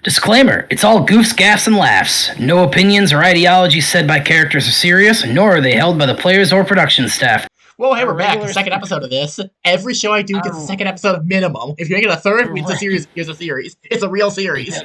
Disclaimer, it's all goofs, gaffs, and laughs. No opinions or ideologies said by characters are serious, nor are they held by the players or production staff. Well, hey, we're back. The second episode of this. Every show I do gets a second episode of minimum. If you make it a third, it's a series. It's a series. It's a real series.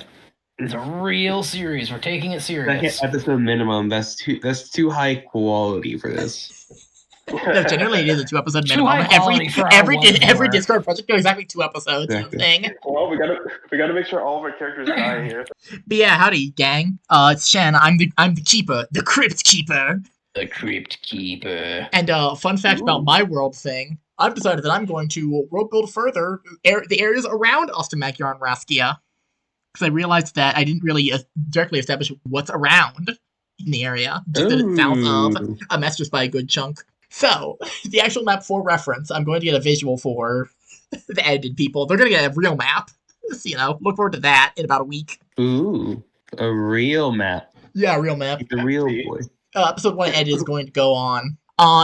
It's a real series. We're taking it serious. Second episode minimum. That's too high quality for this. No, generally it is a 2-episode minimum. Every Discord project goes exactly 2 episodes. Exactly. Thing. Well, we gotta make sure all of our characters die here. But yeah, howdy, gang. It's Shen. I'm the keeper, the crypt keeper. The crypt keeper. And fun fact about my world thing. I've decided that I'm going to world build further the areas around Ostamagyar and Raskia. Because I realized that I didn't really directly establish what's around in the area. Just that it's south of Amestris by a good chunk. So, the actual map for reference, I'm going to get a visual for the edited people. They're going to get a real map. So, look forward to that in about a week. Ooh, a real map. Yeah, a real map. The real boy. Episode 1 edit is going to go on.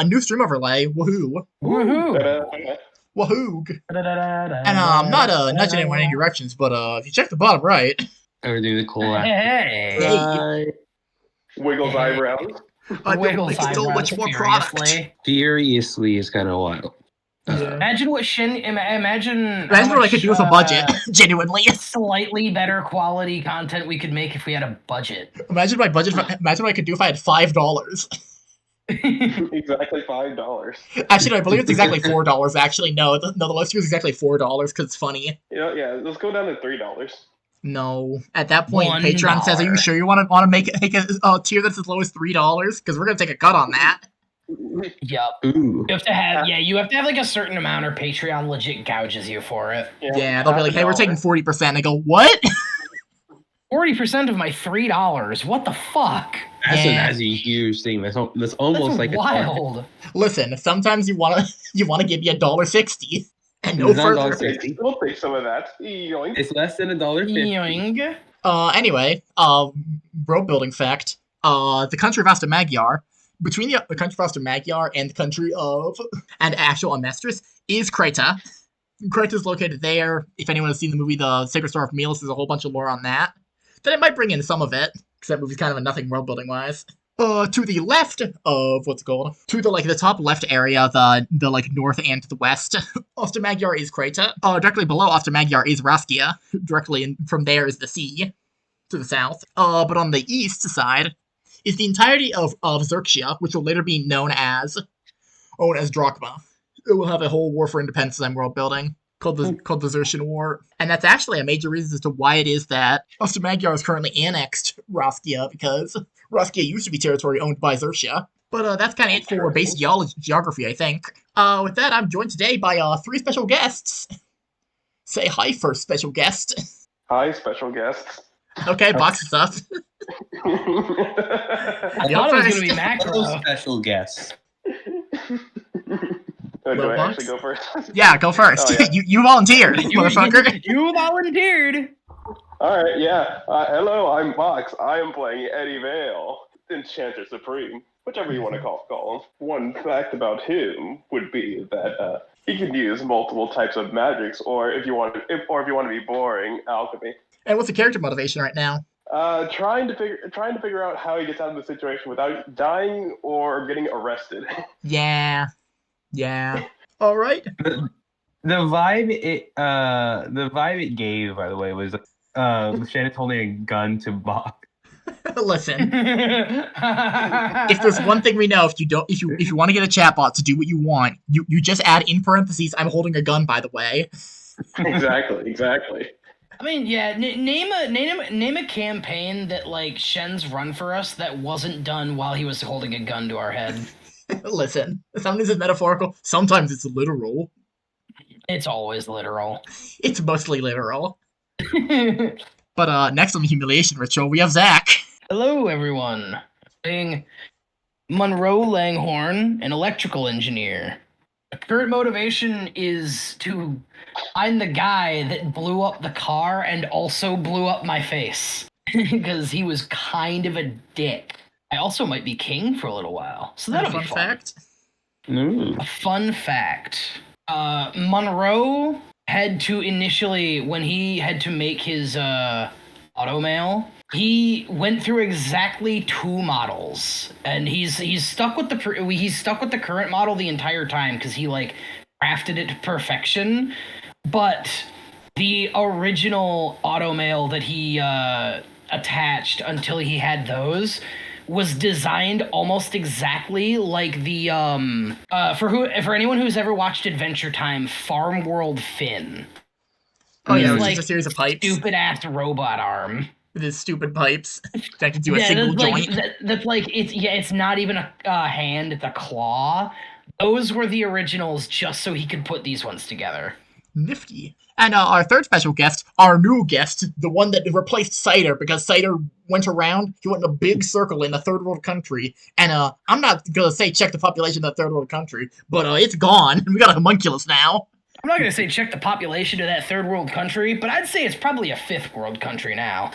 New stream overlay. Woohoo. Woohoo. Woohoo. And not nudging anyone in any directions, but if you check the bottom right. We're doing the cool Hey. Wiggles eyebrows. Wiggles so much more product. Furiously is kind of wild. Yeah. Imagine what Imagine what I could do with a budget. Genuinely. Slightly better quality content we could make if we had a budget. Imagine my budget. Imagine what I could do if I had $5. Exactly $5. Actually, no, I believe it's exactly $4. Actually, no, the list here is exactly $4 because it's funny. Yeah, let's go down to $3. No, at that point, $1. Patreon says, "Are you sure you want to make a tier that's as low as $3? Because we're gonna take a cut on that." Yep. Ooh. You have to have like a certain amount, or Patreon legit gouges you for it. Yeah, they'll be like, "Hey, we're taking 40%." I go, "What?" 40% of my $3. What the fuck? That's a huge thing. That's almost like wild. Listen, sometimes you wanna give me $1.60 and no further. We'll take some of that. Yoink. It's less than $1.50. Anyway, road building fact. The country of Ostamagyar, between the country of Ostamagyar and the country of and actual Amestris is Kreta. Kreta is located there. If anyone has seen the movie The Sacred Star of Melis, there's a whole bunch of lore on that. Then it might bring in some of it, because that movie's kind of a nothing world building wise. To the left of what's it called? To the top left area, the north and to the west, Ostamagyar is Kreta. Directly below Ostamagyar is Raskia. Directly from there is the sea to the south. But on the east side is the entirety of Xerxia, which will later be known as Drachma. It will have a whole war for independence I'm world building. Called the Xerxian War. And that's actually a major reason as to why it is that Ostamagyar is currently annexed Raskia, because Raskia used to be territory owned by Xerxia. But that's kind of it for basic geography, I think. With that, I'm joined today by 3 special guests. Say hi first, special guest. Hi, special guest. Okay, box is up. I thought it was going to be Macro. Special guests. Do I actually go first? Yeah, go first. Oh, yeah. You volunteered, motherfucker. You volunteered. Alright, yeah. Hello, I'm Box. I am playing Eddie Vale, Enchanter Supreme, whichever you want to call him. One fact about him would be that he can use multiple types of magics, or if you want to be boring, alchemy. And what's the character motivation right now? Trying to figure out how he gets out of the situation without dying or getting arrested. Yeah. All right. The vibe it gave, by the way, was Shannon's holding a gun to Bach. Listen, if there's one thing we know, if you want to get a chatbot to do what you want, you just add in parentheses, "I'm holding a gun, by the way." Exactly. I mean, yeah. Name a campaign that like Shen's run for us that wasn't done while he was holding a gun to our head. Listen, sometimes it's metaphorical, sometimes it's literal. It's always literal. It's mostly literal. But next on the humiliation ritual, we have Zach. Hello, everyone. Playing Monroe Langhorn, an electrical engineer. The current motivation is to find the guy that blew up the car and also blew up my face. Because he was kind of a dick. I also might be king for a little while, so that'll be fun. Fact? A fun fact. Monroe had to initially, when he had to make his automail. He went through exactly 2 models, and he's stuck with the current model the entire time because he like crafted it to perfection. But the original automail that he attached until he had those was designed almost exactly like the for anyone who's ever watched Adventure Time, Farm World Finn. Oh yeah, His, it's just a series of pipes stupid ass robot arm. with his stupid pipes that can do a Yeah, single that's like joint. that's like it's not even a hand, it's a claw. Those were the originals just so he could put these ones together. Nifty. And our third special guest, our new guest, the one that replaced Cider, because Cider went around, he went in a big circle in a third world country, and I'm not gonna say check the population of that third world country, but it's gone. We got a homunculus now. I'm not gonna say check the population of that third world country, but I'd say it's probably a 5th world country now.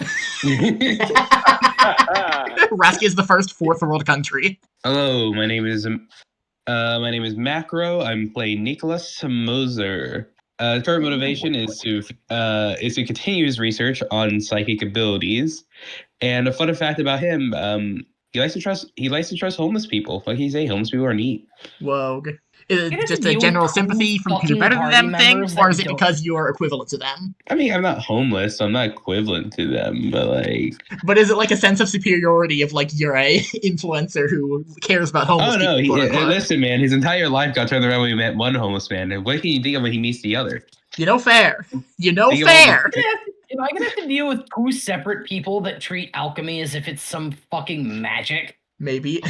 Raski is the first fourth world country. Hello, my name is Macro. I'm playing Nicholas Moser. Current motivation is to continue his research on psychic abilities. And a fun fact about him, he likes to trust homeless people. Like he's homeless people are neat. Whoa. Is You it have just to a deal general with sympathy from because you're fucking better than party them thing, members or that is it don't- because you're equivalent to them? I mean, I'm not homeless, so I'm not equivalent to them, but like. But is it like a sense of superiority of like you're a influencer who cares about homeless Oh no! people? Quote, unquote? Listen, man, his entire life got turned around when he met one homeless man. And what can you think of when he meets the other? You know, fair. You know, Think of all fair. Am I gonna have to deal with 2 separate people that treat alchemy as if it's some fucking magic? Maybe.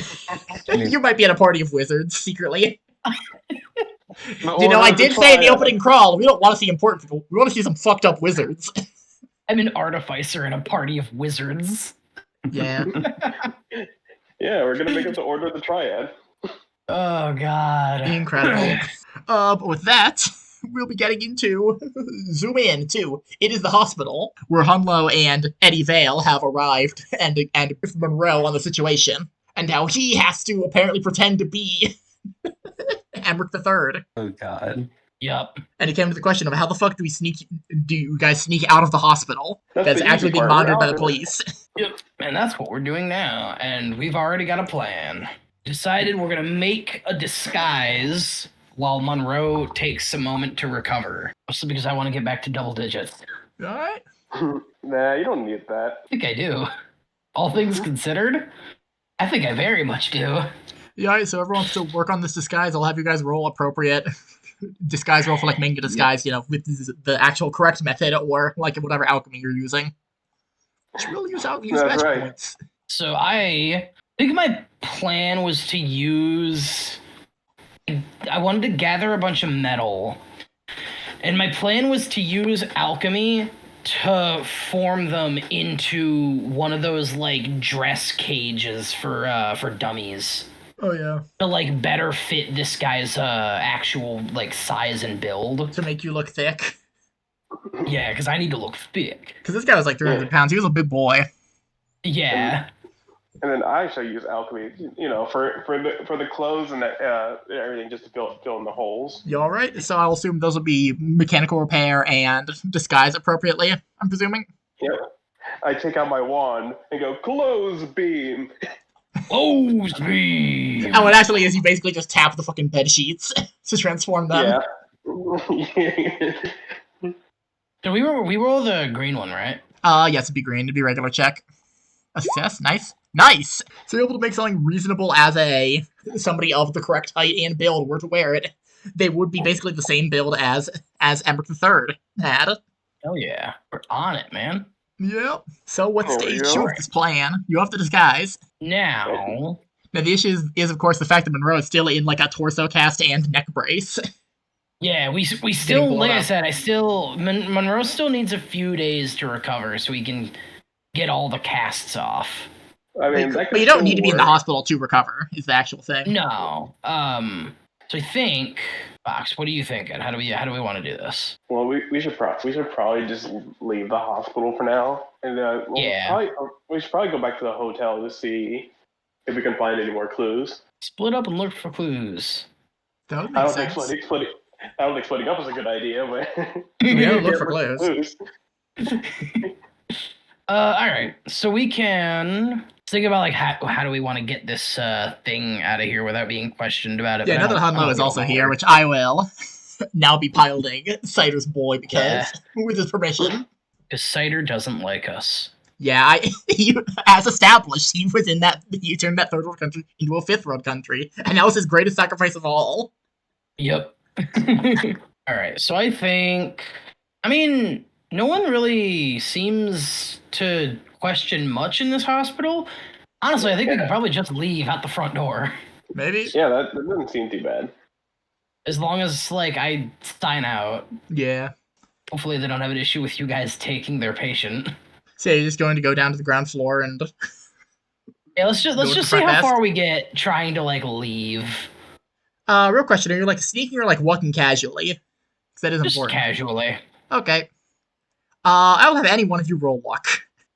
You might be at a party of wizards secretly. The You know, Order I of the did say in the Triad. opening crawl, we don't want to see important people. We want to see some fucked up wizards. I'm an artificer in a party of wizards. Yeah. Yeah, we're gonna make it the Order of the Triad. Oh god. Incredible. But with that, we'll be getting into zoom in to it is the hospital where Hunlo and Eddie Vale have arrived and Monroe on the situation, and how he has to apparently pretend to be Emmerich III. Oh god. Yup. And it came to the question of how the fuck do you guys sneak out of the hospital that's the actually easy being part. monitored by We're the out police? Yep. And that's what we're doing now. And we've already got a plan. Decided we're gonna make a disguise while Monroe takes a moment to recover. Mostly because I want to get back to double digits. Alright. Nah, you don't need that. I think I do. All things considered, I think I very much do. Yeah, so everyone wants to work on this disguise. I'll have you guys roll appropriate disguise roll for like manga disguise, you know, with the actual correct method or like whatever alchemy you're using. Just really use That's magic right. points. So I think my plan was to use. I wanted to gather a bunch of metal, and my plan was to use alchemy to form them into one of those like dress cages for dummies Oh yeah. to like better fit this guy's actual like size and build. To make you look thick. Yeah, because I need to look thick. Because this guy was like 300 pounds. He was a big boy. Yeah. And then I actually use alchemy, you know, for the clothes and everything, just to fill in the holes. You alright? So I'll assume those will be mechanical repair and disguise appropriately, I'm presuming. Yeah. I take out my wand and go clothes beam. Close me. And what actually is you basically just tap the fucking bed sheets to transform them. Yeah. So we roll the green one, right? Yes, it'd be green. It'd be regular check. A success. Nice. Nice! So you're able to make something reasonable as somebody of the correct height and build were to wear it. They would be basically the same build as Emmerich III had. Hell yeah. We're on it, man. Yep. So what's Oh, stage yeah. 2 of this plan? You have to disguise. Now, Now the issue is of course the fact that Monroe is still in like a torso cast and neck brace. yeah, we still, blown like I up. said, Monroe still needs a few days to recover so he can get all the casts off. I mean, that But could you don't still need to be in the work. hospital to recover, is the actual thing. No. So I think, Fox, what are you thinking? How do we want to do this? Well, we should probably just leave the hospital for now, and Yeah. we should probably go back to the hotel to see if we can find any more clues. Split up and look for clues. That would I make don't think sense. splitting up is a good idea, but Yeah, look Yeah, for clues. All right. So we can think about like how do we want to get this thing out of here without being questioned about it. Yeah, but now that I Hanlo don't is really also want here, her. which I will now be piloting Cider's boy Yeah. because with his permission. Because Cider doesn't like us. Yeah, as established, he was in that. He turned that third world country into a fifth world country, and that was his greatest sacrifice of all. Yep. All right. So I think, I mean, no one really seems to question much in this hospital. Honestly, I think we could probably just leave out the front door. Maybe. Yeah, that doesn't seem too bad. As long as, like, I sign out. Yeah. Hopefully they don't have an issue with you guys taking their patient. So you're just going to go down to the ground floor and. Yeah, let's just with the see front how desk? far we get trying to, like, leave. Real question: are you like sneaking or like walking casually? Because that is Just important. casually. Okay. I will have any one of you roll luck.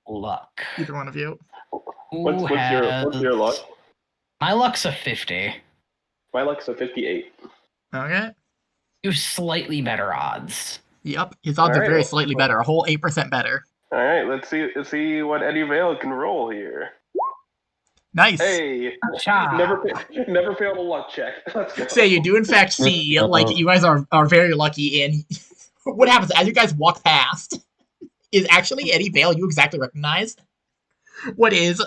Luck. Either one of you. What's your luck? My luck's a 50. My luck's a 58. Okay. You have slightly better odds. Yep. His odds are Alright, very well- slightly better. A whole 8% better. All right, let's see what Eddie Vale can roll here. Nice. Hey, Cha. never failed a luck check. Let's go. So you do in fact see, like, you guys are very lucky in what happens as you guys walk past is actually Eddie Vale you exactly recognize. What is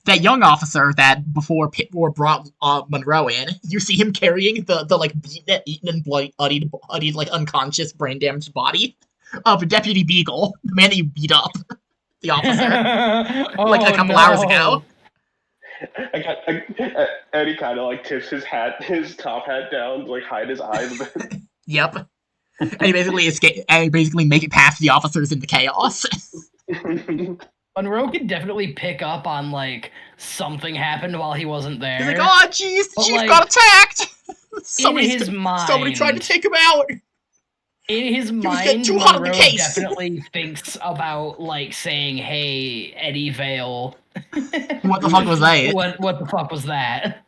that young officer that before Pitmore brought Monroe in, you see him carrying the like beaten, eaten, and bloodied, like unconscious, brain damaged body of Deputy Beagle, the man that you beat up, the officer, like a couple hours ago. Eddie kind of like tips his top hat down to like hide his eyes a bit. Yep. And he basically make it past the officers into chaos. Monroe could definitely pick up on like something happened while he wasn't there. He's like, oh jeez, the But, chief like, got attacked! in his mind, somebody tried to take him out! in his was getting mind, too hot on the Monroe case. definitely thinks about like saying, "Hey, Eddie Vale, What the fuck was that? what the fuck was that?"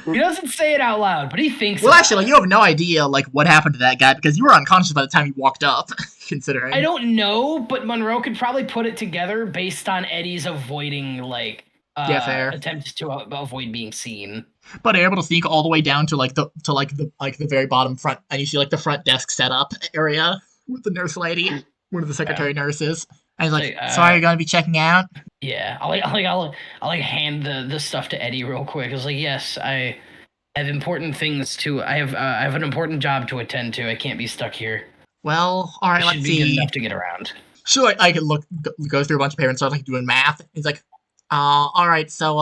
He doesn't say it out loud, but he thinks. Well, about actually, it. you have no idea, like, what happened to that guy, because you were unconscious by the time you walked up, considering. I don't know, but Monroe could probably put it together based on Eddie's avoiding like Yeah, fair. attempts to avoid being seen. But you're able to sneak all the way down to the very bottom front, and you see like the front desk setup area with the nurse lady, one of the secretary nurses. And he's like, Like, "Sorry, you're gonna be checking out." Yeah, I'll hand the stuff to Eddie real quick. I was like, yes, I have important things to. I have an important job to attend to. I can't be stuck here. Well, all right, It let's should be good see. enough to get around. Sure, I can go through a bunch of papers and start like doing math. He's like, all right, so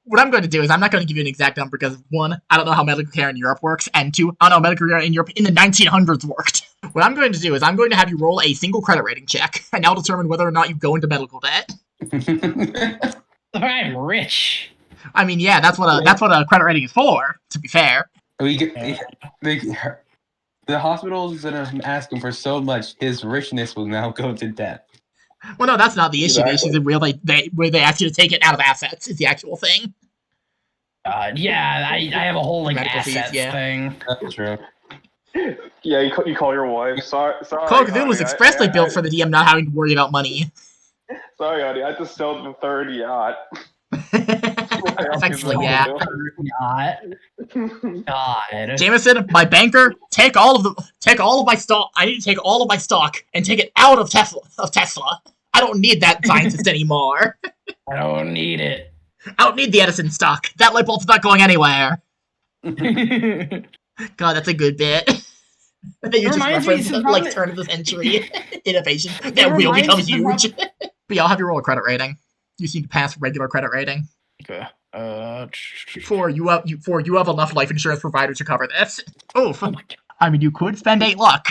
what I'm going to do is I'm not going to give you an exact number because one, I don't know how medical care in Europe works, and two, I don't know how medical care in Europe in the 1900s worked. What I'm going to do is I'm going to have you roll a single credit rating check, and I'll determine whether or not you go into medical debt. I'm rich. I mean, yeah, that's what a credit rating is for. To be fair. The hospitals that are asking for so much, his richness will now go to debt. Well, no, that's not the issue. Exactly. The issue is where they ask you to take it out of assets is the actual thing. Yeah, I have a whole like Medical fees, assets yeah. thing. That's true. Yeah, you call your wife. Sorry. Call of Cthulhu was expressly built for the DM not having to worry about money. Sorry, honey. I just sold the third yacht. Effectively, yeah. God. Jameson, my banker, take all of my stock. I need to take all of my stock and take it out of Tesla. I don't need that scientist anymore. I don't need it. I don't need the Edison stock. That light bulb's not going anywhere. God, that's a good bit. And then you just Reminds me reference some like problem- turn of the century innovation that will reminds become me some huge. But yeah, I'll have you roll a credit rating. You just need to pass regular credit rating. Okay. For you have enough life insurance providers to cover this. Oof. Oh my God. I mean, you could spend 8 luck.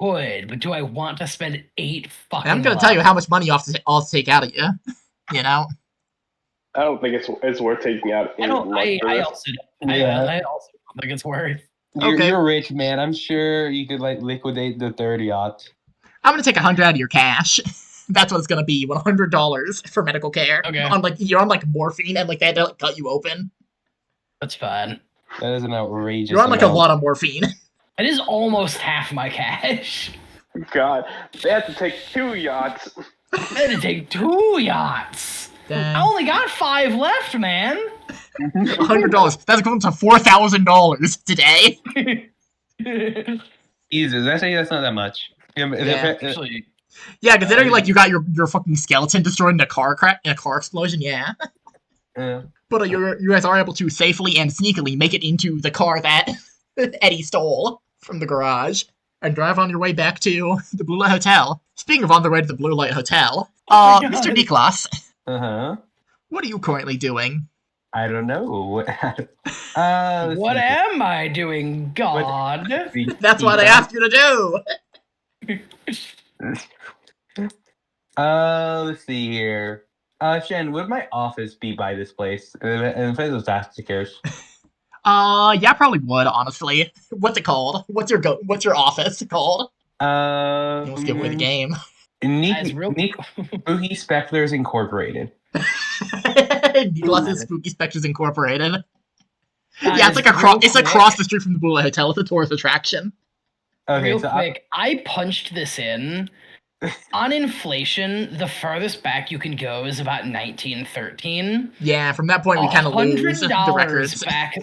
Good, but do I want to spend 8 fucking? And I'm gonna tell you how much money I'll take out of you. You know. I don't think it's worth taking out. I don't. I for this. also. Yeah. I also don't think it's worth. Okay. You're rich, man. I'm sure you could like liquidate the third yacht. I'm gonna take 100 out of your cash. That's what it's gonna be. $100 for medical care. Okay. You're on like morphine and like they had to like, cut you open. That's fine. That is an outrageous. You're on like a amount. lot of morphine. It is almost half my cash. God, they have to take 2 yachts. I had to take 2 yachts. I Dang. only got 5 left, man. $100. That's equivalent to $4,000 today. Jesus, actually, that's not that much. Yeah. Actually, Yeah, considering like you got your fucking skeleton destroyed in a car explosion. Yeah. But you guys are able to safely and sneakily make it into the car that Eddie stole from the garage and drive on your way back to the Blue Light Hotel. Speaking of on the way to the Blue Light Hotel, Oh my God. Mr. Niklas, Uh-huh. what are you currently doing? I don't know. what am I doing, God? That's what I asked you to do. Let's see here. Shen, would my office be by this place? And if it was cares. Yeah, probably would, honestly. What's it called? What's your office called? You almost give away the game. Guys, real- Spooky Specters Incorporated. Niklas's Spooky Specters Incorporated. Guys, Yeah, it's across the street from the Blue Light Hotel. It's a tourist attraction. Okay, real so quick, I punched this in. On inflation, the farthest back you can go is about 1913. Yeah, from that point we kind of lose the $100 records. back.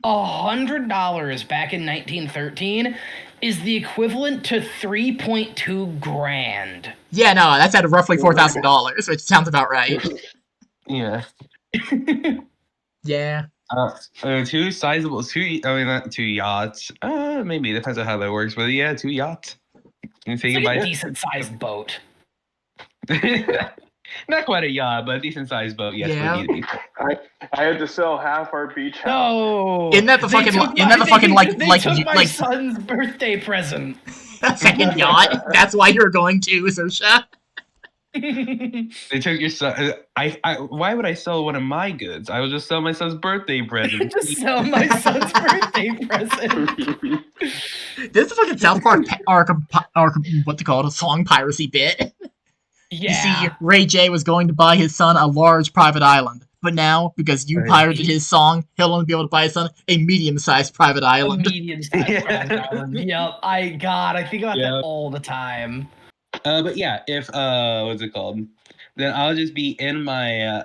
$100 back in 1913 is the equivalent to 3.2 grand. Yeah, no, that's at roughly $4,000, which sounds about right. yeah. Yeah. Two sizable, not 2 yachts. Maybe depends on how that works, but yeah, 2 yachts. You It's think like about a it. decent-sized boat. Not quite a yacht, but a decent sized boat. Yes, Yeah. would need to be. I had to sell half our beach house. No. Isn't that the They fucking took like took you- my like son's birthday present. second yacht? That's why you're going to, Sersha. They took your son. Why would I sell one of my goods? I would just sell my son's birthday present. Just sell my son's birthday present. This is a fucking South Park what's it called? A song piracy bit. Yeah. You see, Ray J was going to buy his son a large private island, but now, because you Right. pirated his song, he'll only be able to buy his son a medium-sized private A island. medium-sized Yeah. private island. Yep. I think about Yeah. that all the time. But yeah, if what's it called? Then I'll just be in my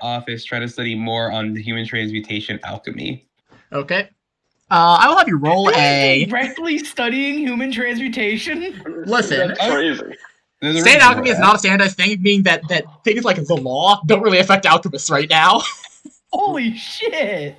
office trying to study more on the human transmutation alchemy. Okay. I will have you roll a... Directly studying human transmutation? Listen. That's crazy. There's a State reason alchemy for is that. not a standardized thing, meaning that things like the law don't really affect alchemists right now. Holy shit.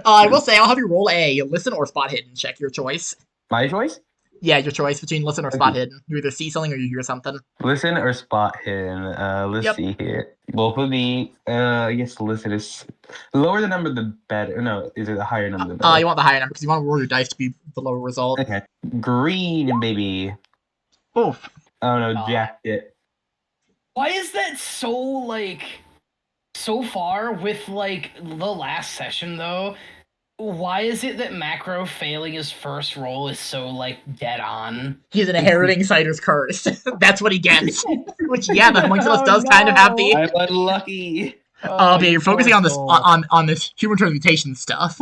I will say I'll have you roll a listen or spot hidden check, your choice. My choice? Yeah, your choice between listen or spot hidden. You either see something or you hear something. Listen or spot hidden. Let's Yep. see here. Both of the I guess listen is the lower the number the better. No, is it the higher number the better? You want the higher number because you want to roll your dice to be the lower result. Okay. Green, baby. Oof. Oh no, jacked it. Why is that so far with the last session though? Why is it that Macro failing his first roll is so dead on? He's inheriting Cider's curse. That's what he gets. Which, yeah, the homunculus does kind of have the... I'm unlucky. yeah, you're focusing on this on this human transmutation stuff.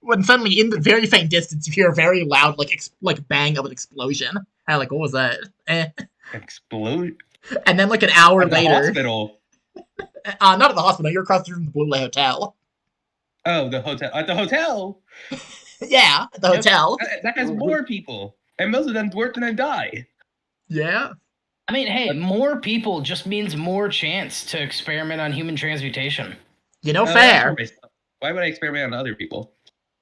When suddenly, in the very faint distance, you hear a very loud, bang of an explosion. And what was that? Explode. And then, an hour At the later... hospital. Not at the hospital, you're across the street from the Blue Light Hotel. Oh, the hotel. At the hotel. Yeah, at the hotel. That has more people, and most of them work and then die. Yeah. I mean, hey, more people just means more chance to experiment on human transmutation. Fair. Why would I experiment on other people?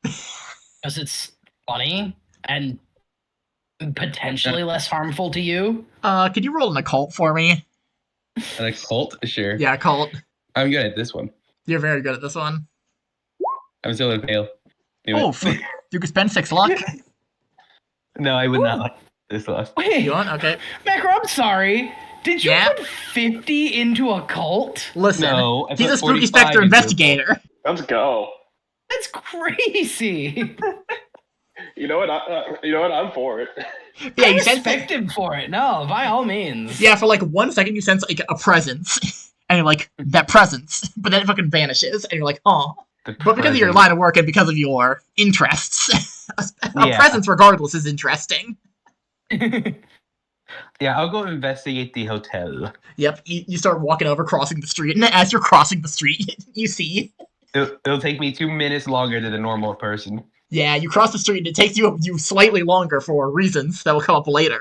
Because it's funny and potentially less harmful to you. Could you roll an occult for me? An occult? Sure. Yeah, occult. I'm good at this one. You're very good at this one. I'm still in fail. Do it. Oh, you could spend 6 luck. No, I would not like this one. Wait, You want? Okay. Macro, I'm sorry. Did you Yeah? put 50 into a cult? Listen, No, I he's put a spooky 45 specter into it. investigator. Let's go. That's crazy. You know what? I'm for it. Yeah, I you sense respect him for it. No, by all means. Yeah, for 1 second you sense a presence, and you're like, that presence, but then it fucking vanishes, and you're like, oh. But because of your line of work and because of your interests, a Yeah. presence regardless is interesting. Yeah, I'll go investigate the hotel. Yep, you start walking over, crossing the street, and as you're crossing the street, you see... It'll take me 2 minutes longer than a normal person. Yeah, you cross the street, and it takes you slightly longer for reasons that will come up later.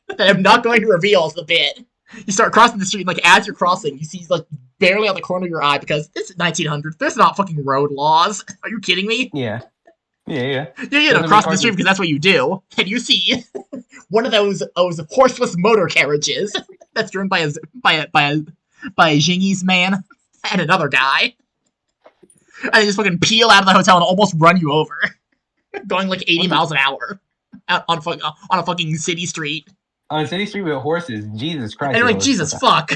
That I'm not going to reveal as the bit. You start crossing the street, and like as you're crossing, you see like barely on the corner of your eye because it's 1900s. There's not fucking road laws. Are you kidding me? Yeah. Yeah, Doesn't crossing make the street because that's what you do. And you see one of those horseless motor carriages that's driven by a Jingis man and another guy. And they just fucking peel out of the hotel and almost run you over, going like 80 miles an hour out on a fucking city street. On a city street with horses, Jesus Christ. And you're like, Jesus fuck.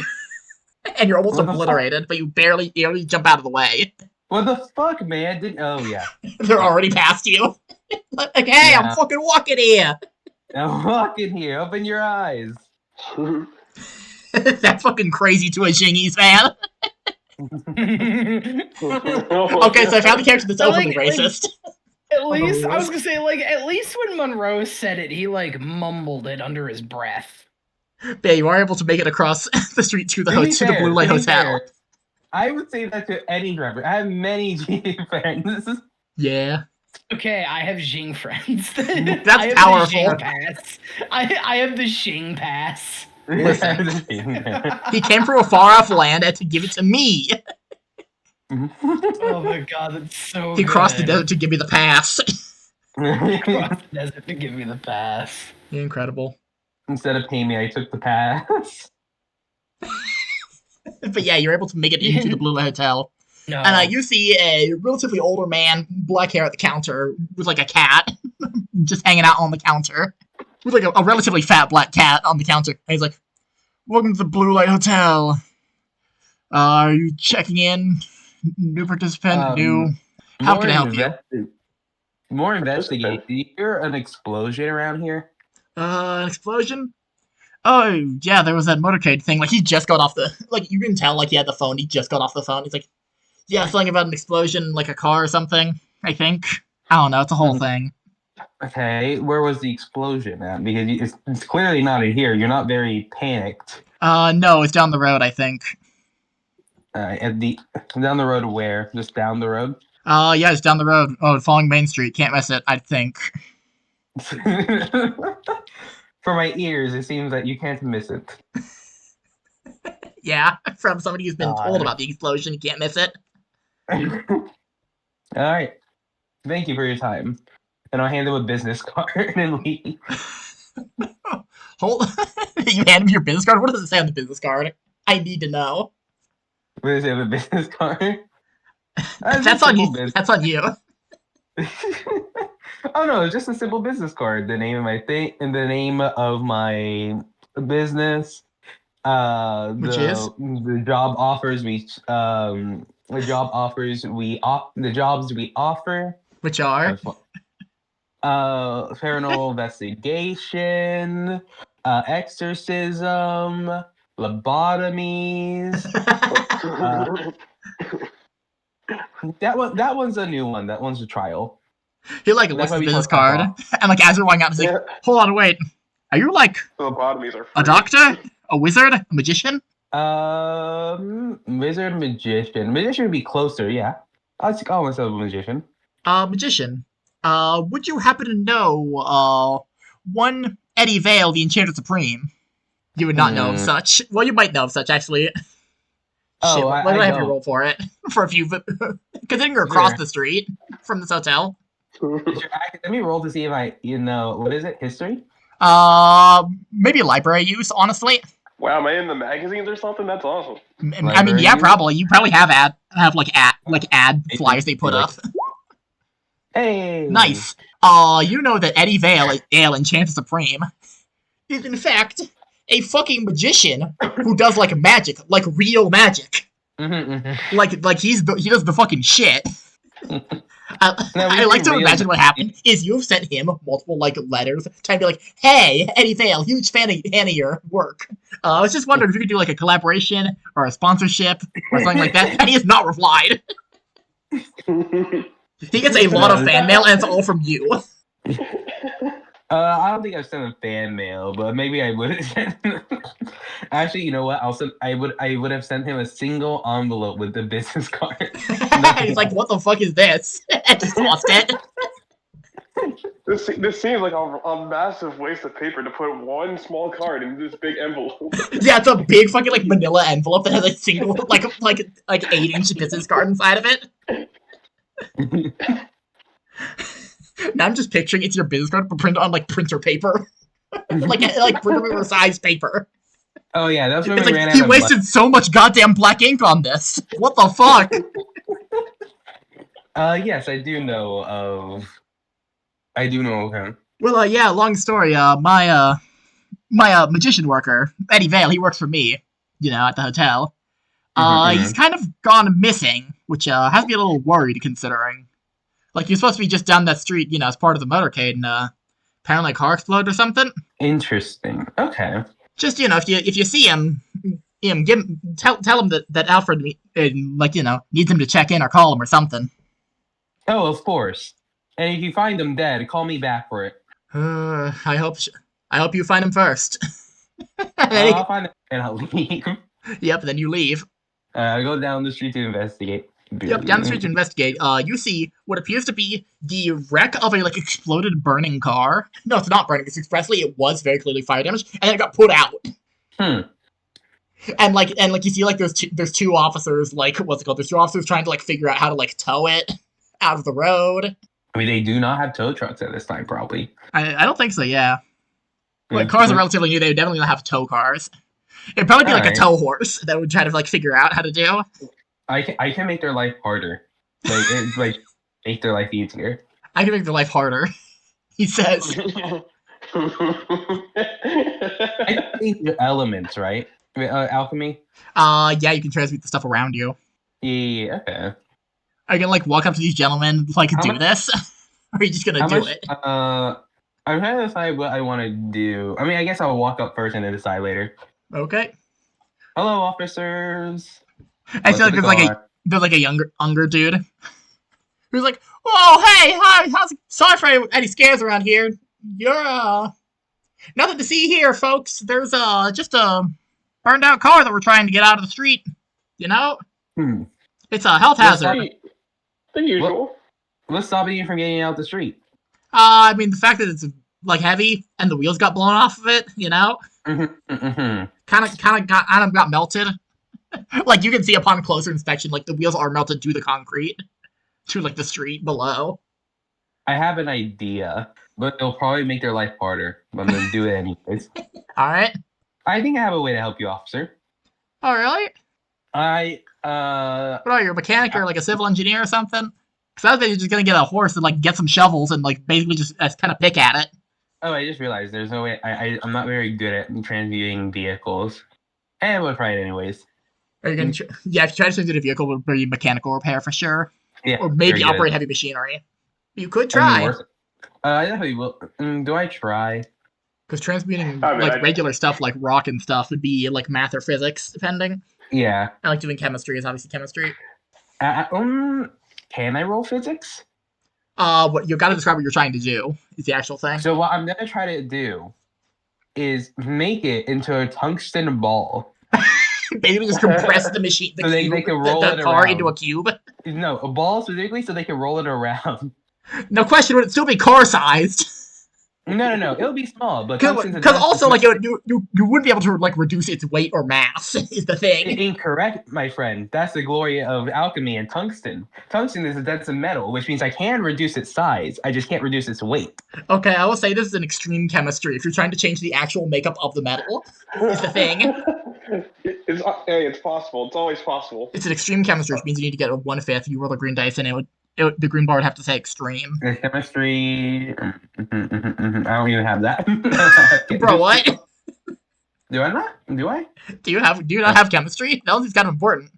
And you're almost What the obliterated, but you barely jump out of the way. What the fuck, man? Oh, yeah. They're already past you. Like, hey, Yeah. I'm fucking walking here. I'm walking here. Open your eyes. That's fucking crazy to a Jingis man. Okay, so I found the character that's openly racist. At least, I was gonna say, like, at least when Monroe said it, he, like, mumbled it under his breath. But yeah, you are able to make it across the street to the To be the Blue Light to be Hotel. fair, I would say that to any driver. I have many G friends. Yeah. Okay, I have Xing friends. That's I have powerful. The Xing pass. I have the Xing pass. Listen. He came from a far-off land and to give it to me. Oh my god, that's so He good. crossed the desert to give me the pass. He crossed the desert to give me the pass. Incredible. Instead of paying me, I took the pass. But yeah, you're able to make it into the Blue Light Hotel. No. And you see a relatively older man, black hair at the counter, with like a cat, just hanging out on the counter. With like a relatively fat black cat on the counter. And he's like, welcome to the Blue Light Hotel. Are you checking in? New participant? New... How can I help you? More investigate. Do you hear an explosion around here? An explosion? Oh, yeah, there was that motorcade thing. Like, he just got off the... Like, you can tell, like, he had the phone. He just got off the phone. He's like, yeah, something about an explosion, like a car or something, I think. I don't know. It's a whole thing. Okay, where was the explosion at? Because it's clearly not in here. You're not very panicked. No, it's down the road, I think. Down the road where? Just down the road? Yeah, it's down the road. Oh, following Main Street. Can't miss it, I think. For my ears, it seems that you can't miss it. Yeah, from somebody who's been told about the explosion, you can't miss it. Alright. Thank you for your time. And I'll hand him a business card and leave. Hold You hand him your business card? What does it say on the business card? I need to know. What does he have a business card? That's on you. That's on you. Oh no, it's just a simple business card. The name of my thing and the name of my business. Which is the job offers we the jobs we offer. Which are paranormal investigation, exorcism, lobotomies. That one's a new one. That one's a trial. He like looks at the business card, and like as you're walking out, he's like, "Hold on, wait. Are you like Lobotomies are free. a doctor, a wizard, a magician?" Wizard, magician. Magician would be closer. Yeah, I'd call myself a magician. Magician. Would you happen to know one Eddie Vale, the Enchanter Supreme? You would not know of such. Well, you might know of such actually. Oh, Shit, why do I have to don't. roll for it? For a few, considering you're across the street from this hotel. Let me roll to see if what is it? History? Maybe library use, honestly. Wow, am I in the magazines or something? That's awesome. I mean, yeah, probably. You probably have ad flyers they put up. Hey, Nice. You know that Eddie Vale, Enchanter Supreme, is in fact a fucking magician who does like magic, like real magic. Like he does the fucking shit. I like to imagine what happened is you've sent him multiple like letters trying to be like, "Hey, Eddie Vale, huge fan of your work. I was just wondering if you could do like a collaboration or a sponsorship or something like that." And he has not replied. He gets a lot of fan mail, and it's all from you. I don't think I've sent a fan mail, but maybe I would have sent. Actually, you know what? I would have sent him a single envelope with the business card. He's like, what the fuck is this? I just lost it. This seems like a massive waste of paper to put one small card in this big envelope. Yeah, it's a big fucking like manila envelope that has a single like 8-inch business card inside of it. Now I'm just picturing it's your business card but printed on like printer paper. like printer paper size paper. Oh yeah, that's when It's we like ran out he of wasted so much goddamn black ink on this. What the fuck? Yes, I do know of him. Well, yeah, long story. My magician worker, Eddie Vale, he works for me, at the hotel. He's kind of gone missing, which has me a little worried considering. Like, you're supposed to be just down that street, as part of the motorcade, and apparently a car exploded or something. Interesting. Okay. Just, if you see him, tell him that Alfred, needs him to check in or call him or something. Oh, of course. And if you find him dead, call me back for it. I hope you find him first. I'll find him and I'll leave. Yep, then you leave. I go down the street to investigate. Yep, down the street to investigate. You see what appears to be the wreck of a exploded burning car. No, it's not burning. It's expressly it was very clearly fire damage, and then it got put out. And you see there's two officers what's it called? There's two officers trying to figure out how to tow it out of the road. I mean, they do not have tow trucks at this time, probably. I don't think so. Yeah, cars are relatively new. They would definitely not have tow cars. It'd probably be a tow horse that would try to figure out how to do. I can make their life harder. Make their life easier. I can make their life harder. He says. I think the elements, right? Alchemy. Yeah, you can transmute the stuff around you. Yeah. Okay. Are you gonna walk up to these gentlemen do this? Or are you just gonna do it? I'm trying to decide what I want to do. I mean, I guess I'll walk up first and then decide later. Okay. Hello, officers. I feel like there's a younger dude who's like, "Oh, hey, hi, sorry for any scares around here. You're nothing to see here, folks. There's just a burned out car that we're trying to get out of the street. It's a health hazard." The usual. What's stopping you from getting out the street? I mean, the fact that it's heavy and the wheels got blown off of it, kind of got melted. You can see upon closer inspection, the wheels are melted to the concrete, to the street below. I have an idea, but it'll probably make their life harder. But I'm gonna do it anyways. All right. I think I have a way to help you, officer. Oh, really? What are you, a mechanic or a civil engineer or something? Because I was basically just gonna get a horse and get some shovels and basically just kind of pick at it. Oh, I just realized there's no way. I'm not very good at transmuting vehicles, and I would try it anyways. Are you gonna? If you try to transmute a vehicle, it would be mechanical repair for sure. Yeah. Or maybe operate heavy machinery. You could try. I definitely will. Do I try? Because transmuting regular stuff like rock and stuff would be math or physics, depending. Yeah. And doing chemistry is obviously chemistry. Can I roll physics? What you got to describe what you're trying to do is the actual thing. So what I'm gonna try to do is make it into a tungsten ball. Basically, just compress the machine, so they can roll the car around into a cube. No, a ball specifically, so they can roll it around. No question, would it still be car-sized? No. It'll be small, but because also you wouldn't be able to reduce its weight or mass is the thing. Incorrect, my friend. That's the glory of alchemy and tungsten. Tungsten is a dense metal, which means I can reduce its size. I just can't reduce its weight. Okay, I will say this is an extreme chemistry. If you're trying to change the actual makeup of the metal, is the thing. It's possible. It's always possible. It's an extreme chemistry, which means you need to get a 1/5. You roll the green dice, and the green bar would have to say extreme. Chemistry. I don't even have that. Bro, what? Do I not? Do I? Do you not have chemistry? That one's kind of important.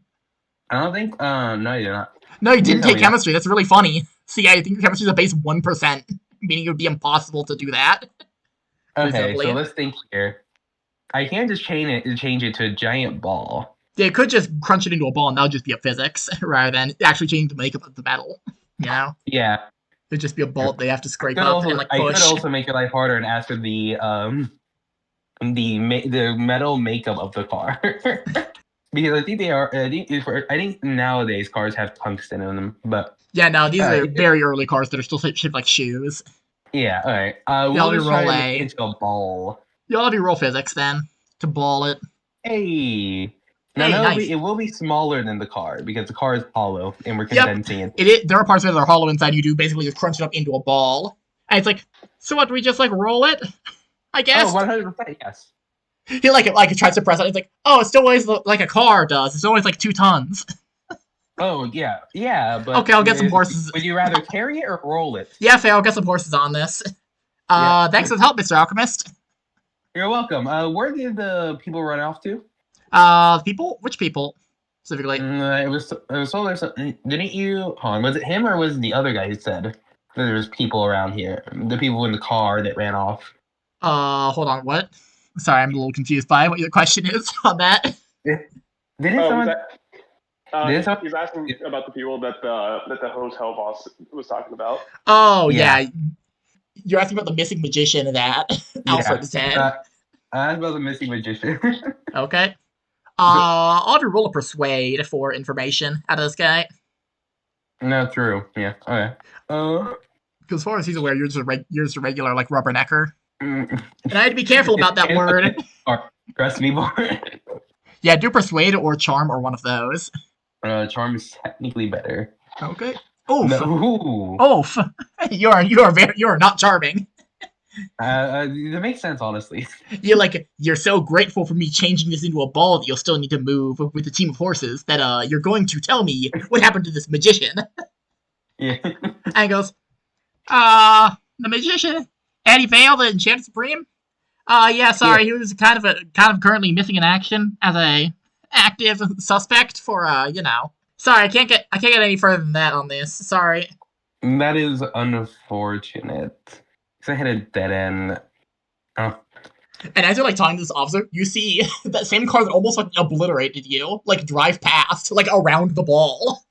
I don't think. No, you do not. No, you didn't take chemistry. That's really funny. See, I think your chemistry is a base 1%, meaning it would be impossible to do that. Okay, so let's think here. I can't just change it to a giant ball. They could just crunch it into a ball, and that would just be a physics, rather than actually changing the makeup of the metal. Yeah. It'd just be a bolt they have to I scrape could up also and like I could push. also make your life harder and ask for the metal makeup of the car. Because I think they are. I think nowadays cars have tungsten in them, but Yeah, no, these are Alright. very early cars that are still shaped like shoes. yeah. All right. Y'all We'll do just try roll to make A. it into a ball. Y'all have your roll physics then to ball it. Hey. Now, Hey, no, nice. it will be smaller than the car because the car is hollow and we're Yep. condensing it. There are parts of it that are hollow inside. You do basically just crunch it up into a ball. And it's like, so what? Do we just like roll it? I guess. Oh, 100%. Yes. He like tries to press it. It's like, oh, it still weighs like a car does. It's always like 2 tons. Oh, yeah. Yeah, but... Okay, I'll get some horses. Would you rather carry it or roll it? Yeah, fair. I'll get some horses on this. Yeah. Thanks for the help, Mr. Alchemist. You're welcome. Where did the people run off to? People? Which people? Specifically? It was told there's something. Didn't you... Hold on. Was it him or was it the other guy who said that there was people around here? The people in the car that ran off. Hold on, what? Sorry, I'm a little confused by what your question is on that. Didn't Oh, someone... he's asking about the people that the hotel boss was talking about. Oh, Yeah. yeah. You're asking about the missing magician that Alfred said. I asked about the missing magician. Okay. I'll have to roll a persuade for information out of this guy. No, true. Yeah. Okay. Because as far as he's aware, you're just a regular like rubbernecker. Mm, And I had to be careful about that word. Trust me more. Yeah, do persuade or charm or one of those. Charm is technically better. Okay. Oof. No. Oof. You are not charming. That makes sense, honestly. You're so grateful for me changing this into a ball that you'll still need to move with a team of horses that you're going to tell me what happened to this magician. Yeah. And he goes, the magician, Eddie Vale, the Enchanted Supreme. Yeah, sorry, he was kind of currently missing in action as a active suspect for Sorry, I can't get any further than that on this. Sorry. That is unfortunate. Because I had a dead end. Oh. And as you're talking to this officer, you see that same car that almost obliterated you, drive past, around the ball,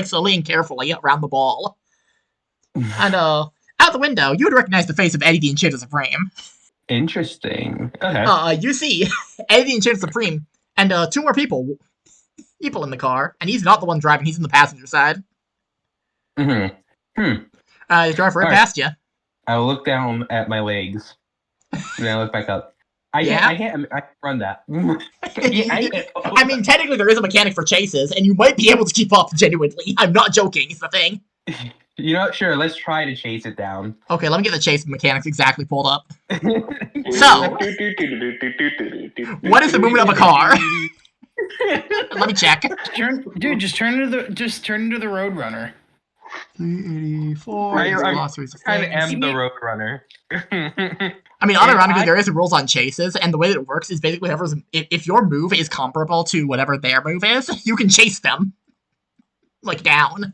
slowly and carefully around the ball. And out the window, you would recognize the face of Eddie the Enchanted Supreme. Interesting. Okay. You see Eddie the Enchanted Supreme and 2 more people in the car, and he's not the one driving; he's in the passenger side. Mm-hmm. He drive right past you. I look down at my legs. And then I look back up. I can't run that. I mean, technically there is a mechanic for chases, and you might be able to keep up genuinely. I'm not joking, it's the thing. You know what? Sure, let's try to chase it down. Okay, let me get the chase mechanics exactly pulled up. So, what is the movement of a car? Let me check. Just turn into the Roadrunner. 384. I kind of am the road runner. I mean, unironically, there is rules on chases, and the way that it works is basically if your move is comparable to whatever their move is, you can chase them. Down.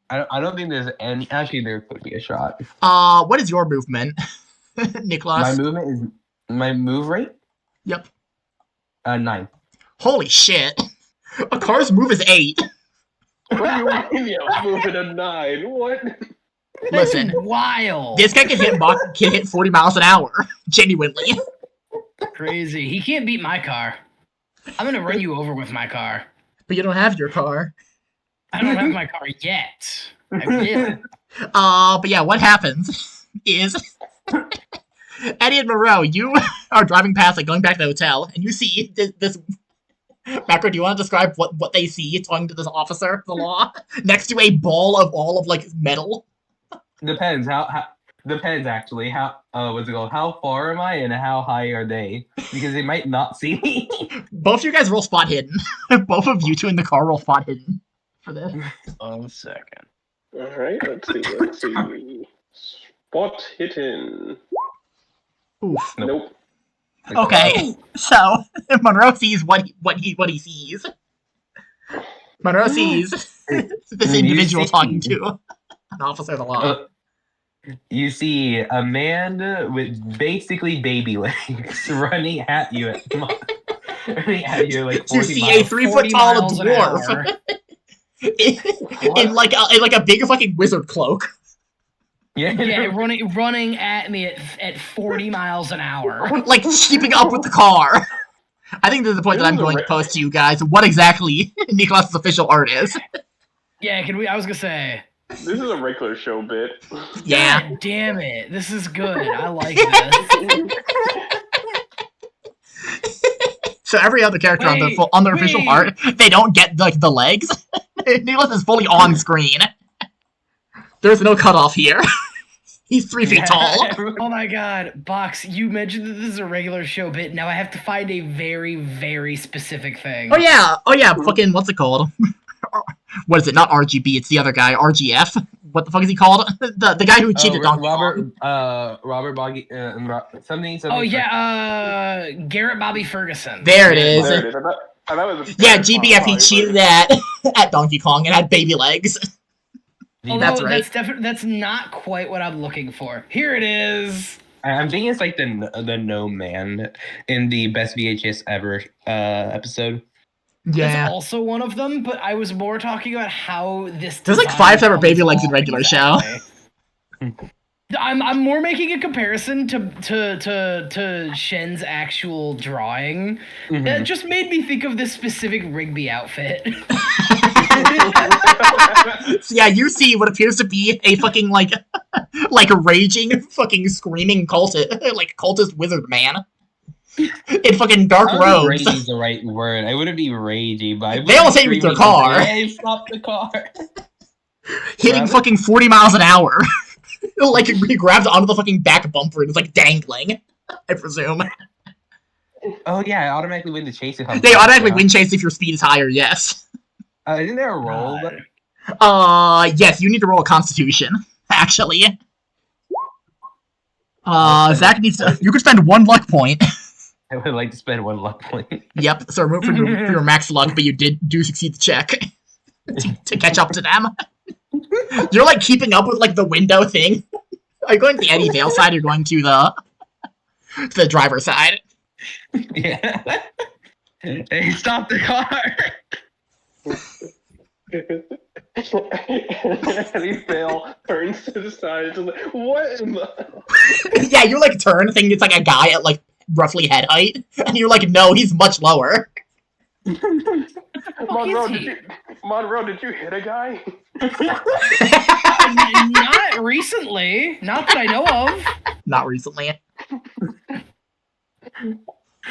I don't think there's any... Actually, there could be a shot. What is your movement, Nicholas? My move rate? Yep. 9. Holy shit. A car's move is 8. What do you mean moving a 9? What? Listen, wild. This guy can hit 40 miles an hour. Genuinely. Crazy. He can't beat my car. I'm gonna run you over with my car. But you don't have your car. I don't have my car yet. I will. But yeah, what happens is Eddie and Moreau, you are driving past, going back to the hotel, and you see this. Macro, do you want to describe what they see talking to this officer of the law next to a ball of all of metal? Depends depends actually how what's it called? How far am I and how high are they? Because they might not see me. Both of you guys roll spot hidden. Both of you two in the car roll spot hidden for this. 1 second. All right, let's see. Spot hidden. Oof. Nope. Okay, so Monroe sees what he sees. Monroe sees this individual talking to an officer of the law. You see a man with basically baby legs running at you running at you 40 You see miles. a 3-foot tall dwarf in a big fucking wizard cloak Yeah, running at me at 40 miles an hour. Like, keeping up with the car. I think this is the point that I'm going to pose to you guys what exactly Nicholas's official art is. Yeah, I was gonna say. This is a regular show bit. Yeah. God damn it. This is good. I like this. So every other character on their official wait. art, they don't get like the legs. Nicholas is fully on screen. There's no cutoff here. He's 3 feet tall. Oh my god, Box, you mentioned that this is a regular show bit. Now I have to find a very, very specific thing. Oh yeah, fucking, what's it called? What is it? Not RGB, it's the other guy, RGF. What the fuck is he called? The guy who cheated Donkey Kong. Robert Boggy, something. Oh yeah, Garrett Bobby Ferguson. There it is. There it is. I thought it was Yeah, GBF, he cheated at Donkey Kong and had baby legs. Although That's right. That's not quite what I'm looking for. Here it is. I'm thinking it's like the No Man in the best VHS ever episode. Yeah. That's also one of them, but I was more talking about how this. There's like design 5 separate baby comes legs in off regular show. exactly. I'm more making a comparison to Shen's actual drawing. Mhm. That just made me think of this specific Rigby outfit. So yeah, you see what appears to be a fucking like a raging, fucking screaming cultist wizard man. In fucking dark I don't think robes. raging is the right word. I wouldn't be ragey, but I would They all be say with their screaming, car. Hey, stop the car! Hitting Grab it? fucking 40 miles an hour. Like he grabs onto the fucking back bumper and is like dangling, I presume. Oh yeah, I automatically win the chase if I'm. They fast automatically enough. win chase if your speed is higher, yes. Isn't there a roll? Yes, you need to roll a constitution, actually. Zach needs to. You could spend 1 luck point. I would like to spend 1 luck point. Yep, so remove for your max luck, but you do succeed the check to catch up to them. You're like keeping up with like the window thing. Are you going to the Eddie Vale side or going to the driver's side? Yeah. Hey, stop the car! Eddie Vale turns to the side and is like, what in the... Yeah, you like turn thinking it's like a guy at like roughly head height, and you're like, no, he's much lower. Monroe, did you hit a guy? Not recently. Not that I know of. Not recently.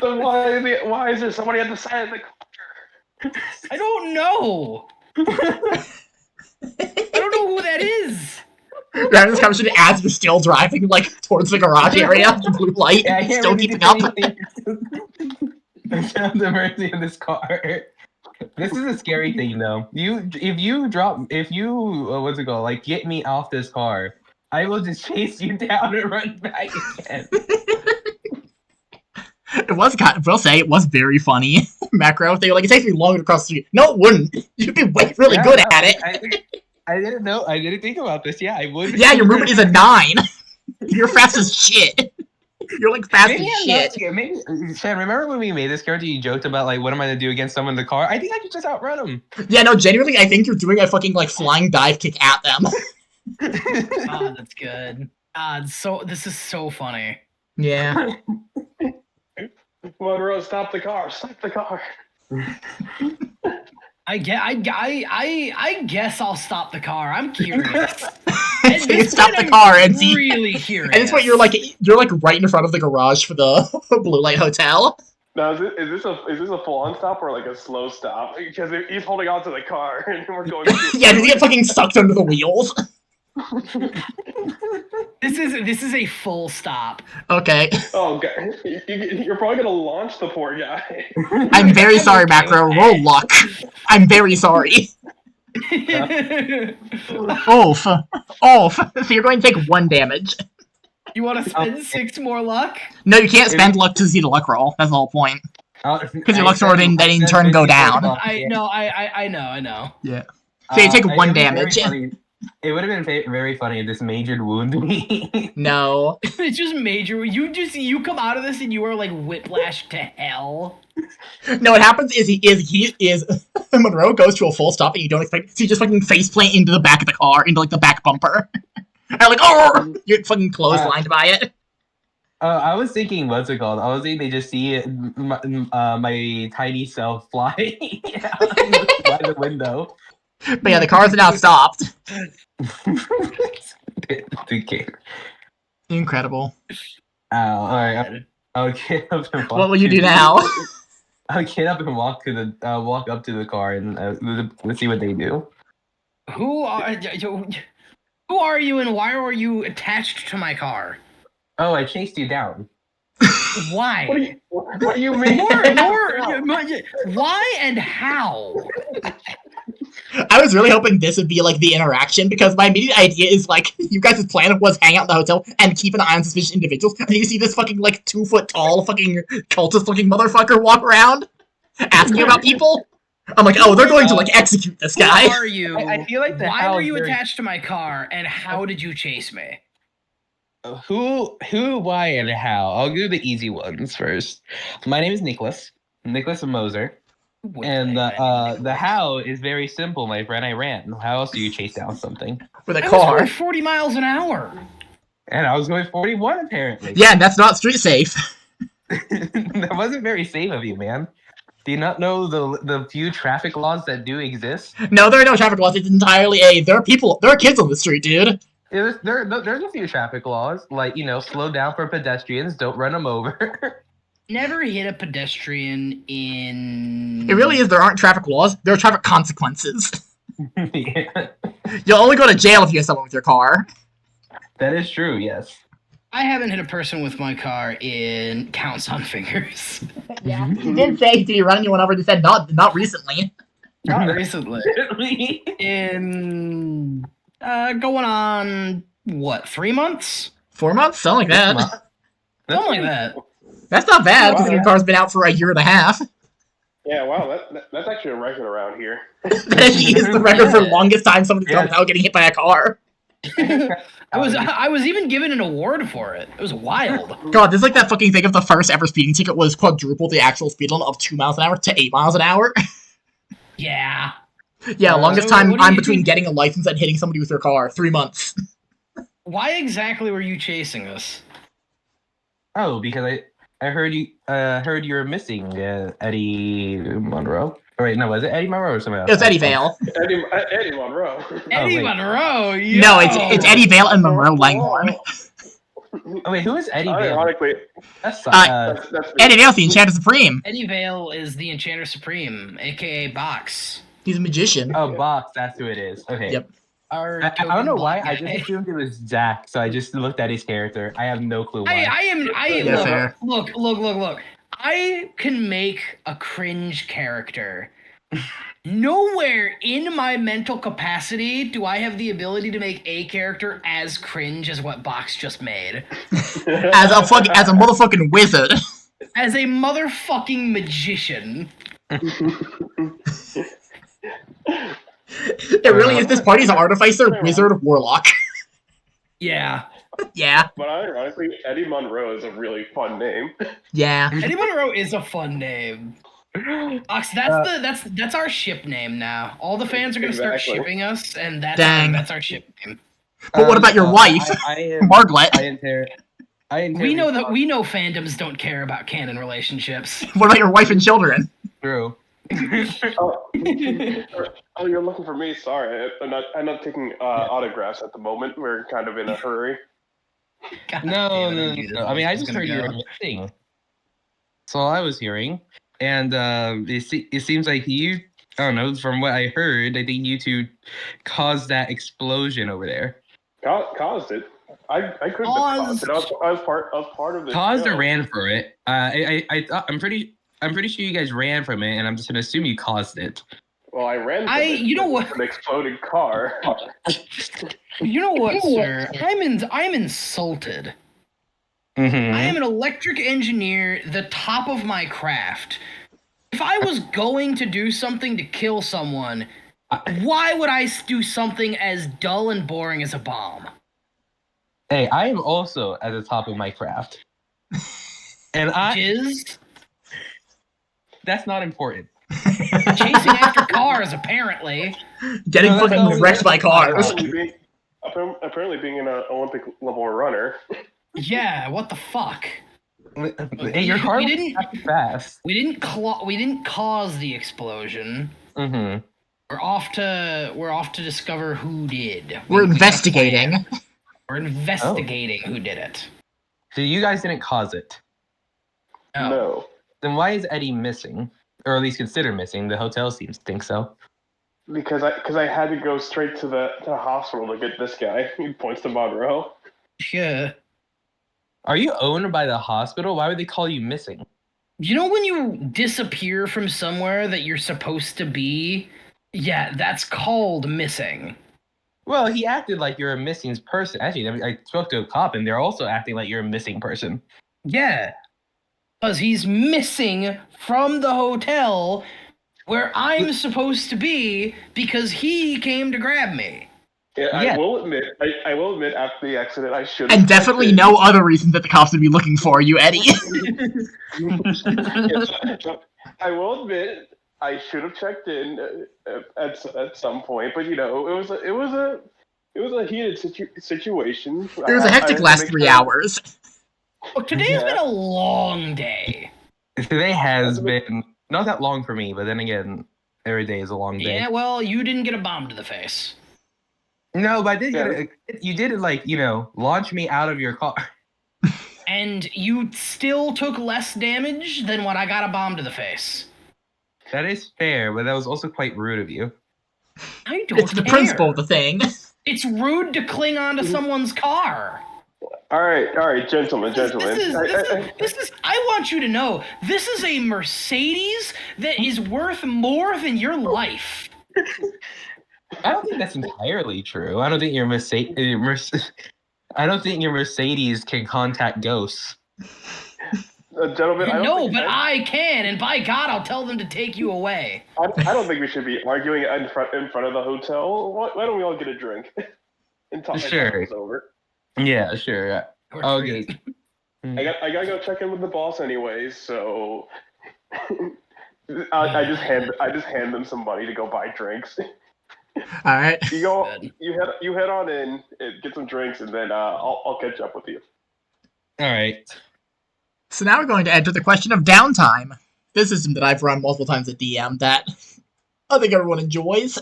So why is there somebody at the side of the car? I don't know. I don't know who that is. You're having this conversation as you're still driving like towards the garage area, the blue light, Yeah, I can't still really keeping do up. anything. I found the mercy in this car. This is a scary thing, though. If you what's it called? Like, get me off this car, I will just chase you down and run back again. We'll say it was very funny. Macro, they were like, it takes me longer to cross the street. No, it wouldn't. You'd be really good no, at it. I didn't know. I didn't think about this. Yeah, I would. Yeah, your movement is a 9. You're fast as shit. You're like fast Maybe as I'm shit. not scared. Maybe, Shan, remember when we made this character, you joked about, like, what am I going to do against someone in the car? I think I could just outrun him. Yeah, no, genuinely, I think you're doing a fucking, like, flying dive kick at them. Oh, that's good. This is so funny. Yeah. Monroe, stop the car! Stop the car! I guess I'll stop the car. I'm curious. So you stop the car and see. Really curious. And it's what you're like right in front of the garage for the Blue Light Hotel. Now, is this a full-on stop or like a slow stop? Because he's holding on to the car and we're going. Yeah, did he get fucking sucked under the wheels? This is a full stop. Okay. Oh, okay. You're probably gonna launch the poor guy. I'm very sorry, Macro. Roll luck. I'm very sorry. Oof. So you're going to take 1 damage. You want to spend 6 more luck? No, you can't spend luck to see the luck roll. That's the whole point. Because your luck sword then in turn go down. I know. Yeah. So you take 1 damage. It would have been very funny if this majored wound me. No. It's just major. You come out of this and you are like whiplashed to hell. No, what happens is he is Monroe goes to a full stop and you don't expect, so you just fucking faceplant into the back of the car, into like the back bumper. And like, oh, you're fucking clotheslined by it. I was thinking, what's it called? I was thinking they just see it, my tiny self flying out by the window. But yeah, the cars are now stopped. Okay. Incredible. All right. I'll get up and walk. What will you do now? I'll get up and walk up to the car and let's see what they do. Who are you and why are you attached to my car? Oh, I chased you down. Why? What do you mean? Why and how? I was really hoping this would be like the interaction because my immediate idea is like you guys' plan was hang out in the hotel and keep an eye on suspicious individuals, and you see this fucking like 2 foot tall fucking cultist looking motherfucker walk around asking about people. I'm like, oh, they're going to like execute this guy. Who are you? I feel like why were you attached to my car and how did you chase me? Who, why, and how? I'll do the easy ones first. My name is Nicholas Moser. And the how is very simple, my friend. I ran. How else do you chase down something? With a I car. was going 40 miles an hour. And I was going 41 apparently. Yeah, and that's not street safe. That wasn't very safe of you, man. Do you not know the few traffic laws that do exist? No, there are no traffic laws. It's entirely there are kids on the street, dude. There's a few traffic laws, like, slow down for pedestrians, don't run them over. Never hit a pedestrian in... It really is, there aren't traffic laws, there are traffic consequences. Yeah. You'll only go to jail if you hit someone with your car. That is true, yes. I haven't hit a person with my car in counts on fingers. Yeah, you did say, did you run anyone over? You said not recently. Not recently. In... going on, 3 months? 4 months? Something like that. Something like that. That's not bad, because your car's been out for a year and a half. Yeah, wow, that's actually a record around here. That actually is the record for longest time somebody's gone without getting hit by a car. I was even given an award for it. It was wild. God, this is like that fucking thing of the first ever speeding ticket was quadruple the actual speed limit of 2 miles an hour to 8 miles an hour. Yeah. Yeah, longest So time what do I'm you between think- getting a license and hitting somebody with their car. 3 months. Why exactly were you chasing us? Oh, because I heard you were missing Eddie Monroe. Oh, wait, no, was it Eddie Monroe or something else? It was Eddie Vale. Eddie Monroe. Eddie wait. Monroe. No, it's Eddie Vale and Monroe Langhorn. Oh wait, who is Eddie Vale? Ironically, That's that's me. Eddie Vale's the Enchanter Supreme. Eddie Vale is the Enchanter Supreme, aka Box. He's a magician. oh, Box. That's who it is. Okay. Yep. Our I don't know why. I token just guy. assumed it was Zach, so I just looked at his character. I have no clue why. Yeah, fair. Look. I can make a cringe character. Nowhere in my mental capacity do I have the ability to make a character as cringe as what Box just made. As a motherfucking wizard. As a motherfucking magician. It really is. This party's an artificer, wizard, warlock. Yeah. Yeah. But ironically, Eddie Monroe is a really fun name. Yeah. Eddie Monroe is a fun name. Box, that's our ship name now. All the fans are gonna start Exactly. shipping us, and Dang. that's our ship name. But what about your wife, Margaret? We know that fandoms don't care about canon relationships. What about your wife and children? True. Oh, you're looking for me? Sorry, I'm not taking autographs at the moment. We're kind of in a hurry. God No. damn it, I mean, I just gonna heard you go. were missing. That's all I was hearing. And it seems like you, I don't know, from what I heard, I think you two caused that explosion over there. Caused it. I couldn't have caused it. I was part of the Caused show. or ran for it. I'm pretty sure you guys ran from it, and I'm just gonna assume you caused it. Well, I ran. From You know what? An exploding car. You know what, sir? I'm insulted. Mm-hmm. I am an electric engineer, the top of my craft. If I was going to do something to kill someone, why would I do something as dull and boring as a bomb? Hey, I am also at the top of my craft. And Jizz? that's not important. Chasing after cars, apparently. Getting No, that's fucking not- wrecked by cars. apparently being an Olympic level runner. Yeah, what the fuck? Hey, your car We was didn't- not fast. We didn't cause the explosion. Mm-hmm. We're off to discover who did. We're We got a investigating. plan. We're investigating who did it. So you guys didn't cause it. No. Then why is Eddie missing? Or at least considered missing. The hotel seems to think so. Because I had to go straight to the hospital to get this guy. He points to Monroe. Yeah. Are you owned by the hospital? Why would they call you missing? You know when you disappear from somewhere that you're supposed to be? Yeah, that's called missing. Well, he acted like you're a missing person. Actually, I spoke to a cop, and they're also acting like you're a missing person. Yeah. Because he's missing from the hotel where I'm supposed to be because he came to grab me. Yeah, Yeah. I will admit after the accident I should have. And definitely no other reason that the cops would be looking for you, Eddie. I will admit I should have checked in at some point, but you know it was a heated situation. It was a hectic last 3 hours. Look, today's been a long day. Today has been not that long for me, but then again, every day is a long day. Yeah, well, you didn't get a bomb to the face. No, but I did you did like, launch me out of your car. And you still took less damage than when I got a bomb to the face. That is fair, but that was also quite rude of you. I don't It's the care. principle of the thing. It's rude to cling onto someone's car. All right, gentlemen. This is. I want you to know, this is a Mercedes that is worth more than your life. I don't think that's entirely true. I don't think your Mercedes can contact ghosts. Gentlemen, I can, and by God, I'll tell them to take you away. I don't think we should be arguing in front of the hotel. Why don't we all get a drink and talk Sure. this over? Yeah, sure. Okay. I gotta go check in with the boss anyways, so I just hand them some money to go buy drinks. All right. You head on in, get some drinks, and then I'll catch up with you. All right. So now we're going to enter the question of downtime. This system that I've run multiple times at DM that I think everyone enjoys.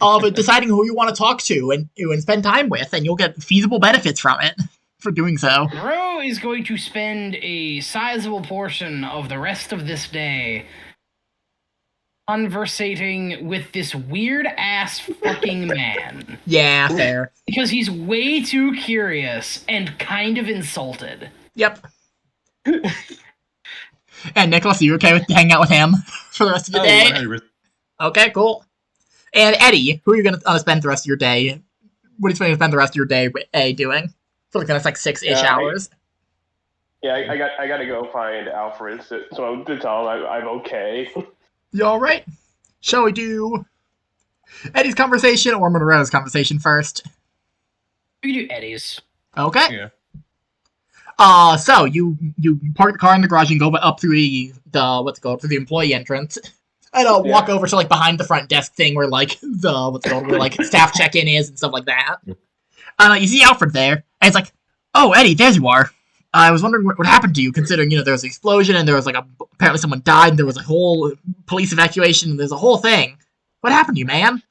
Of deciding who you want to talk to and spend time with, and you'll get feasible benefits from it for doing so. Ro is going to spend a sizable portion of the rest of this day conversating with this weird-ass fucking man. Yeah, fair. Because he's way too curious and kind of insulted. Yep. And Nicholas, are you okay with hanging out with him for the rest of the day? 100%. Okay, cool. And Eddie, who are you going to spend the rest of your day? What are you going to spend the rest of your day doing for the next like 6-ish hours? I got to go find Alfred, so to tell him I'm okay. You all right? Shall we do Eddie's conversation or Monroe's conversation first? We can do Eddie's. Okay. Yeah. So you park the car in the garage and go up through through the employee entrance. And walk over to like behind the front desk thing where like where like staff check-in is and stuff like that. You see Alfred there, and it's like, "Oh, Eddie, there you are. I was wondering what happened to you, considering there was an explosion and there was like apparently someone died and there was a whole police evacuation and there's a whole thing. What happened to you, man?"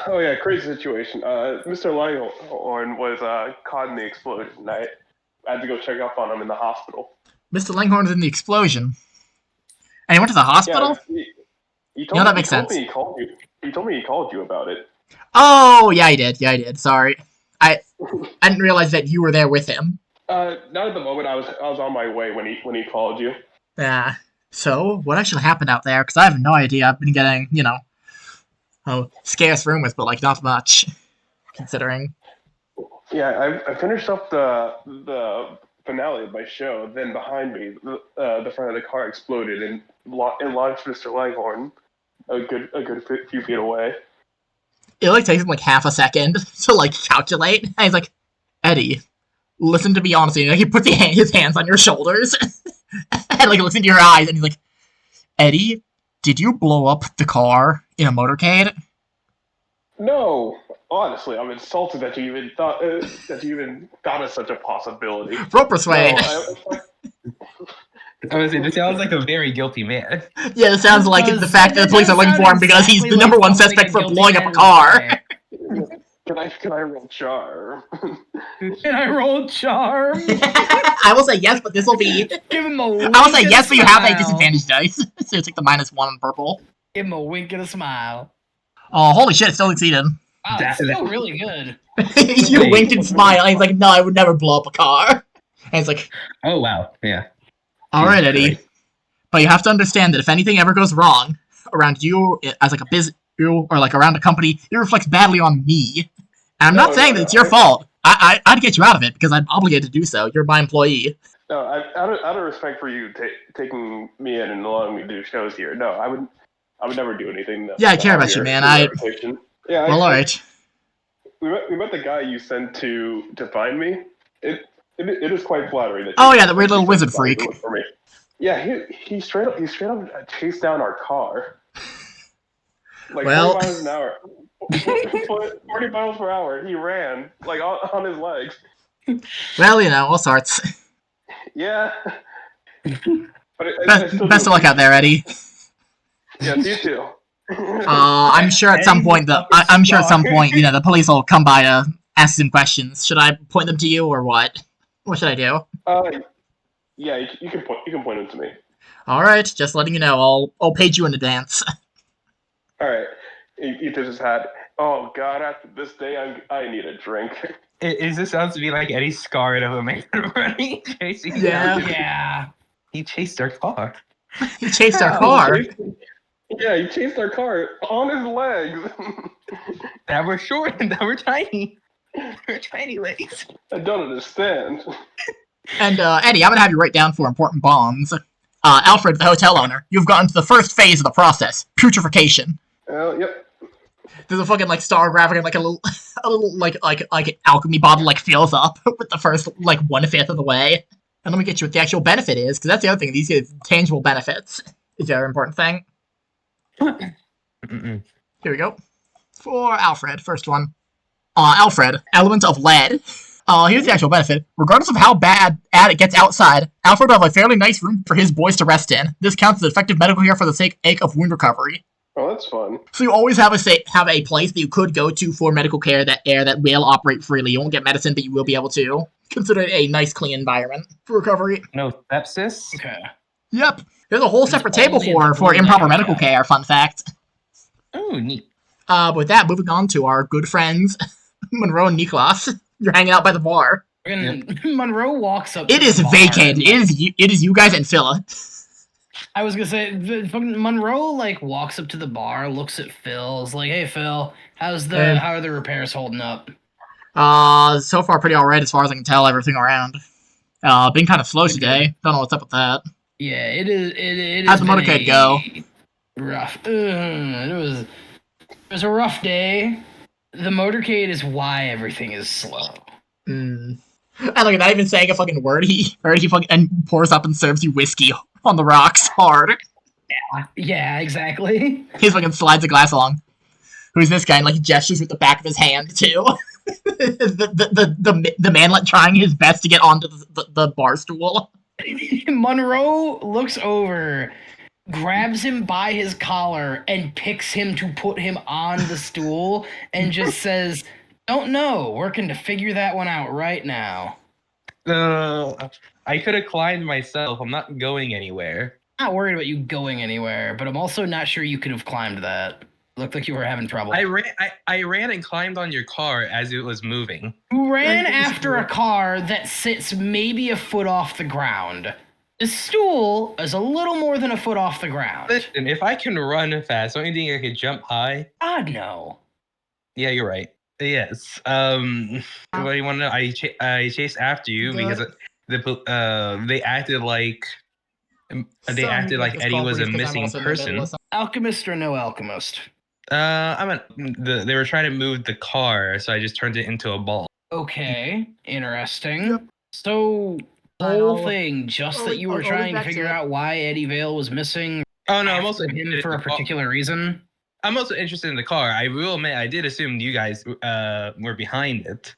Oh yeah, crazy situation. Mr. Langhorn was caught in the explosion. I had to go check up on him in the hospital. Mr. Langhorn was in the explosion, and he went to the hospital. Yeah, he told me, that makes sense. He told me he called you about it. Oh, yeah, I did. Sorry, I didn't realize that you were there with him. Not at the moment. I was on my way when he called you. Yeah. So, what actually happened out there? Because I have no idea. I've been getting, scarce rumors, but like not much, considering. Yeah, I finished up the finale of my show. Then behind me, the front of the car exploded and launched Mr. Langhorn a good few feet away. It like takes him like half a second to like calculate, and he's like, "Eddie, listen to me honestly." And he puts his hands on your shoulders and like looks into your eyes, and he's like, "Eddie, did you blow up the car in a motorcade?" No, honestly, I'm insulted that you even thought of such a possibility. Roll persuade. I was saying, this sounds like a very guilty man. Yeah, it sounds like the fact that the police are looking for him because he's the number one suspect for blowing up a car. Can I roll charm? Can I roll charm? I will say yes, but this will be. Give him a I wink. will say and yes, but you have a smile. disadvantage dice, so you take the -1 on purple. Give him a wink and a smile. Oh, holy shit! It still exceeded. Wow, that's still really good. You winked and smiled. He's like, "No, I would never blow up a car." And it's like, Oh, wow. Yeah. "All right, Jesus Eddie." Christ. But you have to understand that if anything ever goes wrong around you as like a you or like around a company, it reflects badly on me. And I'm not saying that it's your fault. I'd get you out of it because I'm obligated to do so. You're my employee. No, out of respect for you taking me in and allowing me to do shows here, no, I would never do anything. Yeah, I care about you, man. Yeah. Well, all right. We met the guy you sent to find me. It is quite flattering. That Oh yeah, the weird little wizard freak. For me. Yeah, he straight up chased down our car. Like Well, 40 miles an hour. 40 miles per hour. He ran like on his legs. well, all sorts. Yeah. But Best of luck out there, Eddie. Yes, you too. I'm sure at some point the police will come by to ask some questions. Should I point them to you or what? What should I do? Yeah, you can point them to me. All right, just letting you know. I'll page you in advance. All right. He does his hat. Oh God! After this day, I need a drink. This sounds to be like Eddie scarred of a man running, chasing Yeah. down. Yeah. He chased our car. He chased our car. Yeah, he chased our car on his legs. That were short and that were tiny. They were tiny legs. I don't understand. And Eddie, I'm gonna have you write down for important bonds. Alfred, the hotel owner, you've gotten to the first phase of the process: putrefaction. Yep. There's a fucking like star graphic and like a little like alchemy bottle like fills up with the first like 1/5 of the way. And let me get you what the actual benefit is, because that's the other thing. These are tangible benefits. Is the other important thing. Mm-mm. Here we go. For Alfred, first one. Alfred, element of lead. Here's the actual benefit. Regardless of how bad it gets outside, Alfred will have a fairly nice room for his boys to rest in. This counts as effective medical care for the sake of wound recovery. Oh, that's fun. So you always have a place that you could go to for medical care that will operate freely. You won't get medicine, but you will be able to. Consider it a nice, clean environment for recovery. No sepsis? Okay. Yep. There's a whole separate table only for the improper medical medical care, fun fact. Oh, neat. With that, moving on to our good friends, Monroe and Niklas. You're hanging out by the bar. Monroe walks up. It to is the bar vacated. and, It is you guys and Phila. I was gonna say, Monroe like walks up to the bar, looks at Phil, is like, "Hey Phil, how are the repairs holding up?" So far pretty alright as far as I can tell. Everything around. Been kind of slow today. Don't know what's up with that. Yeah, it is. It How'd the motorcade go? Rough. It was a rough day. The motorcade is why everything is slow. And like not even saying a fucking word, he fucking and pours up and serves you whiskey on the rocks hard. Yeah, exactly. He fucking slides a glass along. Who's this guy? And like gestures with the back of his hand too. the man like trying his best to get onto the bar stool. Monroe looks over, grabs him by his collar, and picks him to put him on the stool, and just says, "Don't know. Working to figure that one out right now." I could have climbed myself. I'm not going anywhere. Not worried about you going anywhere, but I'm also not sure you could have climbed that. Looked like you were having trouble. I ran and climbed on your car as it was moving. You ran after a car that sits maybe a foot off the ground. The stool is a little more than a foot off the ground. Listen, if I can run fast, don't you think I could jump high? God, no. Yeah, you're right. Yes. What do you want to know? I chased after you because they acted like Eddie was a missing person. Alchemist or no alchemist? They were trying to move the car, so I just turned it into a ball. Okay, interesting. So, whole thing, just that you were trying to figure out why Eddie Vale was missing? Oh no, I'm also him for a particular reason? I'm also interested in the car. I will admit, I did assume you guys were behind it.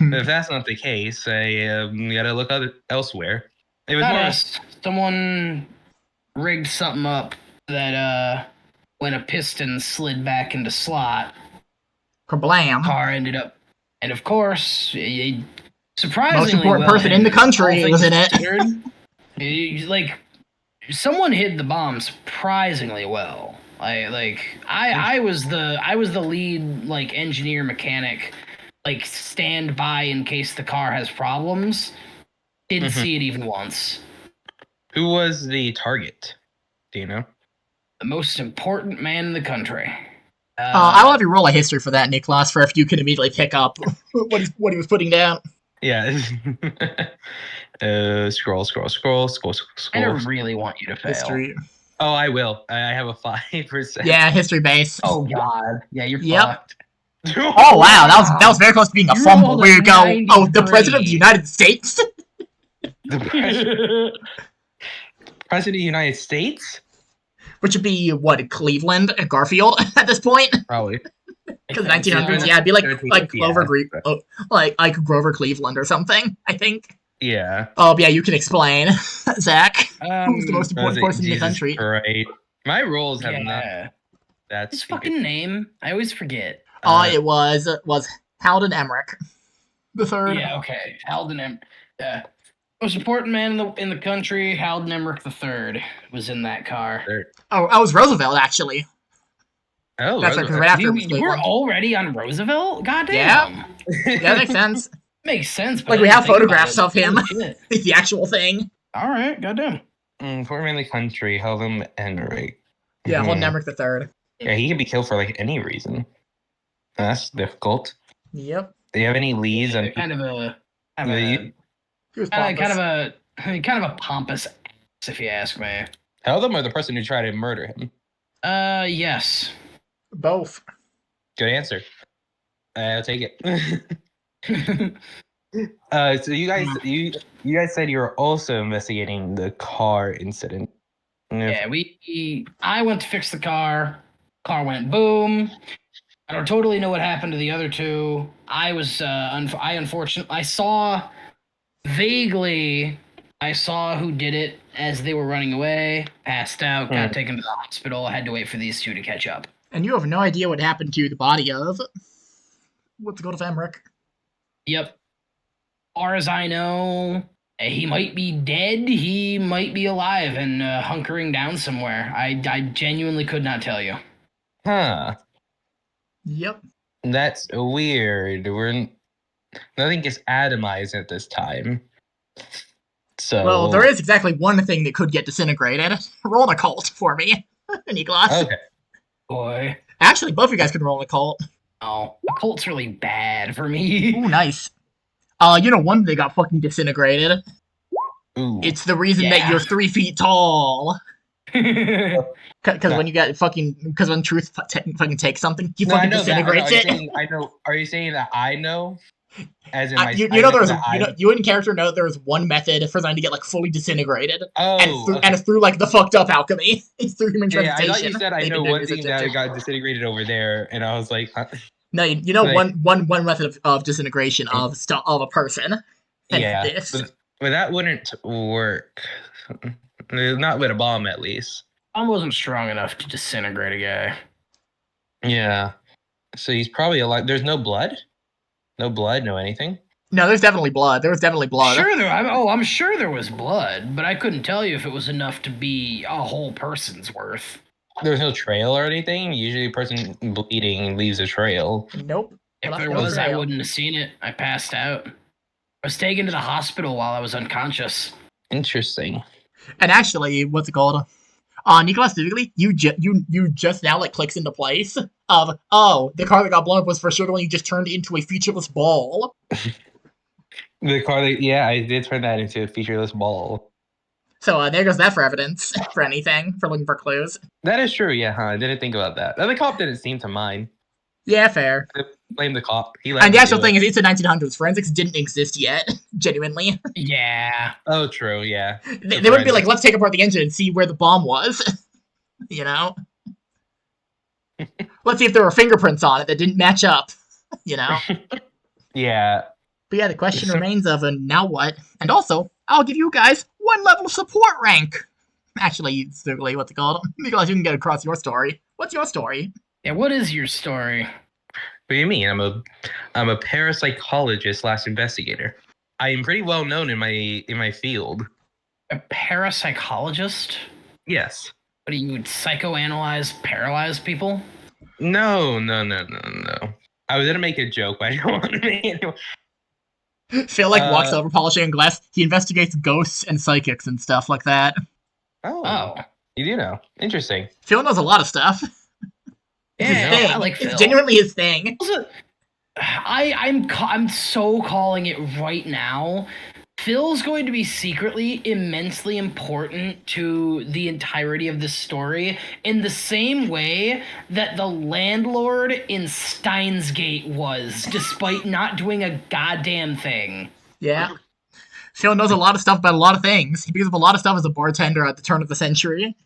But if that's not the case, I gotta look elsewhere. It was Not more. us. Someone rigged something up that when a piston slid back into slot, Kablam. car ended up, and of course, surprisingly Most important well person in the hidden, country all was things in it. considered. Like someone hid the bomb surprisingly well. I was the lead like engineer mechanic, like stand by in case the car has problems. Didn't see it even once. Who was the target? Do you know? The most important man in the country. I'll have you roll a history for that, Niklas, for if you can immediately pick up what he was putting down. Yeah. Scroll. I don't really want you to fail. History. Oh, I will. I have a 5%. Yeah, history base. Oh God. Yeah, you're Yep. fucked. Oh wow, that was very close to being a You fumble. rolled Where a you go? Oh, the president of the 93. United States. The President of the United States? Which would be what, Cleveland, Garfield at this point? Probably. Because 1900s, yeah, it'd be like Grover, like Grover Cleveland or something. I think. Yeah. Oh yeah, you can explain, Zach. Who's the most important person in the Jesus country? Christ. My rolls have not. Yeah. That's His fucking name. I always forget. It was Halden Emmerich, the third. Yeah. Okay. Halden most important man in the country. Halden Emmerich III was in that car. Oh, I was Roosevelt actually. Oh, That's Roosevelt. right after You were already on Roosevelt. Goddamn. Yeah. Yeah, that makes sense. Makes sense. But Like I we didn't have think about photographs it. of him. Holy shit. It's the actual thing. All right. Goddamn. Important man in the country, Helen Enright. Yeah, Halden Emmerich the third. Yeah, he could be killed for like any reason. That's difficult. Yep. Do you have any leads on Kind of a He was pompous. kind of a pompous ass, if you ask me. Helen or the person who tried to murder him? Yes. Both. Good answer. I'll take it. So you guys said you were also investigating the car incident. Yeah, I went to fix the car. Car went boom. I don't totally know what happened to the other two. I was I saw vaguely. I saw who did it as they were running away. Passed out. Got taken to the hospital. I had to wait for these two to catch up. And you have no idea what happened to the body of what's called of Emmerich. Yep. Far as I know, he might be dead. He might be alive and hunkering down somewhere. I genuinely could not tell you. Huh. Yep. That's weird. Nothing gets atomized at this time. So Well, there is exactly one thing that could get disintegrated. Roll an occult for me, Niklas. Okay. Boy. Actually, both of you guys can roll an occult. Oh, the Colt's really bad for me. Ooh, nice. You know one they got fucking disintegrated. Ooh. It's the reason that you're 3 feet tall. Because when you got because when truth fucking takes something, he fucking disintegrates it. I know. Are you saying that I know? As in, you in character know there was one method for them to get like fully disintegrated, and it's through like the fucked up alchemy. It's through human transmutation. I thought you said I know one thing that got disintegrated over there, and I was like, no, you know like, one method of disintegration of a person. Yeah, but that wouldn't work. Not with a bomb, at least. Bomb wasn't strong enough to disintegrate a guy. Yeah, so he's probably alive. There's no blood. No blood, no anything? No, there's definitely blood. There was definitely blood. Sure, I'm sure there was blood, but I couldn't tell you if it was enough to be a whole person's worth. There was no trail or anything? Usually a person bleeding leaves a trail. Nope. If there was, I wouldn't have seen it. I passed out. I was taken to the hospital while I was unconscious. Interesting. And actually, what's it called? Nicholas, specifically, you just now like clicks into place of the car that got blown up was for sure the one you just turned into a featureless ball. The car that I did turn that into a featureless ball. So there goes that for evidence for anything for looking for clues. That is true. Yeah, I didn't think about that. The cop didn't seem to mind. Yeah, fair. Blame the cop. And the actual thing is, it's the 1900s. Forensics didn't exist yet, genuinely. Yeah. Oh, true. Yeah. They wouldn't be like, let's take apart the engine and see where the bomb was. You know? Let's see if there were fingerprints on it that didn't match up. You know? Yeah. But yeah, the question remains of, now what? And also, I'll give you guys 1 level support rank. Actually, it's really what's it called? Because you can get across your story. What's your story? Yeah, what is your story? What do you mean? I'm a parapsychologist / investigator. I am pretty well known in my field. A parapsychologist? Yes. What do you psychoanalyze paralyzed people? No. I was gonna make a joke, but I don't want to make it. Phil walks over polishing a glass. He investigates ghosts and psychics and stuff like that. Oh. You do know. Interesting. Phil knows a lot of stuff. Yeah, I like Phil. It's genuinely his thing. I'm so calling it right now. Phil's going to be secretly immensely important to the entirety of this story in the same way that the landlord in Steins Gate was, despite not doing a goddamn thing. Yeah. Phil knows a lot of stuff about a lot of things. He picks up a lot of stuff as a bartender at the turn of the century.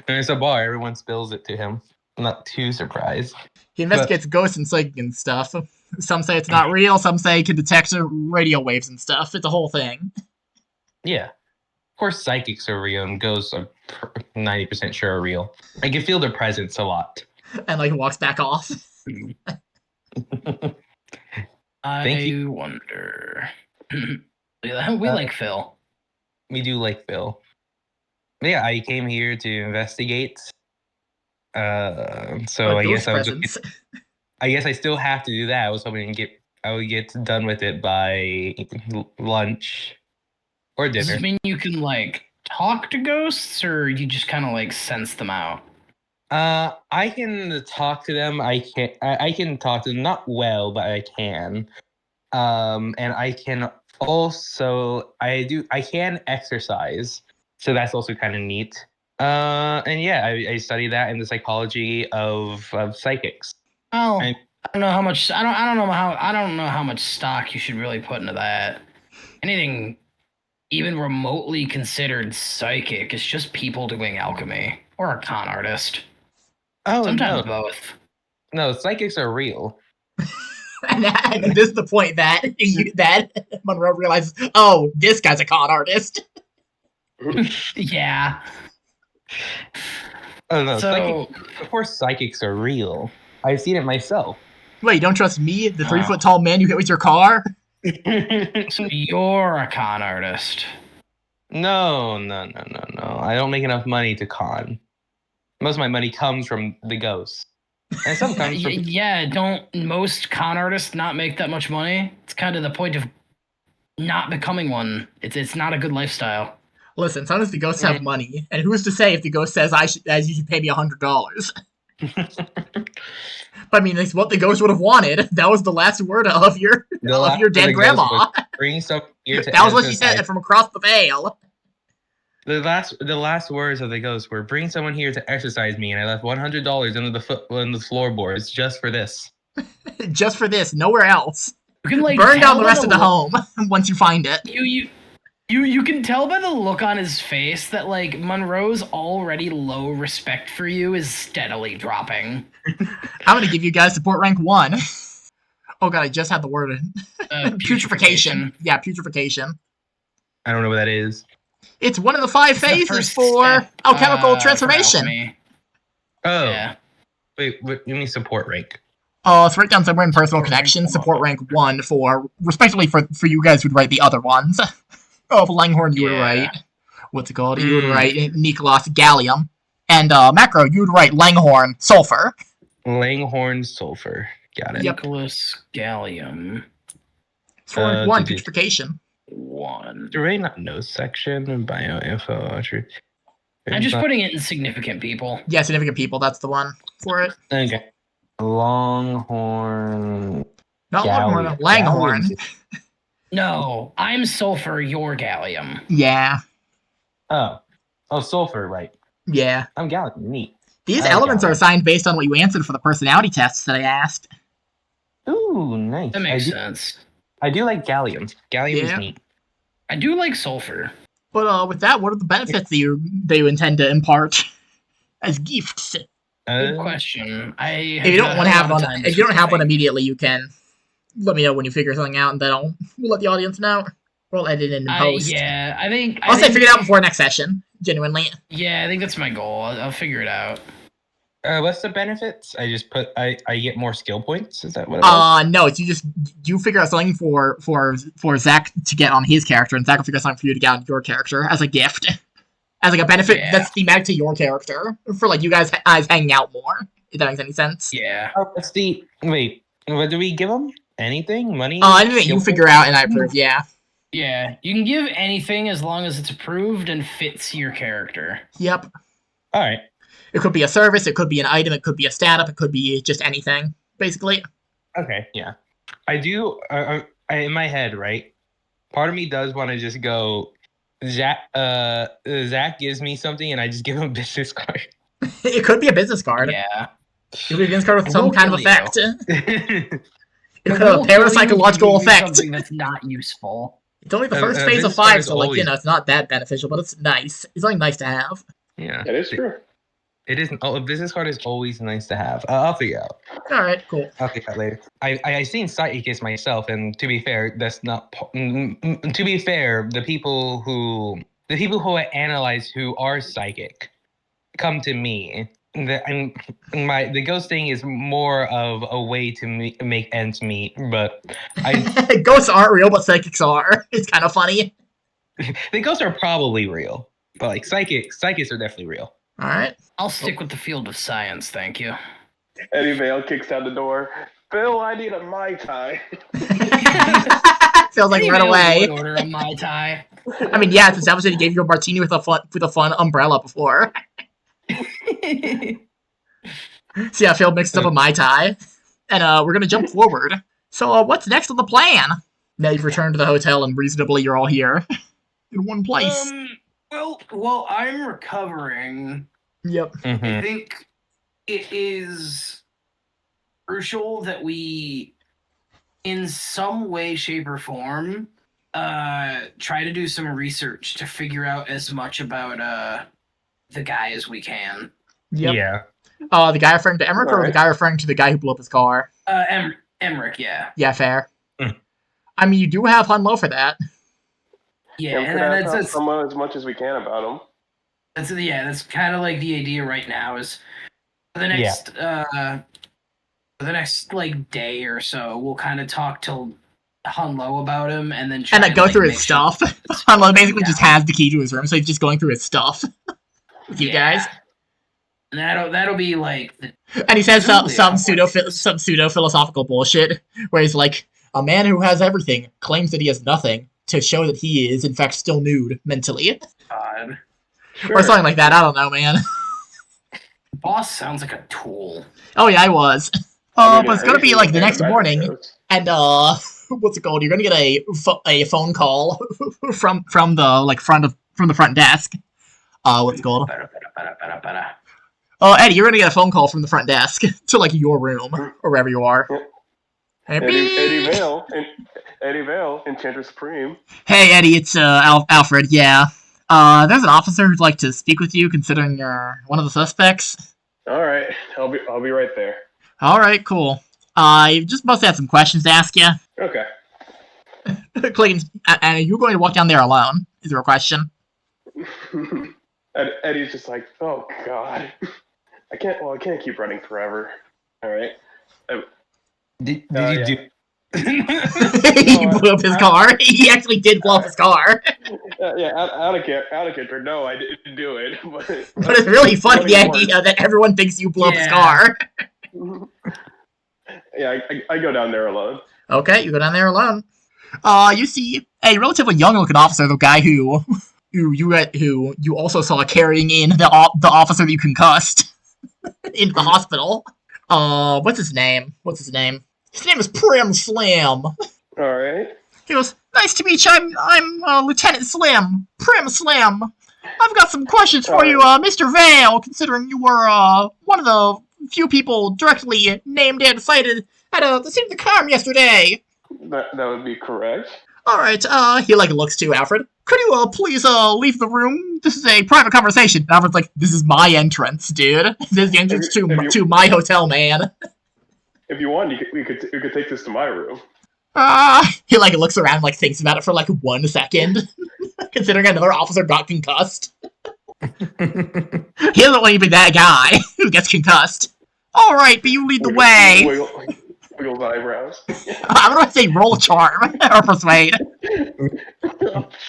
When it's a bar, everyone spills it to him. I'm not too surprised. He investigates ghosts and psychic and stuff. Some say it's not real, some say it can detect radio waves and stuff. It's a whole thing. Yeah. Of course, psychics are real and ghosts are 90% sure are real. I can feel their presence a lot. And walks back off. I wonder. We like Phil. We do like Phil. But yeah, I came here to investigate. So I guess I guess I still have to do that. I was hoping I would get done with it by lunch or dinner. Does this mean you can talk to ghosts, or you just kind of sense them out? I can talk to them. I can talk to them, not well, but I can. And I can also I can exercise, so that's also kind of neat. And yeah, I study that in the psychology of psychics. Oh, I don't know how much. I don't know how much stock you should really put into that. Anything even remotely considered psychic is just people doing alchemy or a con artist. Oh, sometimes both. No, psychics are real. and this is the point that Monroe realizes, oh, this guy's a con artist. Yeah. Oh no, So, of course psychics are real. I've seen it myself. Wait, you don't trust me, the 3-foot-tall man you hit with your car? So you're a con artist. No. I don't make enough money to con. Most of my money comes from the ghosts. And some comes from... Yeah, don't most con artists not make that much money? It's kind of the point of not becoming one. It's not a good lifestyle. Listen, sometimes the ghosts have money, and who's to say if the ghost says you should pay me $100? But I mean, it's what the ghost would have wanted. That was the last word of your dead grandma. Bring some here to that was what she said from across the veil. The last words of the ghost were, "Bring someone here to exercise me," and I left $100 under the floorboards just for this. Just for this, nowhere else. You can burn down the rest of the home once you find it. You can tell by the look on his face that Monroe's already low respect for you is steadily dropping. I'm gonna give you guys support rank 1. Oh god, I just had the word putrefaction. Yeah, putrefaction. I don't know what that is. It's one of the 5 phases for alchemical transformation. Oh. Yeah. Wait, what you mean support rank? It's right down somewhere in personal connection. Support rank 1 for, respectively for you guys who'd write the other ones. Oh, for Langhorn, you would write, what's it called? You would write Nicholas Gallium. And Macro, you would write Langhorn Sulfur. Langhorn Sulfur. Got it. Yep. Nicholas Gallium. For 1, putrefaction. 1. Do I not know section and bioinfo? I'm just putting it in significant people. Yeah, significant people, that's the one for it. Okay. Longhorn. Not Longhorn, Langhorn. No, I'm Sulfur, you're Gallium. Yeah. Oh, Sulfur, right. Yeah. I'm Gallium, neat. These elements are assigned based on what you answered for the personality tests that I asked. Ooh, nice. That makes sense. I do like Gallium. Gallium is neat. I do like Sulfur. But with that, what are the benefits that you intend to impart as gifts? Good question. If you don't want to have one, if you don't have one immediately, you can let me know when you figure something out, and then we'll let the audience know. We'll edit it in post. Yeah, I think I'll say figure it out before next session. Genuinely. Yeah, I think that's my goal. I'll figure it out. What's the benefits? I just put I get more skill points. Is that what it is? No, it's you figure out something for Zach to get on his character, and Zach will figure out something for you to get on your character as a gift, as like a benefit that's thematic to your character for like you guys hanging out more. If that makes any sense. Yeah. Oh, that's the wait. What do we give them? Anything? Money? Anything you figure out and I approve. Yeah. Yeah, you can give anything as long as it's approved and fits your character. Yep. All right. It could be a service, it could be an item, it could be a stat up, it could be just anything, basically. Okay. Yeah. I do. In my head, right? Part of me does want to just go. Zach gives me something, and I just give him a business card. It could be a business card. Yeah. It could be a business card with some kind of effect. It It could have a parapsychological effect. Something that's not useful. It's only the first phase of 5, so like it's not that beneficial, but it's nice. It's something nice to have. Yeah, that is true. It isn't. Oh, a business card is always nice to have. I'll figure it out. All right, cool. I'll figure it out later. I seen Psychicus myself, and to be fair, that's not. To be fair, the people who analyze who are psychic come to me. The ghost thing is more of a way to make ends meet, but ghosts aren't real, but psychics are. It's kind of funny. The ghosts are probably real, but like psychics are definitely real. All right. I'll stick with the field of science, thank you. Eddie Vale kicks out the door. Phil, I need a Mai Tai. Feels like right away. Order a Mai Tai. I mean, yeah, it's established that he gave you a martini with a fun umbrella before. So yeah, Phil mixed up a Mai Tai, and we're gonna jump forward. So what's next on the plan? Now you've returned to the hotel, and reasonably you're all here in one place. Well, I'm recovering. Yep. Mm-hmm. I think it is crucial that we, in some way, shape, or form, try to do some research to figure out as much about the guy as we can. Yep. Yeah. The guy referring to Emmerich, or the guy referring to the guy who blew up his car? Emmerich, yeah. Yeah, fair. I mean, you do have Hunlo for that. Yeah, and that's as much as we can about him. That's kind of like the idea right now is for the next like day or so, we'll kind of talk to Hunlo about him and then go through his stuff. Hunlo basically just has the key to his room, so he's just going through his stuff with you guys. And that'll be like. And he says some pseudo philosophical bullshit where he's like, a man who has everything claims that he has nothing to show that he is in fact still nude mentally. God. Sure. Or something like that. I don't know, man. Boss sounds like a tool. Oh yeah, I was. But it's gonna be like the next morning, and what's it called? You're gonna get a phone call from the front desk. What's it called? Oh, Eddie, you're gonna get a phone call from the front desk to like your room or wherever you are. Eddie Vale, Enchanter Supreme. Hey Eddie, it's Alfred. Yeah. There's an officer who'd like to speak with you, considering you're one of the suspects. All right, I'll be right there. All right, cool. You just must have some questions to ask you. Okay. Clayton, and are you going to walk down there alone? Is there a question? Eddie's just like, oh god, I can't keep running forever. All right. Did you do? He blew up his car. He actually did blow up his car. Out of character. No, I didn't do it. But it's really funny, the idea that everyone thinks you blew up his car. Yeah, I go down there alone. Okay, you go down there alone. You see a relatively young-looking officer, the guy who you also saw carrying in the officer that you concussed into the hospital. What's his name? His name is Prim Slim. All right. He goes, nice to meet you. I'm Lieutenant Slim. Prim Slim. I've got some questions for you, Mr. Vale, considering you were one of the few people directly named and cited at the scene of the crime yesterday. That would be correct. All right. He looks to Alfred. could you please leave the room? This is a private conversation. And Alfred's like, this is my entrance, dude. This is the entrance to my hotel, man. If you want, we could take this to my room. He like looks around, like thinks about it for like 1 second, considering another officer got concussed. He doesn't want to be that guy who gets concussed. All right, but you lead the way. Wiggle eyebrows. I'm gonna say roll charm or persuade.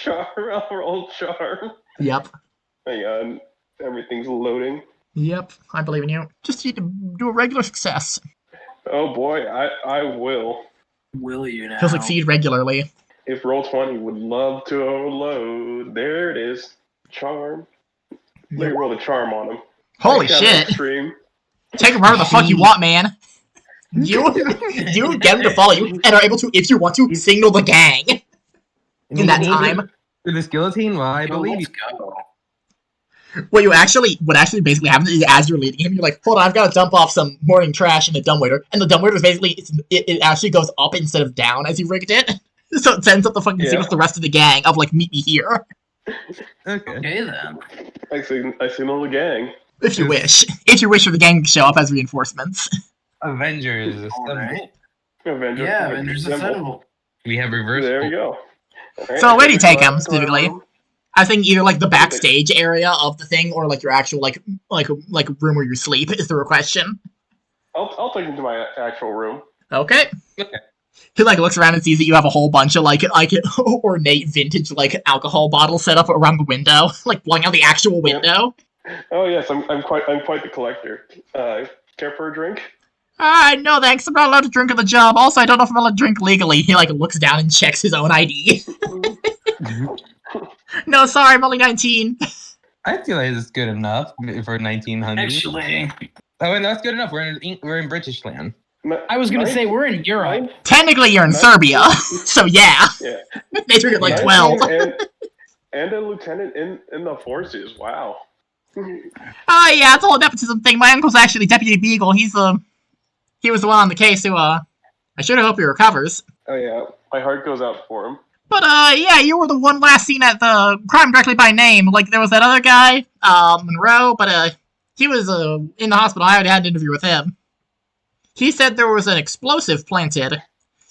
I'll roll charm. Yep. Hang on, everything's loading. Yep, I believe in you. Just need to do a regular success. Oh boy, I will. Will you now? He'll succeed regularly. If Roll20 would love to overload, there it is. Charm. Let me roll the charm on him. Holy shit! Extreme. Take him wherever the fuck you want, man. You get him to follow you, and are able to, if you want to, signal the gang in that time. For this guillotine, well, I believe Let's go. What actually basically happens is as you're leading him, you're like, hold on, I've got to dump off some morning trash in the dumbwaiter. And the dumbwaiter is basically, it actually goes up instead of down as you rigged it. So it sends up the fucking signal to the rest of the gang of like, meet me here. Okay. Then. I signal the gang. If you wish. If you wish for the gang to show up as reinforcements. Avengers. Avengers. Yeah, Avengers Assemble. We have reverse. There you go. Right, So where do you take him, specifically? I think either like the backstage area of the thing, or like your actual like room where you sleep is the question. I'll take him to my actual room. Okay. Okay. He like looks around and sees that you have a whole bunch of like ornate vintage like alcohol bottles set up around the window, like blowing out the actual window. Oh yes, I'm quite the collector. Care for a drink? No thanks, I'm not allowed to drink at the job. Also, I don't know if I'm allowed to drink legally. He like looks down and checks his own ID. No, sorry, I'm only 19. I feel like it's good enough for 1900. Actually, Oh, no, that's good enough. We're in British land. I was gonna say we're in Europe. Technically, you're in Serbia, so yeah. Yeah. They drink at like 12. And a lieutenant in the forces. Wow. Oh yeah, it's all a nepotism thing. My uncle's actually Deputy Beagle. He was the one on the case who I should hope he recovers. Oh yeah, my heart goes out for him. But yeah, you were the one last seen at the crime directly by name. Like there was that other guy, Monroe, but he was in the hospital. I already had an interview with him. He said there was an explosive planted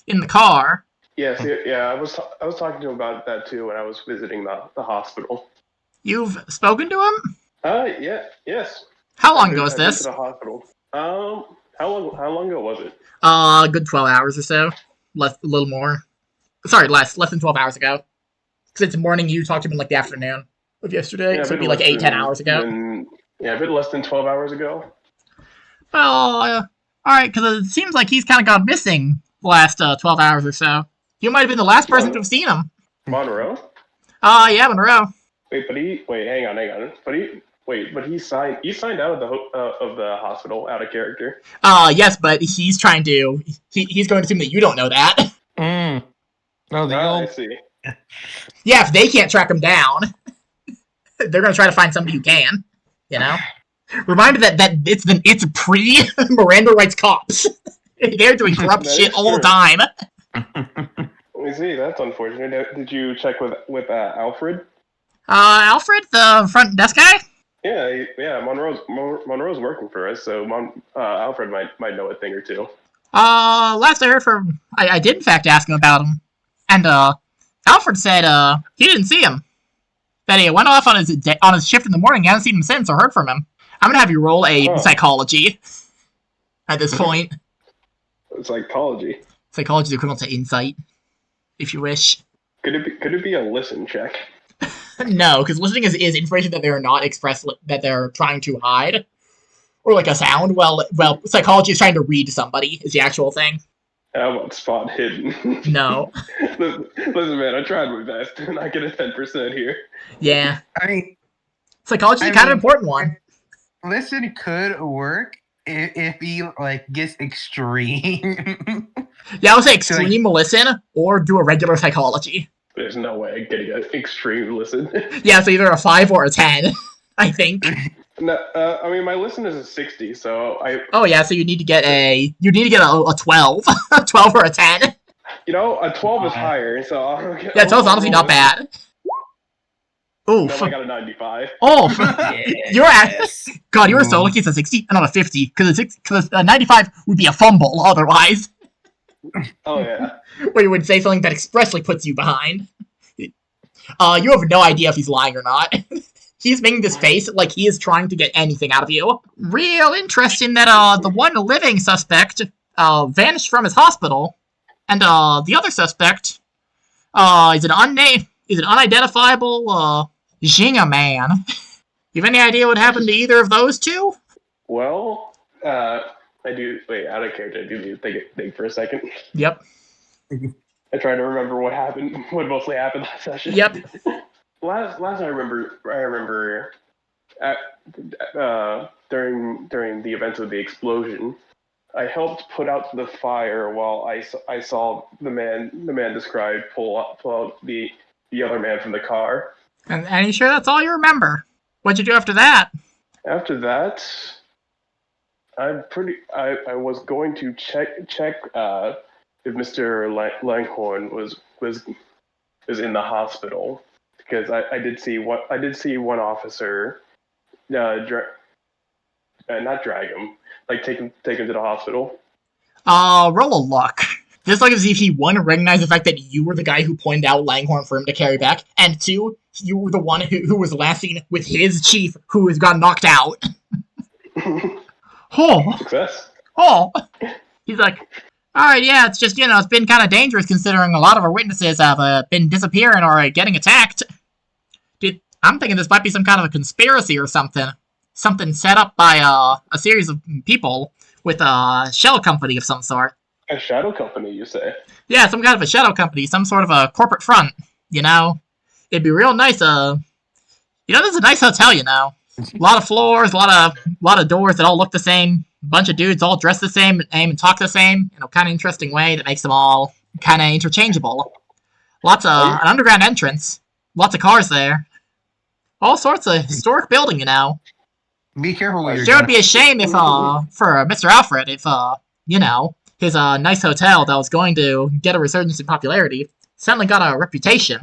in the car. Yes, yeah, I was talking to him about that too when I was visiting the hospital. You've spoken to him? Yeah, yes. How long ago was I've been this? to the hospital. How long ago was it? Good 12 hours or so. A little more. Sorry, less than 12 hours ago. Because it's morning, you talked to him in like the afternoon of yesterday, so it'd be like 8-10 hours ago. Yeah, a bit less than 12 hours ago. Well, alright, because it seems like he's kind of gone missing the last 12 hours or so. You might have been the last person to have seen him. Monroe? Yeah, Monroe. Wait, hang on. But he signed out of the hospital out of character. Yes, but he's trying to, he's going to assume that you don't know that. Oh, I see. Yeah, if they can't track him down, they're going to try to find somebody who can, you know? Reminder that it's pre-Miranda Rights cops. They're doing corrupt shit all the time. I see, that's unfortunate. Did you check with Alfred? Alfred, the front desk guy? Yeah. Monroe's working for us, so Alfred might know a thing or two. Last I heard from, I did in fact ask him about him, and Alfred said he didn't see him. That he went off on his shift in the morning. He hasn't seen him since or heard from him. I'm gonna have you roll a psychology at this point. Psychology. Psychology is equivalent to insight, if you wish. Could it be a listen check? No, because listening is information that they're not that they're trying to hide, or like a sound. Well, psychology is trying to read somebody is the actual thing. How about spot hidden? No. Listen, man, I tried my best, and I get a 10% here. Yeah. I mean, psychology is kind of an important one. Listen could work if he like gets extreme. Yeah, I would say extreme listen or do a regular psychology. There's no way I'm getting an extreme listen. Yeah, so either a 5 or a 10, I think. No, I mean my listen is a 60, so I. Oh yeah, so you need to get a 12, a 12 or a 10. You know, a 12 is higher, so. Yeah, 12 is honestly not bad. Oof. No, I got a 95. Oh, you're at... Yes. God, you were so lucky it's a 60 and not a 50, because a 95 would be a fumble otherwise. Oh yeah. Where you would say something that expressly puts you behind. You have no idea if he's lying or not. He's making this face like he is trying to get anything out of you. Real interesting that the one living suspect vanished from his hospital, and the other suspect is an unidentifiable Jinga man. You have any idea what happened to either of those two? Well, I do. Wait, out of character, I do need to think for a second. Yep. I try to remember what happened, what mostly happened last session. Yep. Last I remember, during the events of the explosion, I helped put out the fire while I saw the man described pull out the other man from the car. And are you sure that's all you remember? What'd you do after that? After that, I was going to check if Mr. Langhorn was in the hospital, because I did see one officer not drag him, like take him to the hospital. Roll a luck. Just like as if he, one, recognized the fact that you were the guy who pointed out Langhorn for him to carry back, and two, you were the one who was last seen with his chief who has got knocked out. Oh. Success. Oh. He's like, alright, yeah, it's just, it's been kind of dangerous considering a lot of our witnesses have been disappearing or getting attacked. Dude, I'm thinking this might be some kind of a conspiracy or something. Something set up by a series of people with a shell company of some sort. A shadow company, you say? Yeah, some kind of a shadow company, some sort of a corporate front, It'd be real nice, this is a nice hotel, A lot of floors, a lot of doors that all look the same, a bunch of dudes all dressed the same, aim and talk the same, in a kind of interesting way that makes them all kind of interchangeable. Lots of, an underground entrance, lots of cars there. All sorts of historic building, Be careful what you're Sure doing. would be a shame if, for Mr. Alfred, if, his nice hotel that was going to get a resurgence in popularity suddenly got a reputation,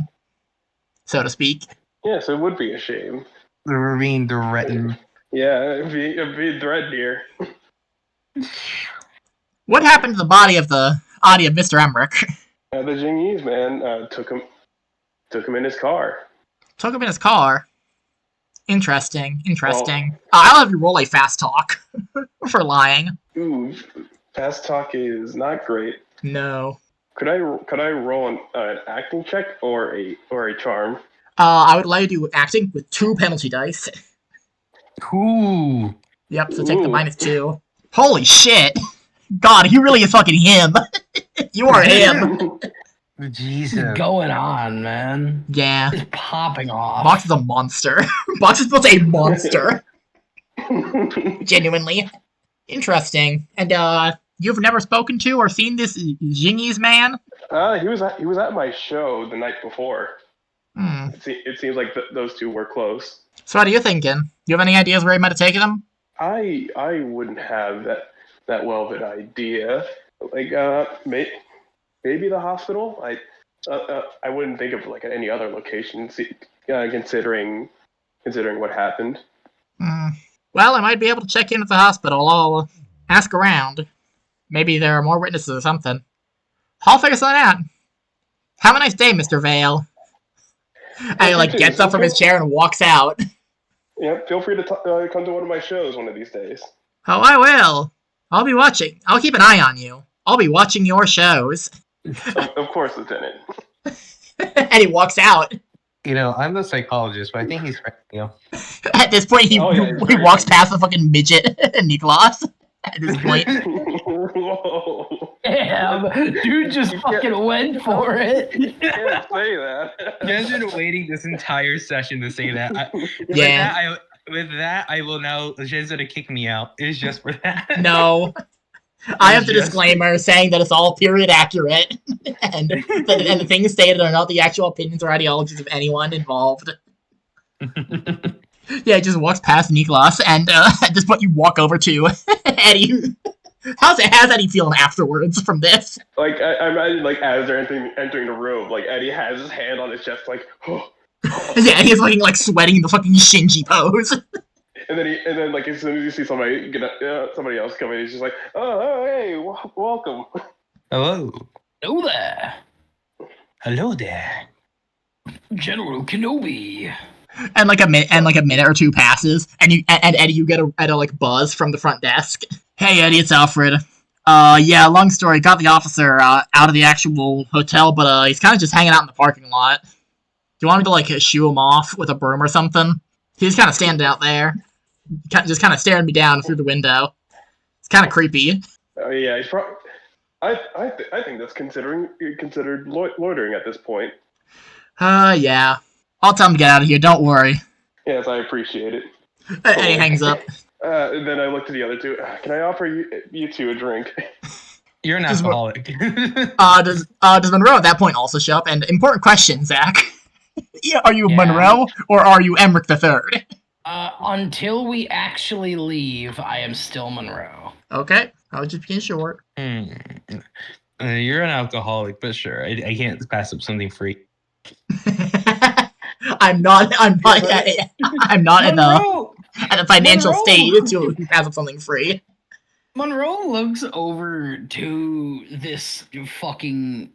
so to speak. Yes, it would be a shame. We're being threatened. Yeah, it'd be threatened here. What happened to the body of Mr. Emmerich? The Jingese man took him in his car. Took him in his car. Interesting. I'll have you roll a fast talk for lying. Ooh, fast talk is not great. No. Could I roll an acting check or a charm? I would allow you to do acting with 2 penalty dice. Ooh. Yep, so take the Ooh. -2. Holy shit! God, he really is fucking him. You are him. Jesus. What's going on, man? Yeah. It's popping off. Box is a monster. Box is built a monster. Genuinely. Interesting. And, you've never spoken to or seen this Jingese man? He was at my show the night before. Hmm. It seems like those two were close. So what are you thinking? You have any ideas where he might have taken him? I wouldn't have that well of an idea. Like maybe the hospital. I wouldn't think of like any other location. Considering what happened. Hmm. Well, I might be able to check in at the hospital. I'll ask around. Maybe there are more witnesses or something. I'll figure something out. Have a nice day, Mr. Vale. And he gets up from his chair and walks out. Yeah, feel free to come to one of my shows one of these days. Oh, I will. I'll be watching. I'll keep an eye on you. I'll be watching your shows. Of course, Lieutenant. And he walks out. I'm the psychologist, but I think he's right. At this point, he walks past the fucking midget, Nicholas. At this point. Whoa. Damn, dude just fucking went for it. You can't say that. You guys been waiting this entire session to say that. With that, I will now. Jen's gonna kick me out. It's just for that. No. I have the Just- disclaimer saying that it's all period accurate, and the things stated are not the actual opinions or ideologies of anyone involved. Yeah, he just walks past Nicholas, and at this point you walk over to Eddie. How's Eddie feeling afterwards from this? Like I imagine, like as they're entering the room, like Eddie has his hand on his chest, like, oh, Yeah, he's looking like sweating the fucking Shinji pose. And then like as soon as you see somebody somebody else coming, he's just like, oh hey, welcome. Hello. Hello there, Hello there. General Kenobi. And like a minute or two passes, and Eddie, you get a like buzz from the front desk. Hey Eddie, it's Alfred. Yeah, long story. Got the officer out of the actual hotel, but he's kind of just hanging out in the parking lot. Do you want me to like shoo him off with a broom or something? He's kind of standing out there, just kind of staring me down through the window. It's kind of creepy. Oh yeah, he's probably. I think that's considered loitering at this point. Yeah. I'll tell him to get out of here. Don't worry. Yes, I appreciate it. And he hangs up. And then I look to the other two. Can I offer you two a drink? You're an Just alcoholic. Does Monroe at that point also show up? And important question, Zach. Yeah, are you Yeah. Monroe or are you Emmerich III? Until we actually leave, I am still Monroe. Okay, I was just being short. You're an alcoholic, but sure, I can't pass up something free. I'm not in Monroe, a financial Monroe! state to have something free. Monroe looks over to this fucking.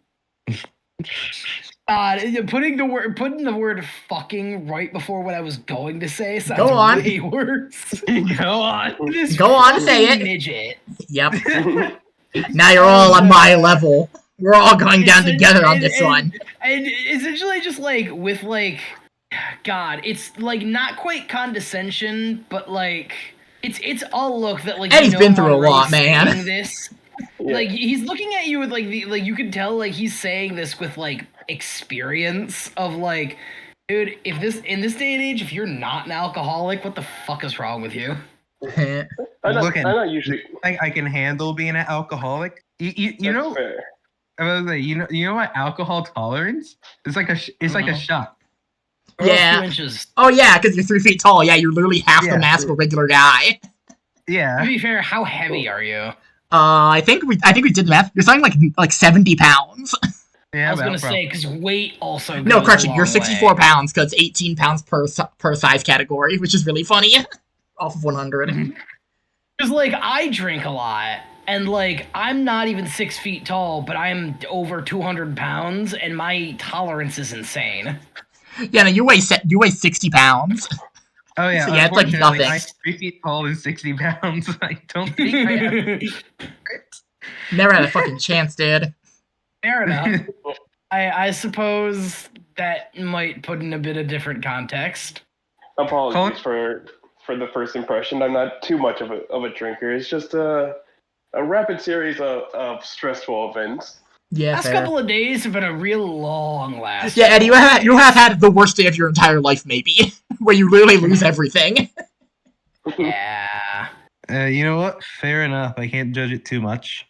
Putting the word "fucking" right before what I was going to say sounds Go on. way worse. Go on. This Go on, say fucking it. midget. Yep. Now you're all on my level. We're all going down together on this one. And essentially just like with like God, it's like not quite condescension, but like it's all look that like Eddie's been through a Monroe's lot, man. saying this. Yeah. Like he's looking at you with like you can tell like he's saying this with like experience of like, dude, if in this day and age, if you're not an alcoholic, what the fuck is wrong with you? I'm not usually. I can handle being an alcoholic. You That's know, fair. I was like, you know what alcohol tolerance? It's like a shot. Or Yeah. 2 inches. Oh yeah, because you're 3 feet tall. Yeah, you're literally half the Yeah. mass of a regular guy. To Yeah. be fair, how heavy are you? I think we did the math. You're something like 70 pounds. Yeah. I was gonna about say because weight also goes No, a correction. long You're 64 way. pounds because 18 pounds per size category, which is really funny. Off of 100. Because like I drink a lot, and like I'm not even 6 feet tall, but I'm over 200 pounds, and my tolerance is insane. Yeah, no, you weigh 60 pounds. Oh yeah. So, yeah, it's like unfortunately, nothing. I'm 3 feet tall and 60 pounds. I don't think I have. Never had a fucking chance, dude. Fair enough. I suppose that might put in a bit of different context. Apologies for the first impression. I'm not too much of a drinker. It's just a rapid series of stressful events. Yeah, Last fair. couple of days have been a real long last. Yeah, Eddie, you have had the worst day of your entire life, maybe, where you literally lose everything. Yeah. You know what? Fair enough. I can't judge it too much.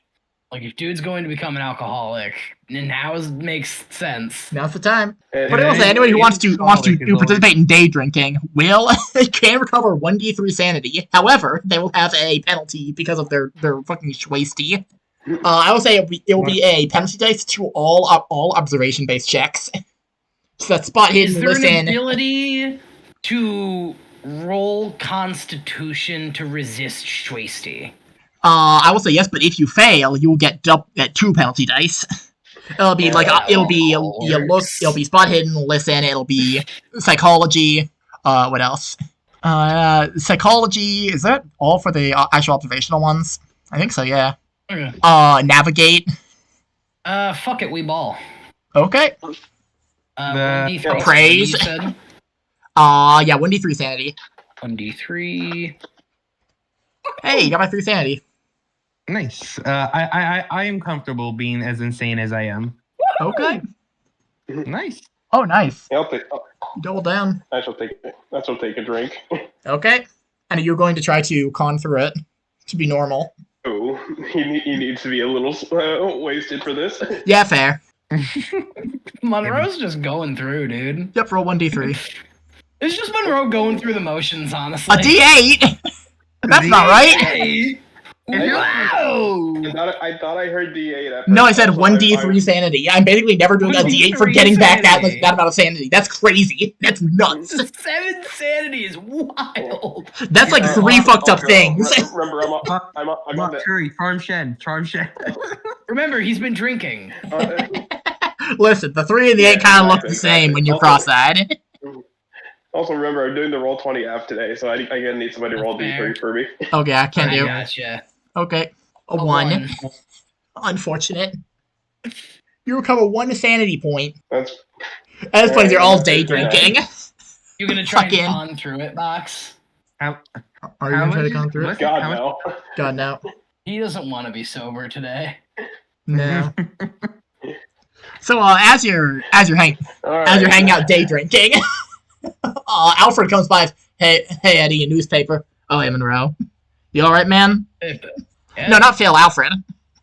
Like if dude's going to become an alcoholic, now makes sense. Now's the time. And, But I will say, anybody who wants to participate in day drinking can recover 1d3 sanity. However, they will have a penalty because of their fucking schwasty. I will say it will be a penalty dice to all observation based checks. So that spot Is hidden, there an listen. ability to roll Constitution to resist Schwasty? I will say yes, but if you fail, you will get 2 penalty dice. It'll be like it'll be spot hidden, listen. It'll be psychology. What else? Psychology. Is that all for the actual observational ones? I think so. Yeah. Okay. Navigate. Fuck it, we ball. Okay. 1d3 Praise. You said? Yeah, 1d3 sanity. 1d3. Hey, you got my 3 sanity. Nice. I am comfortable being as insane as I am. Okay. Nice. Oh, nice. I Double down. shall take a drink. Okay. And you're going to try to con through it to be normal. Oh, he needs to be a little wasted for this. Yeah, fair. Monroe's just going through, dude. Yep, roll 1d3. It's just Monroe going through the motions, honestly. A d8. That's not right. Hey, Whoa! I thought I heard D8 at No, I first. said Also, 1d3 sanity. I'm basically never doing a d8 for 1d3 getting back that sanity. amount of sanity. That's crazy. That's nuts. 7 sanity is wild. That's like 3 fucked up things. Remember, I'm on Mark the. Curry, Farm Shed. Remember, he's been drinking. Listen, the 3 and the 8 kind of look the same when you're cross-eyed. Also, remember, I'm doing the roll 20F today, so I gotta need somebody to roll D3 for me. Okay, I can I do. gotcha. Okay, a A 1. Unfortunate. You recover 1 sanity point. That's As plays you're all day Very nice. drinking. You're gonna try Fucking- and con through it, Box. How Are you gonna try to come through it? God, how much- no. God, no. He doesn't want to be sober today. No. So, as you're hanging out day drinking, Alfred comes by. Hey, Eddie, a newspaper. Oh, hey, Monroe. You all right, man? Yeah. No, not Phil. Alfred.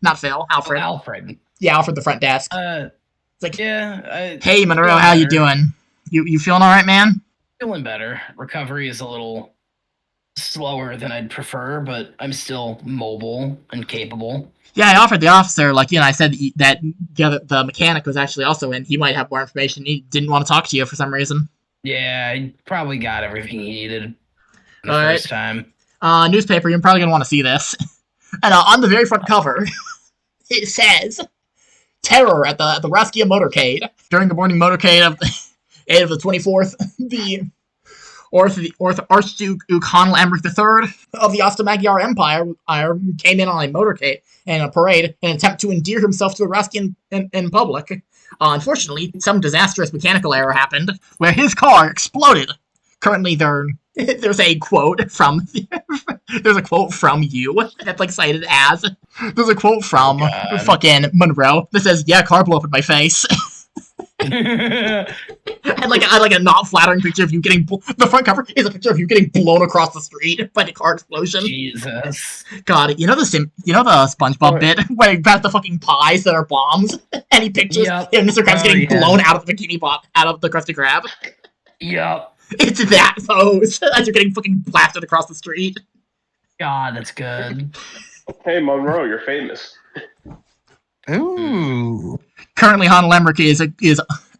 Not Phil. Alfred. Alfred. Yeah, Alfred, the front desk. It's like, yeah. Hey, Monroe, feeling how you better. doing? You feeling all right, man? Feeling better. Recovery is a little slower than I'd prefer, but I'm still mobile and capable. Yeah, I offered the officer, I said that the mechanic was actually also in. He might have more information. He didn't want to talk to you for some reason. Yeah, I probably got everything he needed the All right. first time. Newspaper, you're probably going to want to see this. And on the very front cover, it says, Terror at the Raskia motorcade. During the morning motorcade of the 24th, the Archduke Khan Lamberth III of the Ostomagyar Empire came in on a motorcade and a parade in an attempt to endear himself to a Raskian in public. Unfortunately, some disastrous mechanical error happened where his car exploded. Currently, there's a quote from you that's cited as. There's a quote from fucking Monroe that says, "Yeah, car blew up in my face." And a not flattering picture of you getting the front cover is a picture of you getting blown across the street by the car explosion. Jesus. God, you know the SpongeBob bit where he grabs the fucking pies that are bombs and he pictures Mr. Krabs getting blown out of the bikini bot out of the Krusty Krab. Yup. It's that pose as you're getting fucking blasted across the street. God, that's good. Hey, Monroe, you're famous. Ooh. Currently, Han Lemrick is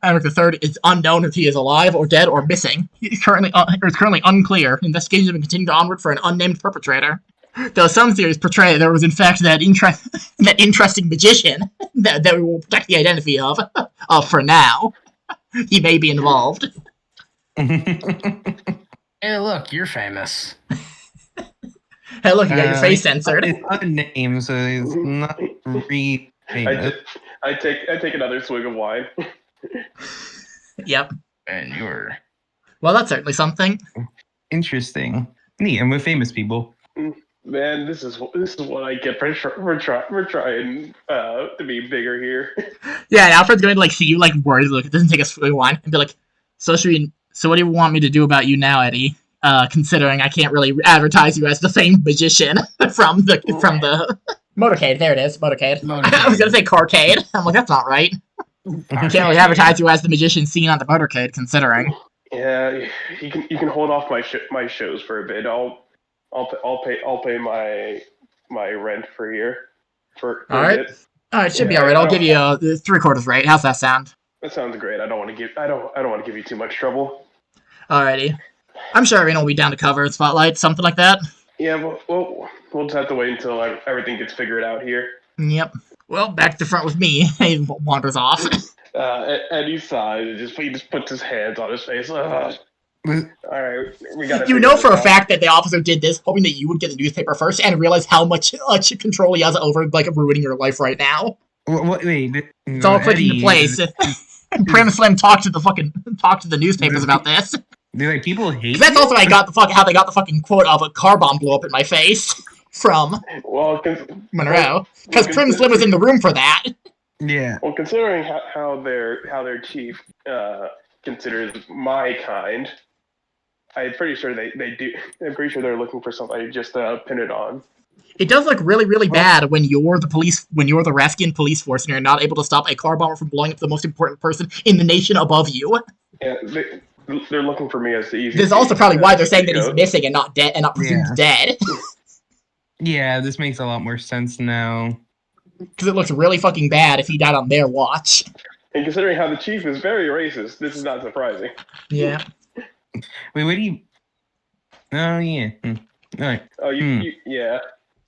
Eric III is unknown if he is alive or dead or missing. It's currently unclear. Investigations have been continued onward for an unnamed perpetrator. Though some theories portray there was in fact that interesting magician that we will protect the identity of for now. He may be involved. Hey, look, you're famous. Hey, look, you got your face censored. It's unnamed, so he's not really famous. I take another swig of wine. Yep. And you're... Well, that's certainly something. Interesting. Neat, and we're famous people. Man, this is what I get for trying to be bigger here. Yeah, and Alfred's going to see you worried. Look, it doesn't take a swig of wine, and be like, So what do you want me to do about you now, Eddie? Considering I can't really advertise you as the famed magician from the motorcade. There it is, motorcade. I was gonna say carcade. I'm like, that's not right. I can't really advertise you as the magician seen on the motorcade, considering. Yeah, you can hold off my shows for a bit. I'll pay my rent for here for All a right. bit. All right, should be all right. I'll give you 3/4 rate. How's that sound? That sounds great. I don't want to give you too much trouble. Alrighty. I'm sure everyone will be down to cover a spotlight, something like that. Yeah, we'll just have to wait until everything gets figured out here. Yep. Well, back to front with me. He wanders off. Eddie's side, he just puts his hands on his face. All right, we got. You know for a fact that the officer did this, hoping that you would get the newspaper first, and realize how much control he has over ruining your life right now. Wait, it's all put into place. Prim Slim talked to the newspapers about this. They're people hate. That's also how they got the fucking quote of a car bomb blew up in my face from Monroe, because Prim Slim was in the room for that. Yeah. Well, considering how their chief considers my kind, I'm pretty sure they do. I'm pretty sure they're looking for somebody just to pin it on. It does look really, really bad when you're the Raskian police force and you're not able to stop a car bomber from blowing up the most important person in the nation above you. Yeah, they're looking for me as the easiest. This is also probably why they're saying that he's missing and not dead and not presumed dead. Yeah, this makes a lot more sense now. Because it looks really fucking bad if he died on their watch. And considering how the chief is very racist, this is not surprising. Yeah. Wait, what do you? Oh yeah. All right. Oh, yeah.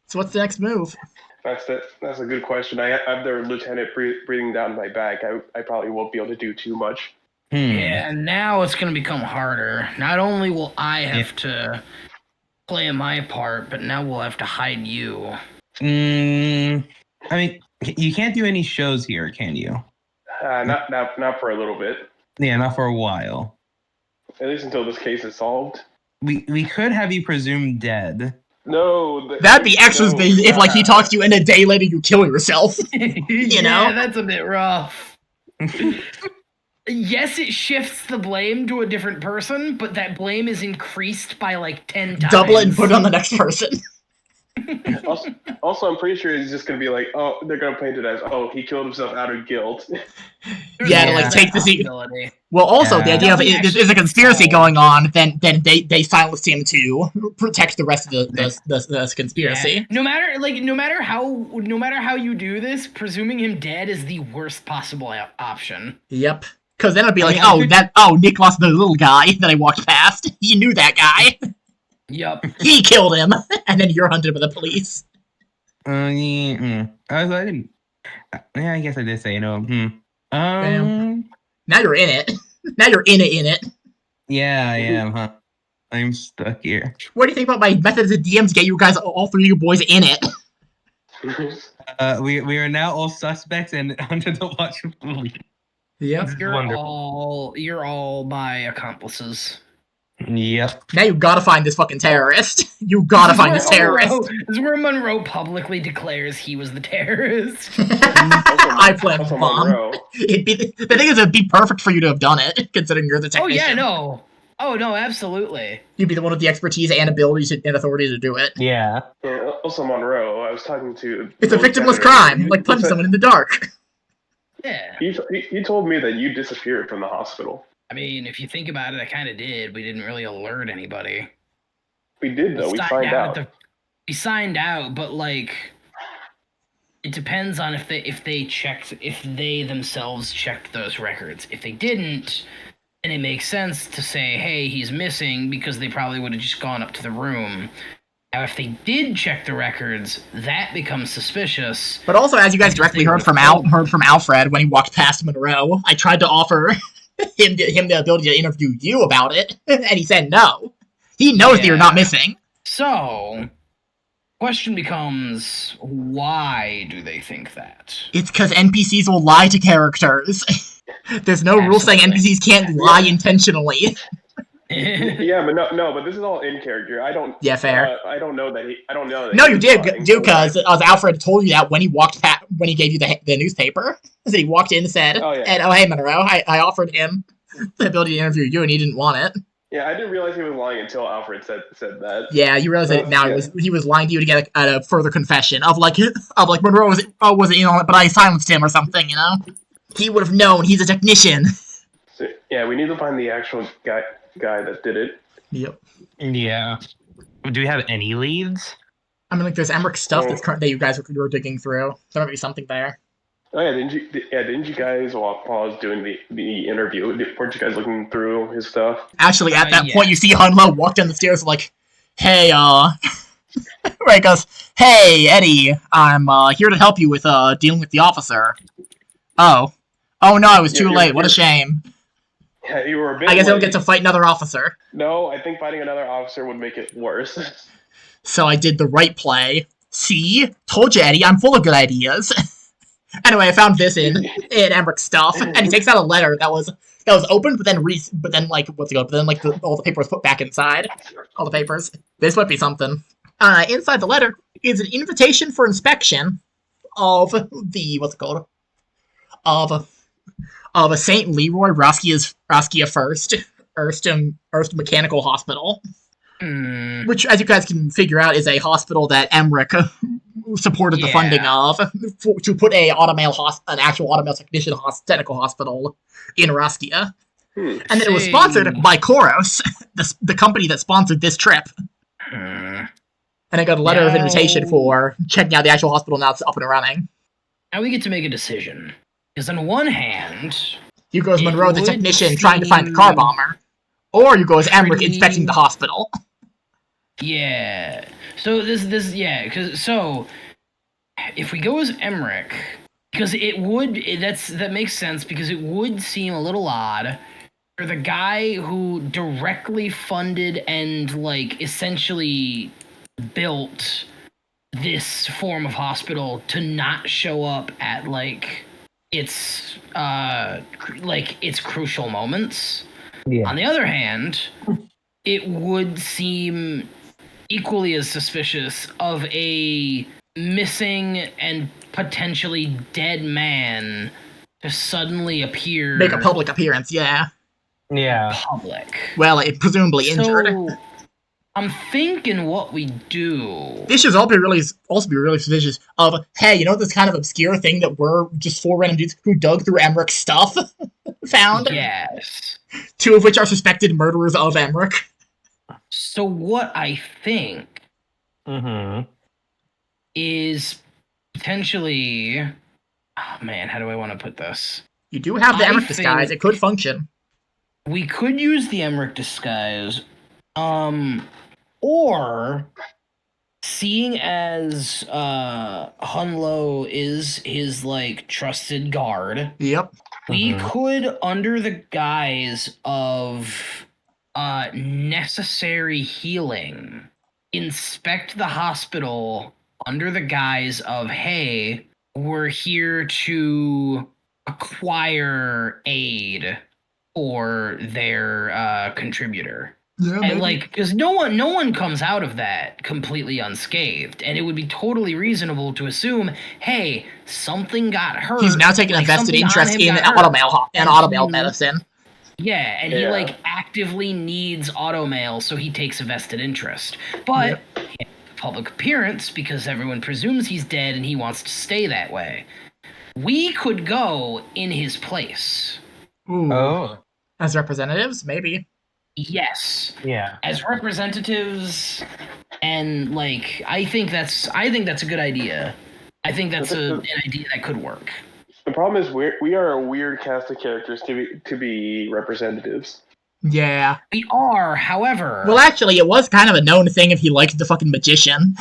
So what's the next move? That's a good question. I have their lieutenant breathing down my back. I probably won't be able to do too much. Yeah, now it's going to become harder. Not only will I have to play my part, but now we'll have to hide you. I mean, you can't do any shows here, can you? Not for a little bit. Yeah, not for a while. At least until this case is solved. We could have you presumed dead. No. That'd be extra if, like, he talks to you and a day later you kill yourself. You know? Yeah, that's a bit rough. Yes, it shifts the blame to a different person, but that blame is increased by like 10 times. Double it and put it on the next person. Also, I'm pretty sure he's just gonna be like, oh, they're gonna paint it as, oh, he killed himself out of guilt. Yeah, to, like, take the seat. Well, also, the idea of it is a conspiracy going on, then they silenced him to protect the rest of the conspiracy. Yeah. No matter how you do this, presuming him dead is the worst possible option. Yep. Because then it'd be Nick lost the little guy that I walked past. You knew that guy. Yep. He killed him, and then you're hunted by the police. I didn't. Yeah, I guess I did say no. Damn. Now you're in it. Now you're in it. Yeah, I am, huh? I'm stuck here. What do you think about my method as a DM to get you guys, all three of you boys, in it? We are now all suspects and under the watch of police. Yep. You're all my accomplices. Yep. Now you gotta find this fucking terrorist. You gotta find this terrorist. This is where Monroe publicly declares he was the terrorist. I planted the bomb. The thing is, it'd be perfect for you to have done it, considering you're the technician. Oh yeah, no. Oh no, absolutely. You'd be the one with the expertise and abilities and authority to do it. Yeah. Also, Monroe, I was talking to... It's a victimless crime, like punching someone in the dark. Yeah. He told me that you disappeared from the hospital. I mean, if you think about it, I kind of did. We didn't really alert anybody. We did, though. We signed out. We signed out, but, like, it depends on if they themselves checked those records. If they didn't, then it makes sense to say, hey, he's missing, because they probably would have just gone up to the room. Now, if they did check the records, that becomes suspicious. But also, as you guys directly heard from Alfred when he walked past Monroe, I tried to offer him the ability to interview you about it, and he said no. He knows that you're not missing. So, question becomes, why do they think that? It's because NPCs will lie to characters. There's no rule saying NPCs can't lie intentionally. Yeah, but this is all in character. I don't. Yeah, fair. I don't know that. No, you did, because Alfred told you that when he gave you the newspaper. So he walked in and said, hey Monroe, I offered him the ability to interview you, and he didn't want it. Yeah, I didn't realize he was lying until Alfred said that. Yeah, you realize that now he was lying to you to get a further confession of like Monroe wasn't in on it, but I silenced him or something. You know, he would have known. He's a technician. So, yeah, we need to find the actual guy that did it. Yep. Yeah. Do we have any leads? I mean, like, there's Emmerich stuff that you guys were digging through. There might be something there. Oh yeah, didn't you guys, while I was doing the interview, weren't you guys looking through his stuff? Actually, at that point, you see Hunlo walk down the stairs like, hey, where he goes, hey, Eddie, I'm here to help you with dealing with the officer. Oh no, I was too late. What a shame. Yeah, you were a bit I guess I don't late. get to fight another officer. No, I think fighting another officer would make it worse. So I did the right play. See? Told you, Eddie, I'm full of good ideas. Anyway, I found this in Emmerich's stuff, and he takes out a letter that was opened, but then all the paper was put back inside. All the papers. This might be something. Inside the letter is an invitation for inspection of the of a St. Leroy Roskia First Mechanical Hospital. Which, as you guys can figure out, is a hospital that Emmerich supported the funding of to put an actual automail technician technical hospital in Raskia. And then it was sponsored by Koros, the company that sponsored this trip. And I got a letter of invitation Now- for checking out the actual hospital now it's up and running. Now we get to make a decision. Because on one hand, You go as It Monroe, the would technician, trying to find the car seem bomber. Or you go as Emmerich, pretty- inspecting the hospital. yeah. So so if we go as Emmerich, because that makes sense because it would seem a little odd for the guy who directly funded and like essentially built this form of hospital to not show up at like its crucial moments. Yeah. On the other hand, it would seem equally as suspicious of a missing and potentially dead man to suddenly appear Make a public appearance, yeah. Yeah. public. Well, presumably injured. So I'm thinking what we do. This should also be really suspicious of, hey, you know this kind of obscure thing that we're just four random dudes who dug through Emmerich's stuff found? Yes. Two of which are suspected murderers of Emmerich. So what I think Mm-hmm. is potentially, oh man, how do I want to put this? You do have the I Emmerich disguise, think- it could function. We could use the Emmerich disguise, or seeing as Hunlo is his like trusted guard, Yep. we Mhm. could, under the guise of necessary healing, inspect the hospital under the guise of, hey, we're here to acquire aid for their contributor. Yeah, maybe. And like, because no one comes out of that completely unscathed, and it would be totally reasonable to assume, hey, something got hurt. He's now taking a like, vested something on interest him in got hurt. automail he- medicine. Yeah, and he Yeah. like actively needs automail, so he takes a vested interest. But he has a public appearance because everyone presumes he's dead, and he wants to stay that way. We could go in his place. Ooh. Oh. As representatives, maybe. Yes. Yeah. As representatives, and like I think that's a good idea. I think that's an idea that could work. The problem is we are a weird cast of characters to be representatives. Yeah. We are, however, Well, actually, it was kind of a known thing if he liked the fucking magician.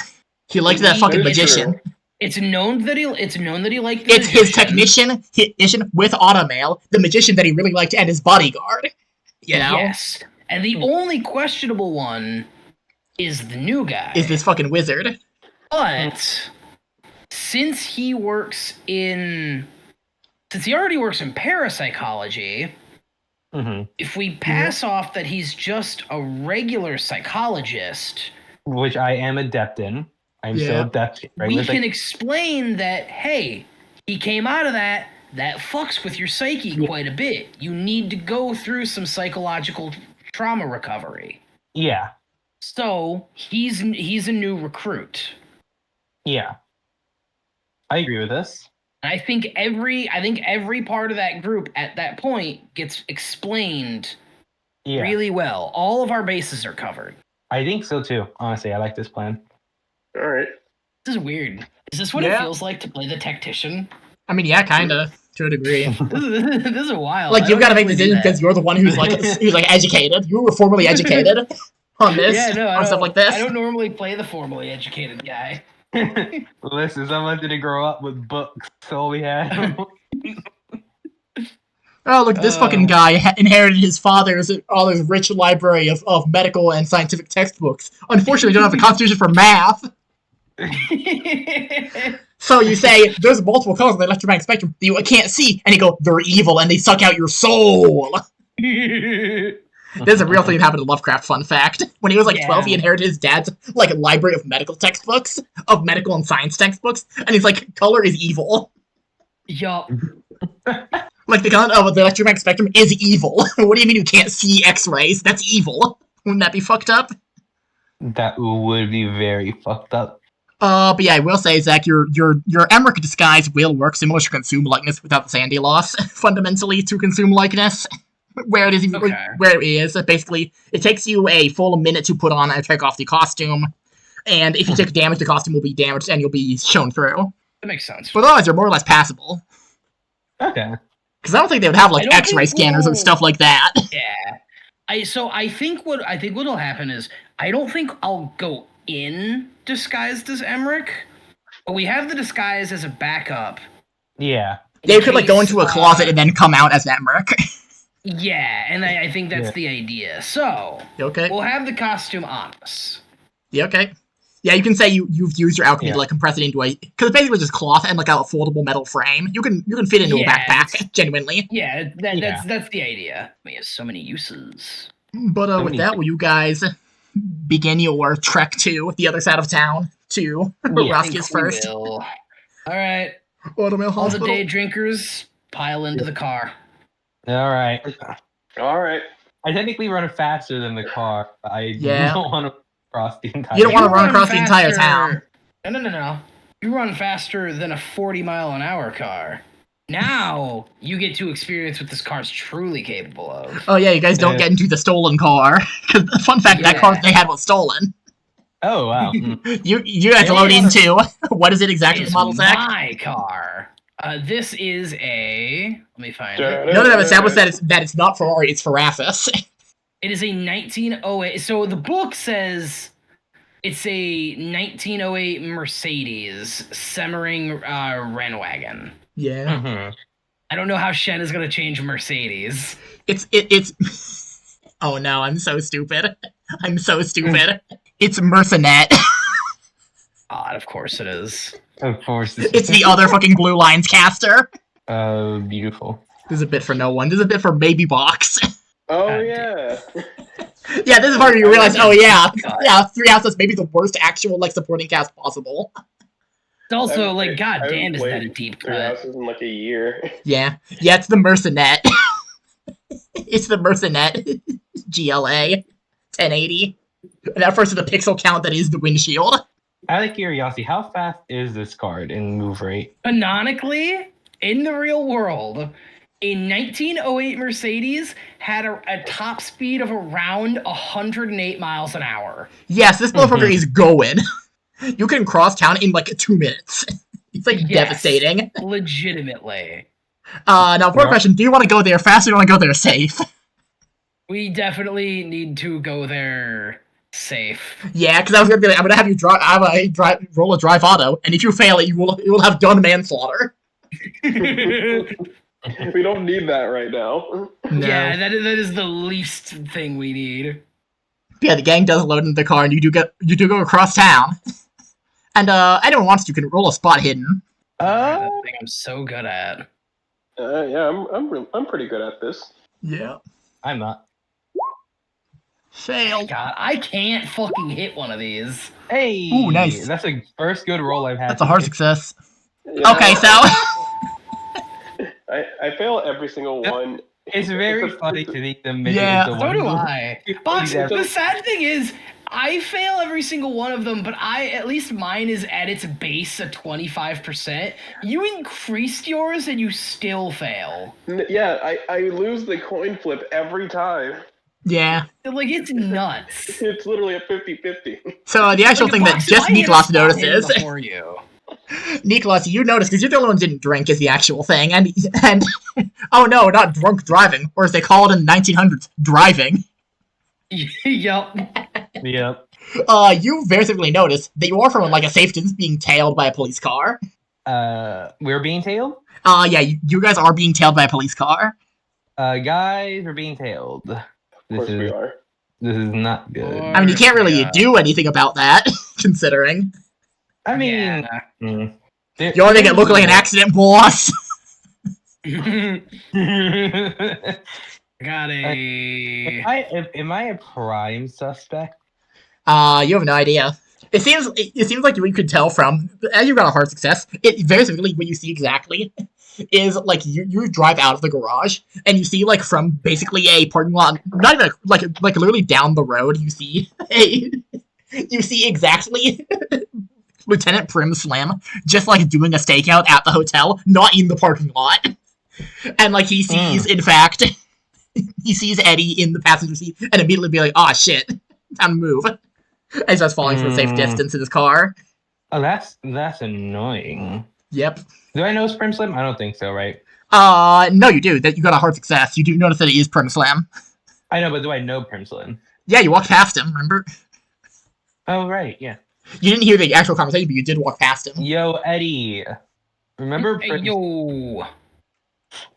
He liked that fucking That is magician. true. it's known that he liked the It's his magician. technician with automail, the magician that he really liked, and his bodyguard. You know? Yes, and the only questionable one is the new guy. Is this fucking wizard. But since he already works in parapsychology, Mm-hmm. if we pass off that he's just a regular psychologist, Which I am adept in. I'm Yeah. so adept. we can explain that, hey, he came out of that fucks with your psyche quite a bit. You need to go through some psychological trauma recovery. Yeah. So he's a new recruit. Yeah. I agree with this. And I think every part of that group at that point gets explained Yeah. really well. All of our bases are covered. I think so too. Honestly, I like this plan. All right. This is weird. Is this what it Yeah. feels like to play the tactician? I mean, yeah, kinda, to a degree. This is wild. Like, I you've don't got to make usually decisions do that. because you're the one who's like educated. You were formerly educated on this, Yeah, no, on stuff like this. I don't normally play the formally educated guy. Listen, someone didn't grow up with books, so we had. Oh, look, this fucking guy inherited his father's rich library of medical and scientific textbooks. Unfortunately, don't have a constitution for math. So you say, there's multiple colors on the electromagnetic spectrum that you can't see, and you go, they're evil, and they suck out your soul. This is a real thing that happened to Lovecraft, fun fact. When he was like 12, he Yeah. inherited his dad's like library of medical textbooks, of medical and science textbooks, and he's like, color is evil. Yup. Like, the color of the electromagnetic spectrum is evil. What do you mean you can't see X-rays? That's evil. Wouldn't that be fucked up? That would be very fucked up. But yeah, I will say, Zach, your Emmerich disguise will work similar to consume likeness without the sandy loss, fundamentally, to consume likeness. Where it is, Okay. basically, it takes you a full minute to put on and take off the costume. And if you take damage, the costume will be damaged and you'll be shown through. That makes sense. But otherwise, they're more or less passable. Okay. Because I don't think they would have like I don't X-ray think scanners and we'll- stuff like that. Yeah. I think what'll happen is I don't think I'll go in disguised as Emmerich, but we have the disguise as a backup. Yeah. They could like go case, into a closet and then come out as Emmerich. Yeah, and I think that's Yeah. the idea. So You okay? we'll have the costume on us. Yeah, okay. Yeah, you can say you've used your alchemy Yeah. to like compress it into a, because it's basically just cloth and like a foldable metal frame. You can fit into a Yeah, backpack, genuinely. Yeah, Yeah. that's the idea. We have so many uses. But So with many- that, will you guys begin your trek to the other side of town to I Roski's think we first? will. All right, Automail all the Hospital. day drinkers pile into the car. All right. All right. I technically run faster than the car. I Yeah. don't want to cross the entire. You don't wanna You run across the entire town. No. You run faster than a 40-mile-an-hour car. Now you get to experience what this car's truly capable of. Oh yeah, you guys don't Yeah. get into the stolen car. Because fun fact, that car Yeah. they had was stolen. Oh wow. Mm. You had to load into what is it exactly? It's The model Zach? my car. This is a. Let me find it. No, I've established that it's not Ferrari, it's Ferrafis. It is a 1908. So the book says it's a 1908 Mercedes Semmering Rennwagen. Yeah. Mhm. I don't know how Shen is gonna change Mercedes. It's oh no, I'm so stupid. I'm so stupid. It's Mercenet. God, of course it is. Of course. It's the other fucking Blue Lines caster. Beautiful. This is a bit for no one. This is a bit for Baby Box. Oh God yeah. Yeah, this is part where you realize, oh yeah, God. yeah, Three Houses maybe the worst actual like supporting cast possible. It's also I've- like, god I haven't damn, is that a played deep Three cut? Houses in like a year. Yeah, it's the Mercenet. It's the Mercenet GLA 1080. And that first is the pixel count that is the windshield. Out of curiosity, how fast is this card in move rate? Canonically, in the real world, a 1908 Mercedes had a top speed of around 108 miles an hour. Yes, this motherfucker Mhm. is going. You can cross town in like 2 minutes. It's like Yes. devastating. Legitimately. Now for a Yeah. question, do you want to go there fast or do you want to go there safe? We definitely need to go there safe. Yeah, because I was gonna be like, I'm gonna have you roll a drive auto, and if you fail it, you will have done manslaughter. We don't need that right now. No. Yeah, that is the least thing we need. Yeah, the gang does load into the car, and you do go across town. And anyone wants to can roll a spot hidden. That thing I'm so good at. Yeah, I'm pretty good at this. Yeah. I'm not. Failed. God, I can't fucking hit one of these. Hey. Ooh, nice. That's a first good roll I've had. That's a hard success. Yeah, Okay, so I fail every single Yep. one. It's very funny to make them make Yeah. it into So one do move. I. Box, Yeah. the sad thing is, I fail every single one of them, but at least mine is at its base at 25%. You increased yours and you still fail. Yeah, I lose the coin flip every time. yeah. Like, it's nuts. It's literally a 50-50. So the actual Like, thing that Box, just I hit a Niklas spot hidden notices, before you. Niklas, you notice because you're the only one who didn't drink is the actual thing, and oh no, not drunk driving, or as they call it in the 1900s, driving. Yup. Yep. You very simply notice that you are from like a safe distance being tailed by a police car. We're being tailed. Yeah, you guys are being tailed by a police car. Guys, we're being tailed. Of This course we is are. not good. Or- I mean, you can't really Yeah. do anything about that, considering. I mean, Yeah. You want to make it look like an accident, boss. Got a. Am I a prime suspect? You have no idea. It seems like you could tell from, as you got a hard success, it very simply what you see exactly is like you drive out of the garage and you see like from basically a parking lot, not even like literally down the road, you see exactly Lieutenant Prim Slam just like doing a stakeout at the hotel, not in the parking lot. And like he sees, in fact, he sees Eddie in the passenger seat and immediately be like, "Oh shit, time to move." As he was falling from a safe distance in his car. Oh, that's annoying. Yep. Do I know it's Prim Slim? I don't think so, right? No, you do. That you got a hard success. You do notice that it is Prim Slam. I know, but do I know Prim Slim? Yeah, you walked past him, remember? Oh, right, yeah. You didn't hear the actual conversation, but you did walk past him. Yo, Eddie. Remember Yo.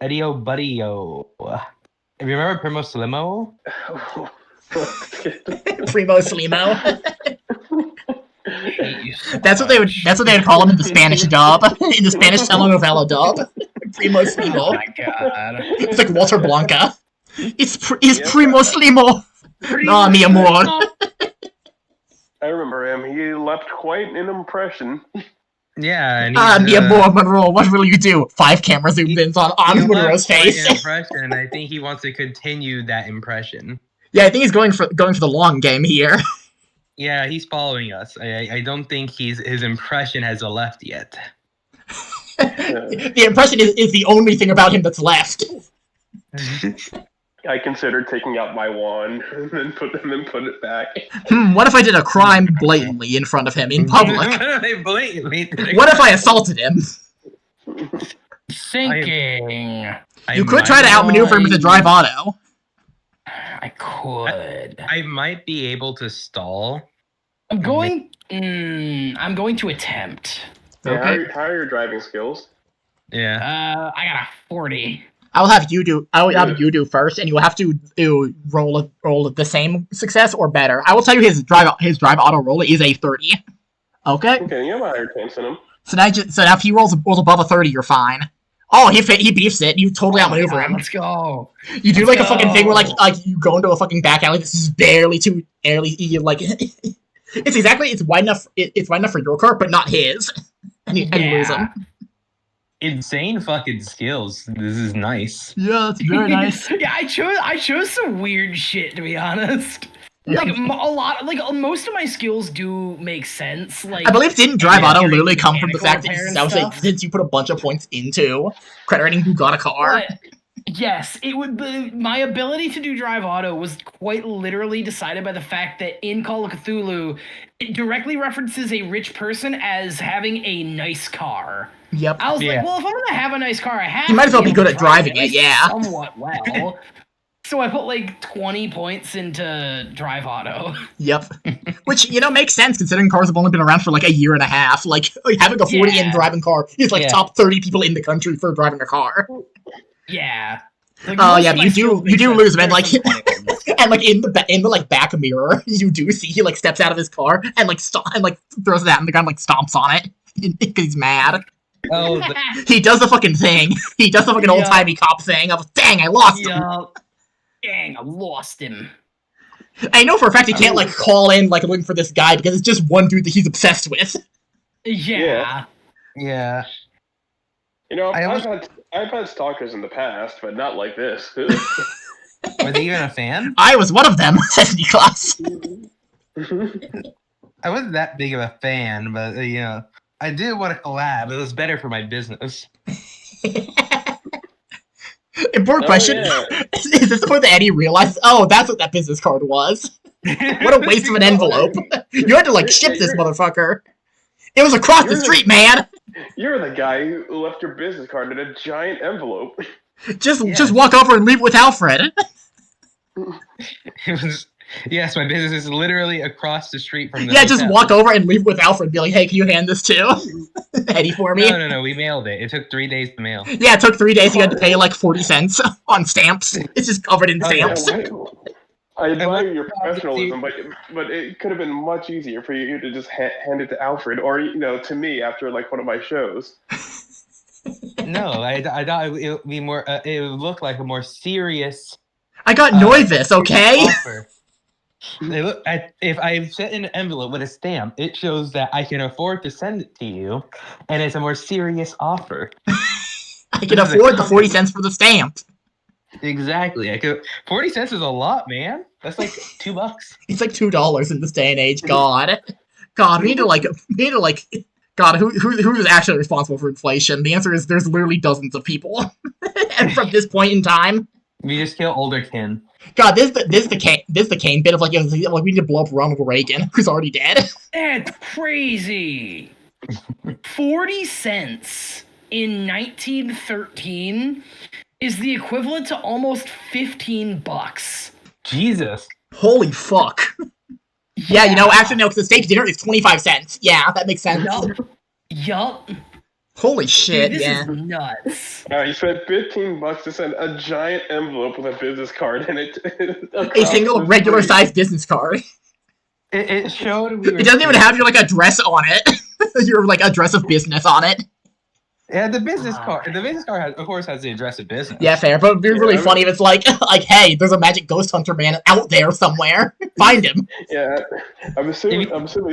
Eddie, yo, buddy, yo. Remember Primo Slimo? Primo Slimo. Hate you so That's what they would call him in the Spanish dub. In the Spanish telenovela dub. Primo Oh Slimo. my god. It's like Walter Blanca. It's Primo Slimo. No, mi amor. I remember him. He left quite an impression. Yeah, and Mi amor, Monroe, what will you do? 5 camera zoomed in on Monroe's face. Impression. I think he wants to continue that impression. Yeah, I think he's going for the long game here. Yeah, he's following us. I don't think his impression has left yet. The impression is the only thing about him that's left. I considered taking out my wand and then put it back. What if I did a crime blatantly in front of him in public? They blatantly did What if I assaulted him? Thinking. You could try to outmaneuver him with a drive auto. I could. I might be able to stall. I'm going to attempt. Yeah, Okay. how are your driving skills? Yeah. I got a 40. I will have you do first, and you will have to roll the same success or better. I will tell you his drive auto roll is a 30. Okay. Okay, you have a higher chance than him. So now if he rolls above a 30, you're fine. Oh, he beefs it. You totally outmaneuver him. Let's go. You do Let's like a fucking go. thing where like you go into a fucking back alley. This is barely too early. You like it's wide enough. It's wide enough for your car, but not his. And you lose him. Insane fucking skills. This is nice. Yeah, that's very nice. Yeah, I chose some weird shit, to be honest. Yeah. Like most of my skills do make sense. Like I believe didn't drive Yeah, auto your literally come from the fact that mechanical repair and stuff. since you put a bunch of points into credit rating who got a car. But, yes, it would be my ability to do drive auto was quite literally decided by the fact that in Call of Cthulhu, it directly references a rich person as having a nice car. Yep. I was Yeah. like, well, if I'm gonna have a nice car, I have You might as to well be good at driving it it, yeah. somewhat well. So I put like 20 points into drive auto. Yep. Which, makes sense considering cars have only been around for like a year and a half. Like having a 40 in Yeah. driving car is like Yeah. top 30 people in the country for driving a car. Yeah. Like, Oh, most yeah, of but my you skills do make sense. lose, man, There's like- some 20 ones. And like in the like back mirror, you do see he like steps out of his car and like throws that and the guy like stomps on it because he's mad. Oh, He does the fucking thing. He does the fucking Yeah. old timey cop thing of dang, I lost him. Yup. Dang, I lost him. I know for a fact he can't like call in like looking for this guy because it's just one dude that he's obsessed with. Yeah. yeah. You know, I almost- I've had stalkers in the past, but not like this. Was he even a fan? I was one of them, says Niklas. I wasn't that big of a fan, but I did want to collab. It was better for my business. Important question. yeah. Is this the point that Eddie realized, oh, that's what that business card was? What a waste of an envelope. You had to like ship this motherfucker. It was across the You're the- street, man. You're the guy who left your business card in a giant envelope. Just walk over and leave it with Alfred. It was yes, my business is literally across the street from the Yeah, just hotel. walk over and leave it with Alfred. Be like, hey, can you hand this to Eddie for me? No, we mailed it. It took 3 days to mail. Yeah, it took 3 days. You had to pay like 40 cents on stamps. It's just covered in Oh, yeah. stamps. I admire your professionalism, but it could have been much easier for you to just hand it to Alfred or to me after like one of my shows. No, I thought it would be more. It would look like a more serious I got Noivis, okay? offer. If I sent an envelope with a stamp, it shows that I can afford to send it to you, and it's a more serious offer. I can afford the 40 cents for the stamp. Exactly. 40 cents is a lot, man. That's like $2. It's like $2 in this day and age. God, we need to like. God, who's actually responsible for inflation? The answer is there's literally dozens of people, and from this point in time, We just kill older kin. God, this is the Kane bit of like we need to blow up Ronald Reagan, who's already dead. That's crazy. 40 cents in 1913 is the equivalent to almost $15. Jesus. Holy fuck. Yeah, actually no, because the steak dinner is 25 cents. Yeah, that makes sense. Yup. Holy shit, Dude, this yeah. is nuts. You spent $15 to send a giant envelope with a business card in it. A single regular-sized business card. It showed It doesn't even have your address on it. Your address of business on it. Yeah, the business card. The business card, of course, has the address of business. Yeah, fair. But it'd be really funny if it's like, hey, there's a magic ghost hunter man out there somewhere. Find him. Yeah, I'm assuming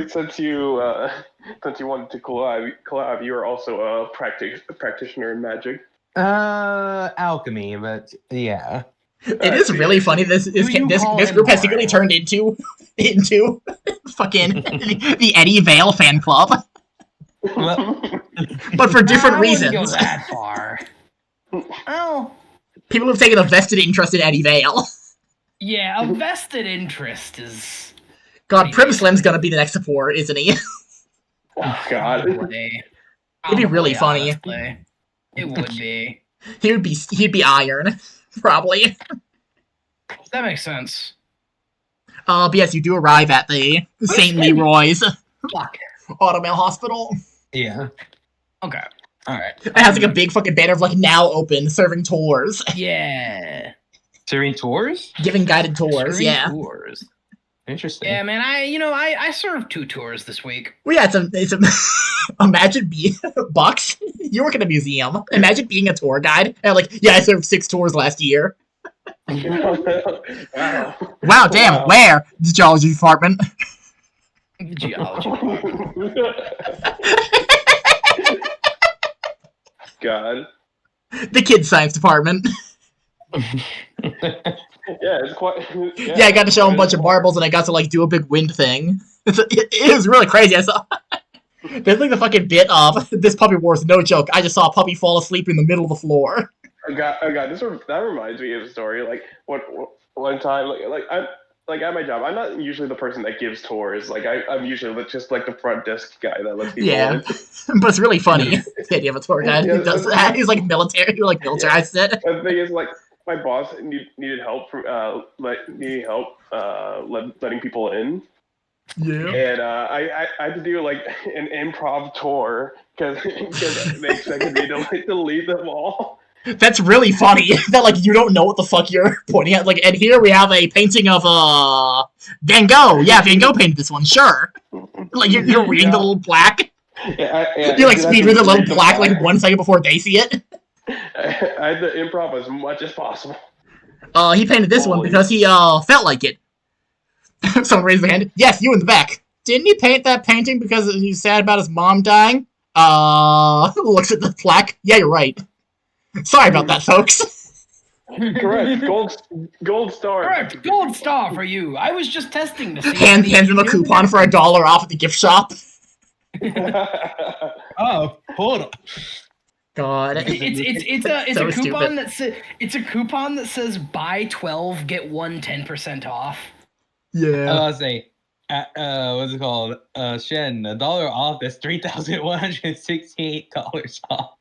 since you wanted to collab, you are also a practitioner in magic. Alchemy, but yeah. It is really funny. This group has secretly turned into fucking the Eddie Vale fan club. Well, but for different reasons. I wouldn't go that far. Oh. People have taken a vested interest in Eddie Vale. Yeah, a vested interest is... God, Prim Slim's gonna be the next support, isn't he? Oh, God. It'd be really funny. Honestly. It would be. He'd be Iron, probably. That makes sense. But yes, you do arrive at the St. Leroy's Fuck. Automail Hospital. yeah. Okay. Alright. It has a big fucking banner of now open, serving tours. Yeah. Serving tours? Giving guided tours, Serving yeah. tours. Interesting. Yeah, man, I served 2 tours this week. Well, yeah, it's a imagine being Bucks. You work at a museum. Imagine being a tour guide. And I served 6 tours last year. Wow. Wow, damn, Wow. where? The geology department. Geology. God. The kids science department. Yeah, it's quite. Yeah, I got to show them a bunch of marbles and I got to do a big wind thing. It was really crazy. I saw there's the fucking bit of this puppy wars, no joke. I just saw a puppy fall asleep in the middle of the floor. God, that reminds me of a story. One time, I'm at my job. I'm not usually the person that gives tours. I'm usually just the front desk guy that lets people Yeah, in. but it's really funny. The idea of a tour guide who does that. He's military, militarized it. The thing is, my boss needed help letting people in. Yeah. And I had to do an improv tour because they expected me to lead them all. That's really funny that you don't know what the fuck you're pointing at. And here we have a painting of Van Gogh. Yeah, Van Gogh painted this one. Sure. You're reading the little plaque. Yeah, You speed read the little plaque 1 second before they see it. I had to improv as much as possible. He painted this one because he felt like it. Someone raised their hand. Yes, you in the back. Didn't he paint that painting because he was sad about his mom dying? Looks at the plaque. Yeah, you're right. Sorry about that, folks. Correct. Gold star. Correct. Gold star for you. I was just testing to see. Hands him a coupon for $1 off at the gift shop. Oh, hold on. God. It's So a coupon stupid. that says buy 12 get 1 10% off. Yeah. I'll say, what's it called? Shen, $1 off is $3,168 off.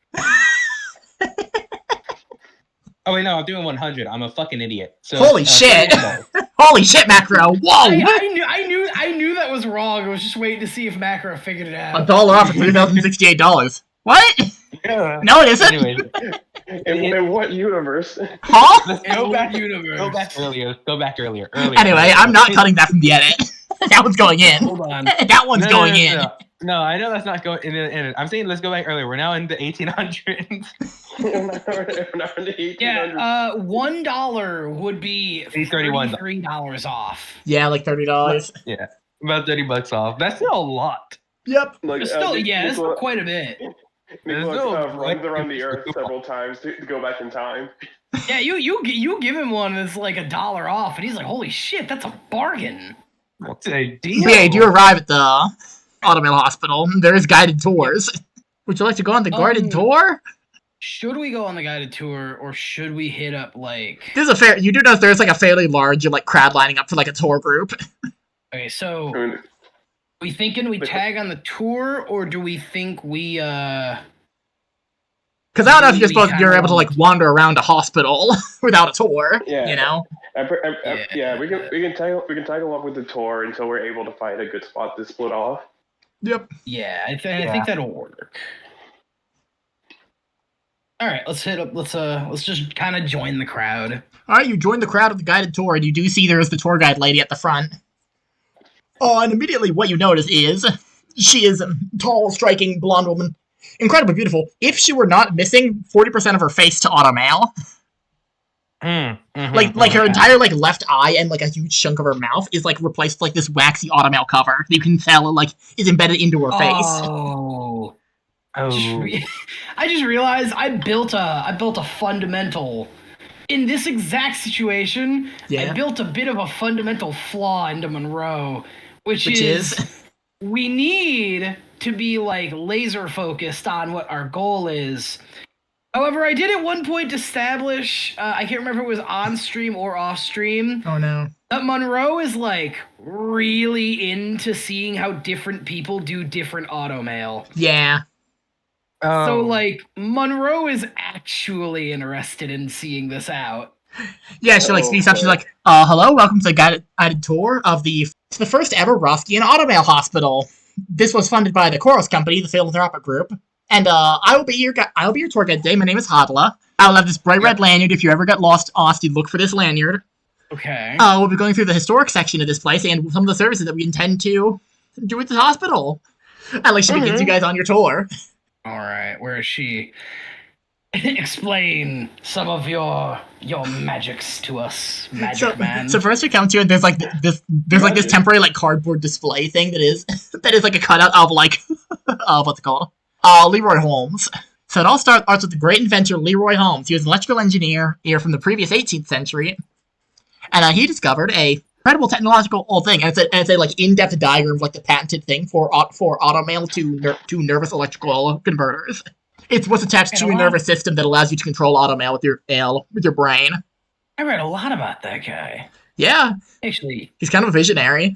Oh wait, no, I'm doing 100. I'm a fucking idiot. So, Holy shit! Holy shit, Macro! Whoa! I knew that was wrong. I was just waiting to see if Macro figured it out. $1 off for $3,068. What? Yeah. No, it isn't. Anyway, In what universe? Huh? let's Go back universe. Go back earlier. Anyway, I'm not cutting that from the edit. That one's going in. Hold on. That one's going in. No, I know that's not going in. I'm saying let's go back earlier. We're now in the 1800s. We're not in the 1800s. Yeah, $1 would be $31. $33 off. Yeah, $30. Yeah, about $30 off. That's still a lot. Yep. It's still, it's quite a bit. Nicholas runs around the earth several times to go back in time. Yeah, you give him one that's $1 off, and he's like, "Holy shit, that's a bargain." What's a deal? Yeah, you do arrive at the Automail Hospital. There is guided tours. Would you like to go on the guided tour? Should we go on the guided tour, or should we hit up like? This is a fair. You do know there's like a fairly large like crowd lining up for like a tour group. Okay, so I mean, we thinking we tag on the tour, or do we think we Because I don't know if We you're kinda able to like wander around a hospital without a tour. Yeah. You know. yeah, we can tag along with the tour until we're able to find a good spot to split off. Yep. Yeah, I think that'll work. All right, let's hit up. Let's just kind of join the crowd. All right, you join the crowd of the guided tour, and you do see there is the tour guide lady at the front. Oh, and immediately what you notice is she is a tall, striking, blonde woman, incredibly beautiful. If she were not missing 40% of her face to automail, like her entire like left eye and like a huge chunk of her mouth is like replaced with, like this waxy automail cover. You can tell like is embedded into her face. Oh. Oh. I just realized I built a fundamental in this exact situation. Yeah. I built a bit of a fundamental flaw into Monroe, which is we need to be like laser focused on what our goal is. However, I did at one point establish, I can't remember if it was on stream or off stream, Oh no. that Monroe is like really into seeing how different people do different automail. Yeah. So, like, Monroe is actually interested in seeing this out. Yeah, she like speaks up. She's like, hello, welcome to the guided tour of the first ever Roskian automail hospital. This was funded by the Chorus Company, the philanthropic group. And I will be your tour guide today. My name is Hadla. I will have this bright red lanyard. If you ever get lost, Austin, look for this lanyard. Okay. We'll be going through the historic section of this place and some of the services that we intend to do at the hospital. And like she begins you guys on your tour. All right, where is she? Explain some of your magics to us, magic man. So first we come to and there's like this temporary like cardboard display thing that is like a cutout of like what's it called? Leroy Holmes. So it all starts with the great inventor Leroy Holmes. He was an electrical engineer here from the previous 18th century, and he discovered a incredible technological thing. And it's a like in-depth diagram of like the patented thing for automail to nervous electrical converters. It's what's attached to a nervous system that allows you to control automail with your brain. I read a lot about that guy. Yeah, Actually, he's kind of a visionary.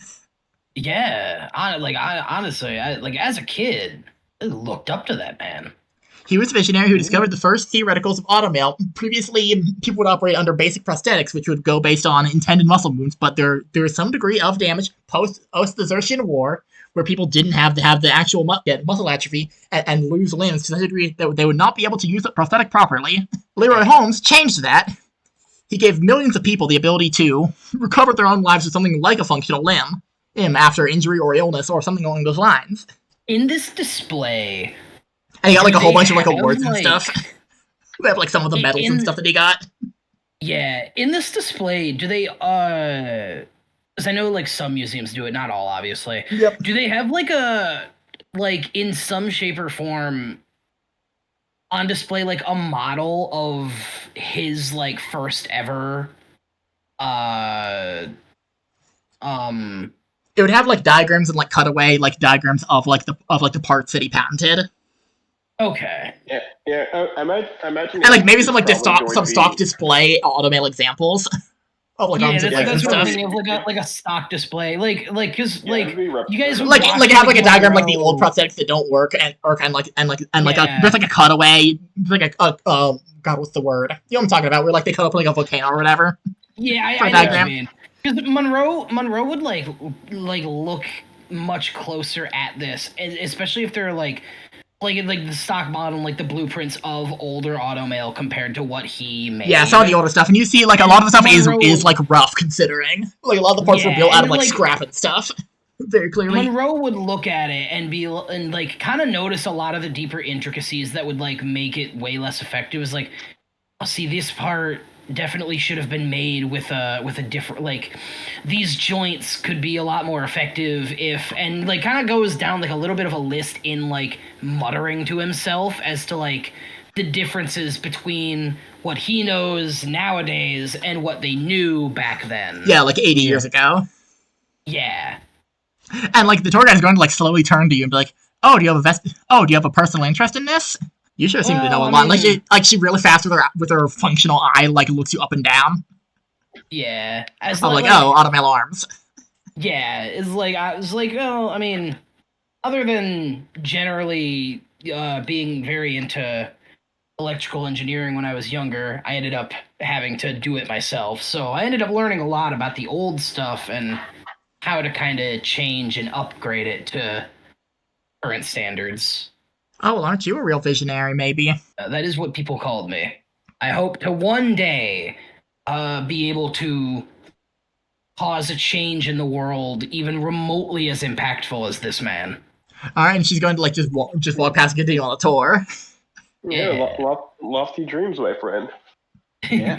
yeah. Honestly, like as a kid, I looked up to that man. He was a visionary who discovered the first theoreticals of automail. Previously, people would operate under basic prosthetics, which would go based on intended muscle movements, but there is some degree of damage post the Xerxes War, where people didn't have the actual muscle atrophy and lose limbs to such a degree that they would not be able to use the prosthetic properly. Leroy Holmes changed that. He gave millions of people the ability to recover their own lives with something like a functional limb after injury or illness or something along those lines. In this display, and he got like a whole bunch of like have, awards and like- stuff. They have like some of the medals and stuff that he got. yeah, in this display, do they because I know like some museums do it, not all obviously. Yep. Do they have like in some shape or form on display like a model of his like first ever It would have like diagrams and like cutaway like diagrams of the parts that he patented, okay. Yeah. I imagine. and like maybe some like probably stock display automail examples of like arms and legs and that's what I'm stuff. thinking of, like a stock display, like because Yeah, like it'd be you guys would Like watch, have like a diagram like the Monroe. old prosthetics that don't work and Yeah. there's like a cutaway like a God, what's the word? You know what I'm talking about? Where like they cut up like a volcano or whatever. Yeah, for a I know what you diagram. mean. Because Monroe would like look much closer at this, especially if they're like the stock model, like the blueprints of older automail compared to what he made. Yeah, some of the older stuff, and you see like a lot of the stuff Monroe- is like rough considering like a lot of the parts were Yeah, built out of and, like like- scrap and stuff. Very clearly. Monroe would look at it and like kind of notice a lot of the deeper intricacies that would like make it way less effective. Is like, oh, see, this part definitely should have been made with a different, like, these joints could be a lot more effective if, and like kind of goes down like a little bit of a list in like muttering to himself as to like the differences between what he knows nowadays and what they knew back then. Yeah, like 80 years ago. Yeah. And like the tour guide's going to like slowly turn to you and be like, "Oh, do you have a personal interest in this?" You sure seem to know Well, a lot. I mean- Like she really fast with her functional eye, like looks you up and down. Yeah. As I'm like, oh, automail arms. Yeah, I was like, oh, I mean, other than generally being very into electrical engineering when I was younger, I ended up having to do it myself. So I ended up learning a lot about the old stuff and how to kind of change and upgrade it to current standards. Oh, well, aren't you a real visionary? Maybe. That is what people called me. I hope to one day be able to cause a change in the world even remotely as impactful as this man. All right, and she's going to like just walk past and continue on a tour. Yeah, lofty dreams, my friend. Yeah.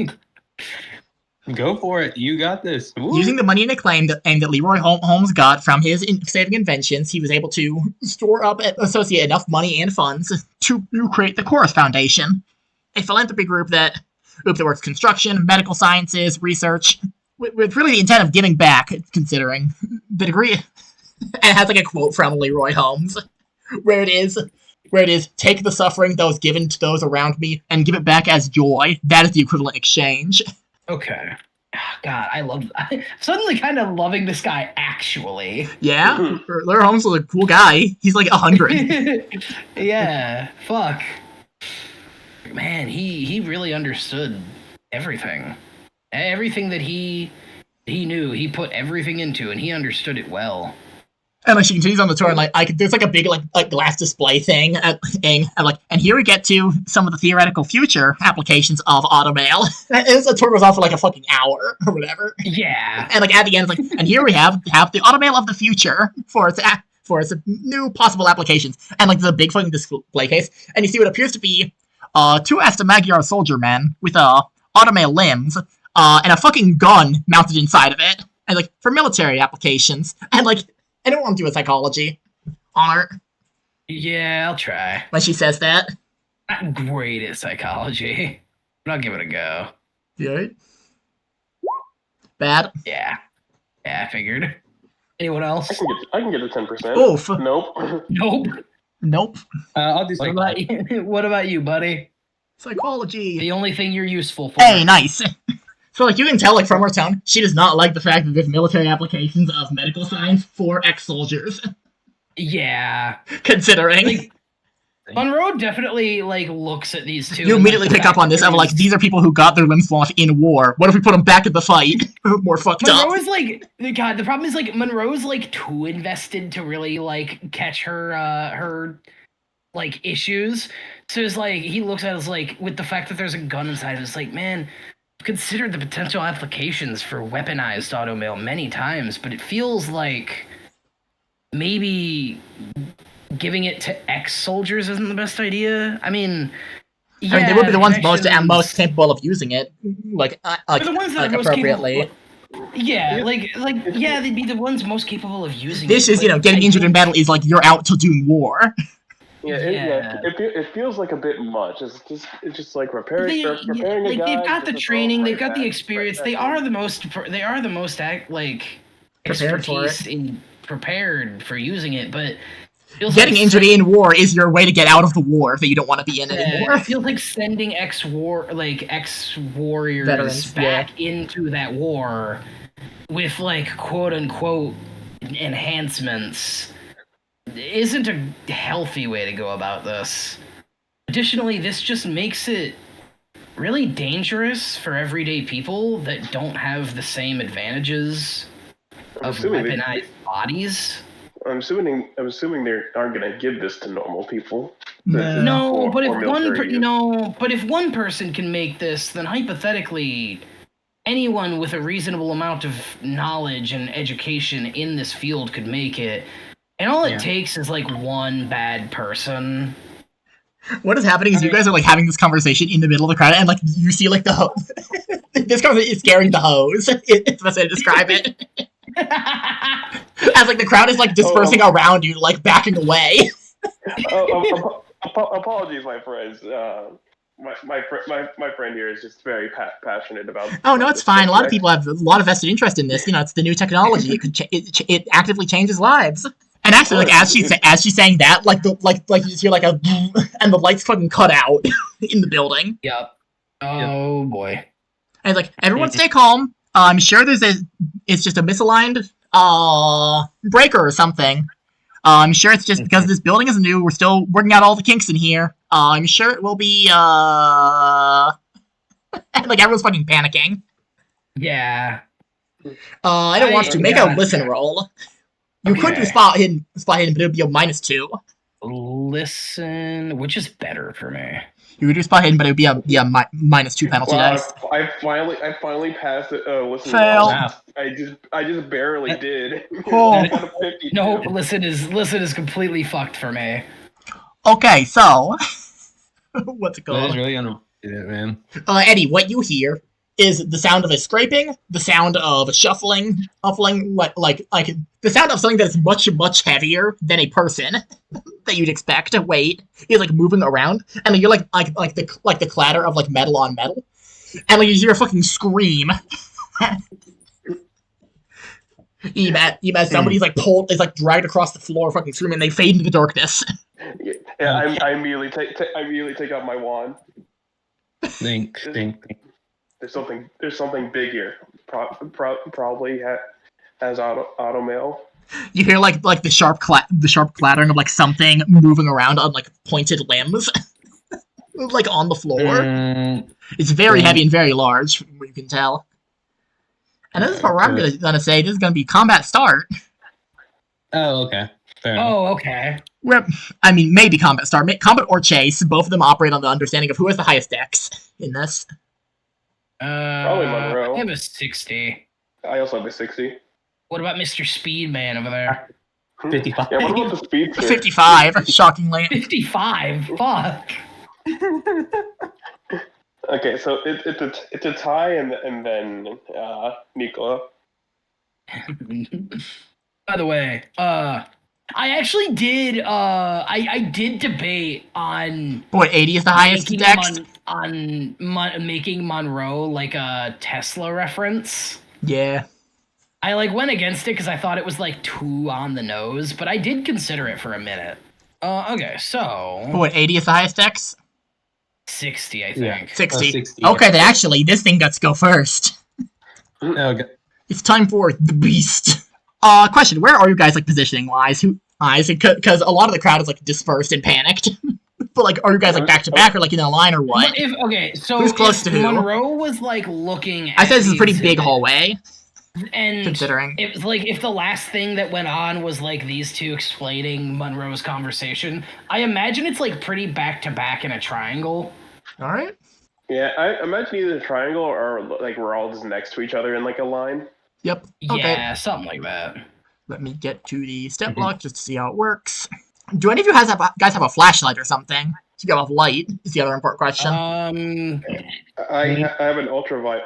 Go for it. You got this. Woo. Using the money and acclaim that Leroy Holmes got from his saving inventions, he was able to store up and associate enough money and funds to create the Chorus Foundation, a philanthropy group that works construction, medical sciences, research, with really the intent of giving back, considering the degree. And it has like a quote from Leroy Holmes, where it is, take the suffering that was given to those around me and give it back as joy. That is the equivalent exchange. Okay. God, I'm suddenly kind of loving this guy, actually. Yeah, Leroy Holmes was a cool guy. He's like 100. Yeah, fuck. Man, he really understood everything. Everything that he knew, he put everything into, and he understood it well. And like she continues on the tour, and like there's like a big like glass display thing, and here we get to some of the theoretical future applications of automail. And the tour goes on for like a fucking hour or whatever. Yeah. And like at the end, it's like, and here we have the automail of the future for its new possible applications, and like there's a big fucking display case, and you see what appears to be two Asta Magyar soldier men with automail limbs, and a fucking gun mounted inside of it, and like for military applications, and like. I don't want to do a psychology on her Yeah, I'll try. when she says that. Not great at psychology, but I'll give it a go. Yeah. Bad. Yeah. Yeah, I figured. Anyone else? I can get a 10%. Oof. Nope. Nope. Nope. I'll do What something. about you? What about you, buddy? Psychology. The only thing you're useful for. Hey, nice. So, like, you can tell, like, from her tone, she does not like the fact that there's military applications of medical science for ex-soldiers. Yeah. Considering. Like, Monroe definitely, like, looks at these two. You and, immediately like, pick up on this, and like, these are people who got their limbs lost in war. What if we put them back in the fight? More fucked up. Monroe is like, God, the problem is, like, Monroe's, like, too invested to really, like, catch her, like, issues. So it's like, he looks at us, like, with the fact that there's a gun inside, it's like, man, I've considered the potential applications for weaponized automail many times, but it feels like maybe giving it to ex-soldiers isn't the best idea. I mean, yeah, I mean, they would be the ones connections- most capable of using it, like They're the ones that are most appropriately. capable. Yeah, yeah, they'd be the ones most capable of using This it. is, you know, but getting I injured in think- battle is like you're out to doing war. It feels like a bit much. It's just like repairing a like guy. they've got the just training, right they've got the back- experience. right They back are in. the most like Prepared for expertise in prepared for using it, but it feels Getting like injured in war is your way to get out of the war that you don't want to be in anymore. it feels like sending ex-warriors Veterans, back into that war with like quote unquote enhancements isn't a healthy way to go about this. Additionally, this just makes it really dangerous for everyday people that don't have the same advantages of weaponized bodies. I'm assuming they aren't going to give this to normal people. No, but or military use. but if one person can make this, then hypothetically, anyone with a reasonable amount of knowledge and education in this field could make it. And all it takes is like one bad person. What is happening is you guys are like having this conversation in the middle of the crowd, and like you see like the hose. This conversation is scaring the hose. It's the best way to describe it. As like the crowd is like dispersing around you, like backing away. Apologies, my friends. My friend here is just very passionate about. Oh no, it's fine. A lot of people have a lot of vested interest in this. You know, it's the new technology. It actively changes lives. And actually, like as she's saying that, like you just hear like a and the lights fucking cut out in the building. Yep. Oh boy. And it's like, everyone stay calm. I'm sure it's just a misaligned breaker or something. I'm sure it's just because this building is new. We're still working out all the kinks in here. I'm sure it will be and like everyone's fucking panicking. Yeah. I don't want to make a listen roll. You could do spot hidden, but it would be a -2. Listen, which is better for me? You could do spot hidden, but it would be a -2 penalty dice. I finally passed it. Listen, Fail. Wow. I just barely did. Oh. I got a 52. No, listen is completely fucked for me. Okay, so what's it That called? is really unfortunate, man. Eddie, what you hear is the sound of a scraping, the sound of a shuffling, like the sound of something that's much heavier than a person that you'd expect to weight is like moving around, and you're like the clatter of like metal on metal, and like you hear a fucking scream. As somebody's like pulled, is like dragged across the floor, fucking screaming. They fade into the darkness. Yeah, I immediately take out my wand. Think. There's something big here. Probably has auto mail. You hear like the sharp clattering of like something moving around on like pointed limbs, like on the floor. It's very heavy and very large, from what you can tell. And this is what I'm gonna say. This is gonna be combat start. Oh, okay. Fair enough. Oh, okay. I mean, maybe combat start, combat or chase. Both of them operate on the understanding of who has the highest dex in this. Probably Monroe. I have a 60. I also have a 60. What about Mr. Speedman over there? 55. Yeah, what about the speed? 55, shockingly. 55. Fuck. Okay, so it's a tie and then Nicola. By the way, I actually did. I did debate on What, 80 is the highest making dex? making Monroe like a Tesla reference. Yeah. I like went against it because I thought it was like too on the nose, but I did consider it for a minute. Okay, so What, 80 is the highest dex? 60, I Yeah. think. 60. 60. Okay, then actually, this thing gets to go first. Okay. It's time for the beast. Question: where are you guys like positioning wise? Because a lot of the crowd is like dispersed and panicked. But like, are you guys like back to back or like in a line or what? So Who's close if to who? Monroe was like looking at I said this is a the pretty big exhibit, hallway, and considering. it was like if the last thing that went on was like these two explaining Monroe's conversation, I imagine it's like pretty back to back in a triangle. All right. Yeah, I imagine either a triangle or like we're all just next to each other in like a line. Yep. Okay. Yeah, something like that. Let me get to the step block just to see how it works. Do any of you guys have a flashlight or something? Do you have light? Is the other important question. I have an ultraviolet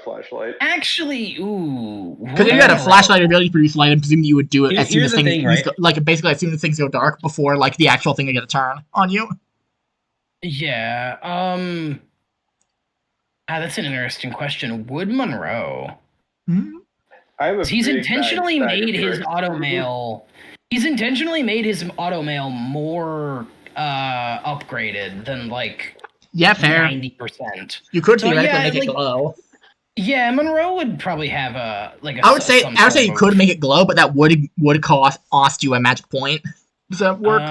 flashlight. Actually, ooh. Because if you had a flashlight ability to produce light, I'm presuming you would do it as soon Here's as the things thing, right? like basically as soon as things go dark before like the actual thing to get a turn on you. Yeah. That's an interesting question. Would Monroe? Hmm? I have a He's big intentionally bag of made his bricks. auto mail. He's intentionally made his auto mail more upgraded than like Yeah, fair. 90%. You could So, theoretically yeah, make it like- glow. Yeah, Monroe would probably have a like. I would say some you sort could of- make it glow, but that would cost you a magic point. Does that work?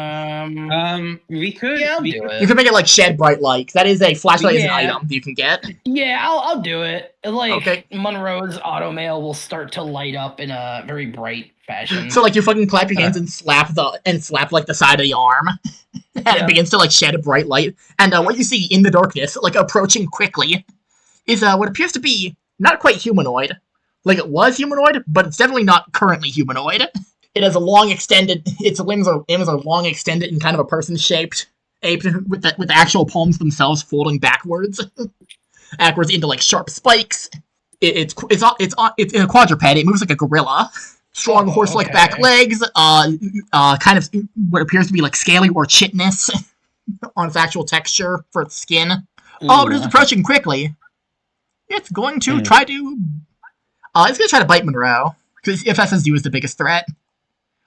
We could. Yeah, I'll we do could- it. You could make it like shed bright light. 'Cause that is a flashlight is an Yeah. item that you can get. Yeah, I'll do it. Like Okay. Monroe's auto mail will start to light up in a very bright fashion. So like you fucking clap your hands and slap like the side of the arm, and it begins to like shed a bright light. And what you see in the darkness, like approaching quickly, is what appears to be not quite humanoid. Like it was humanoid, but it's definitely not currently humanoid. It has a long extended. Its limbs are long extended in kind of a person shaped, with the actual palms themselves folding backwards into like sharp spikes. It's in a quadruped. It moves like a gorilla. Strong horse-like back okay. legs. Kind of what appears to be like scaly or chitness on its actual texture for its skin. But it's approaching quickly. It's going to try to. It's going to try to bite Monroe because FSSU is the biggest threat.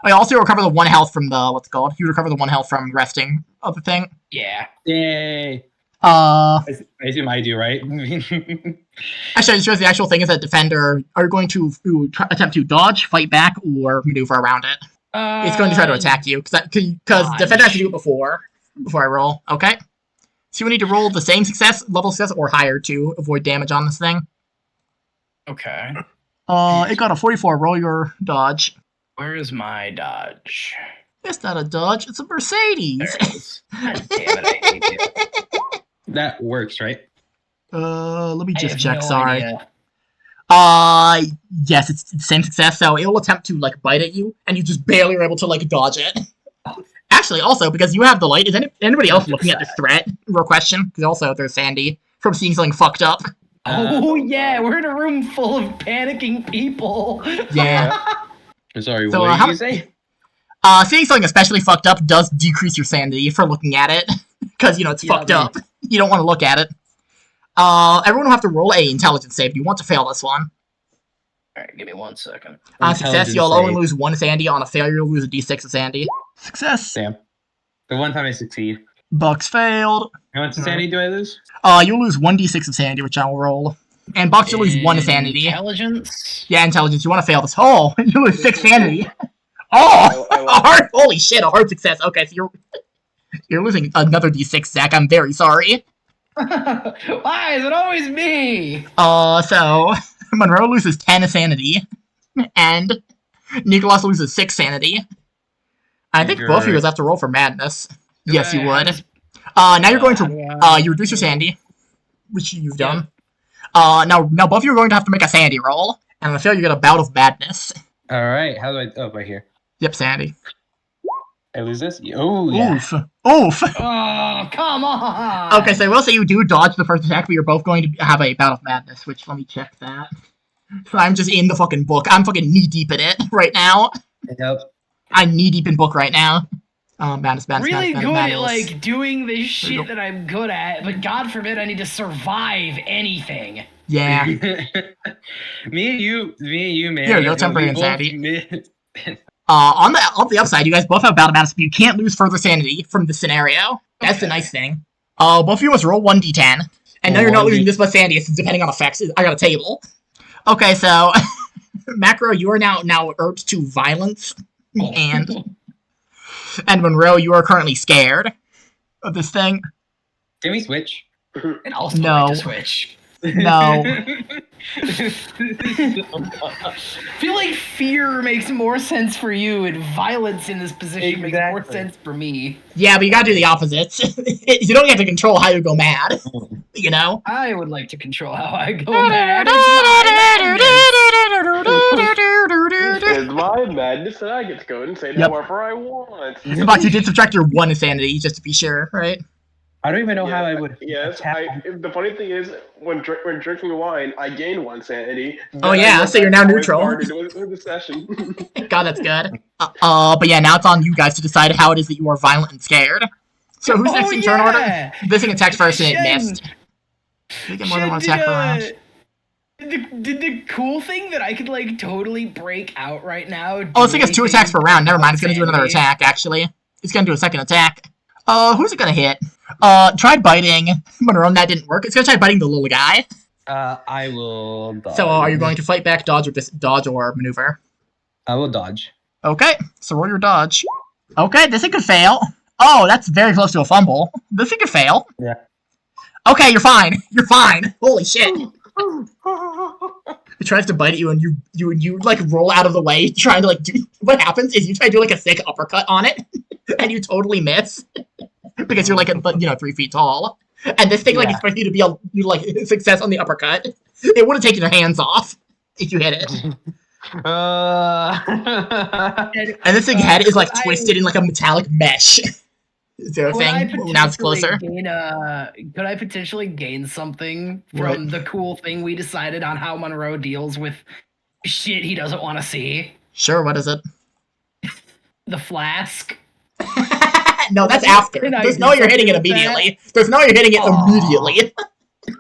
I also recover the 1 health from the what's it called? You recover the 1 health from resting of the thing. Yeah. Yay! Uh, I assume I do, right? actually, I just realized the actual thing is that defender are going to attempt to dodge, fight back, or maneuver around it. It's going to try to attack you because defender has to do it before I roll. Okay. So you need to roll the same level success or higher to avoid damage on this thing. Okay. It got a 44. Roll your dodge. Where is my dodge? It's not a Dodge. It's a Mercedes. There it is. God damn it, I hate it. That works, right? Let me I just have check. no Sorry. idea. Yes, it's the same success. So it will attempt to like bite at you, and you just barely are able to like dodge it. Actually, also because you have the light, is anybody else looking at this threat? Real question, because also there's Sandy from seeing something fucked up. Oh yeah, we're in a room full of panicking people. Yeah. I'm sorry, So, what how- did you say? Seeing something especially fucked up does decrease your sanity for looking at it, because it's Yeah, fucked up. You don't want to look at it. Everyone will have to roll a intelligence save. You want to fail this one. Alright, give me 1 second. On success, Intelligence you'll only save. lose 1 sandy. On a failure, you'll lose a d6 of sandy. Success. Damn. The one time I succeed. Bucks failed. How much sanity do I lose? You'll lose 1d6 of sanity, which I will roll. And Bucks, you'll lose 1 sanity. Intelligence? Yeah, intelligence. You want to fail this. Oh, you lose 6 sanity. Oh, I a like hard. Holy shit, a hard success. Okay, so you're losing another d6, Zach. I'm very sorry. Why is it always me? So Monroe loses 10 sanity, and Nicholas loses 6 sanity. I think both of you guys have to roll for madness. Yes, you would. Now you're going to you reduce your sanity, which you've done. Now both of you are going to have to make a sanity roll, and on a fail you get a bout of madness. All right. How do I? Oh, right here. Yep, sanity. I lose this. Oh yeah. Oof. Oh, come on. Okay, so I will say you do dodge the first attack, but you're both going to have a bout of madness, which let me check that. So I'm just in the fucking book. I'm fucking knee deep in it right now. Yep. I'm knee deep in book right now. Madness. Really good madness. at like doing this shit that I'm good at, but God forbid I need to survive anything. Yeah. me and you, man. Here you go, we temporary both insanity. mi- On the upside, you guys both have bout of madness, but you can't lose further sanity from the scenario. That's the nice thing. Both of you must roll 1d10. And now you're not losing this much sanity, it's depending on effects. I got a table. Okay, so Macro, you are now urged to violence, and Monroe, you are currently scared of this thing. Can we switch? And also No. like to switch. No. I feel like fear makes more sense for you, and violence in this position makes more Exactly. sense for me. Yeah, but you gotta do the opposites. You don't get to control how you go mad. You know? I would like to control how I go mad. It's It's my madness that I get to go and say Yep. however I want. But you did subtract your 1 insanity, just to be sure, right? I don't even know how Yeah, I would. Yes, attack- the funny thing is, when drinking wine, I gain 1 sanity. Oh, Then I yeah, went so you're back now to neutral. my party with the session. God, that's good. But yeah, now it's on you guys to decide how it is that you are violent and scared. So who's next in turn order? This thing attacked first and it missed. Did we get more than 1 attack per round? Did the cool thing that I could like totally break out right now? Oh, this thing has 2 attacks per round. Never mind, it's gonna do another attack, actually. It's gonna do a second attack. Who's it gonna hit? Tried biting Monroe, that didn't work. It's gonna try biting the little guy. I will dodge. So are you going to fight back, dodge or maneuver? I will dodge. Okay, so roll your dodge. Okay, this thing could fail. Oh, that's very close to a fumble. This thing could fail. Yeah. Okay, you're fine. You're fine. Holy shit. It tries to bite at you, and you like roll out of the way, trying to like do. What happens is you try to do like a sick uppercut on it, and you totally miss because you're like 3 feet tall, and this thing like expects you to be a success on the uppercut. It would have taken your hands off if you hit it. And this thing's head is like twisted in like a metallic mesh. Is there a thing? Now it's closer. Could I potentially gain something from the cool thing we decided on how Monroe deals with shit he doesn't want to see? Sure, what is it? The flask. No, that's after. There's no way you're hitting it immediately. There's no way you're hitting it immediately.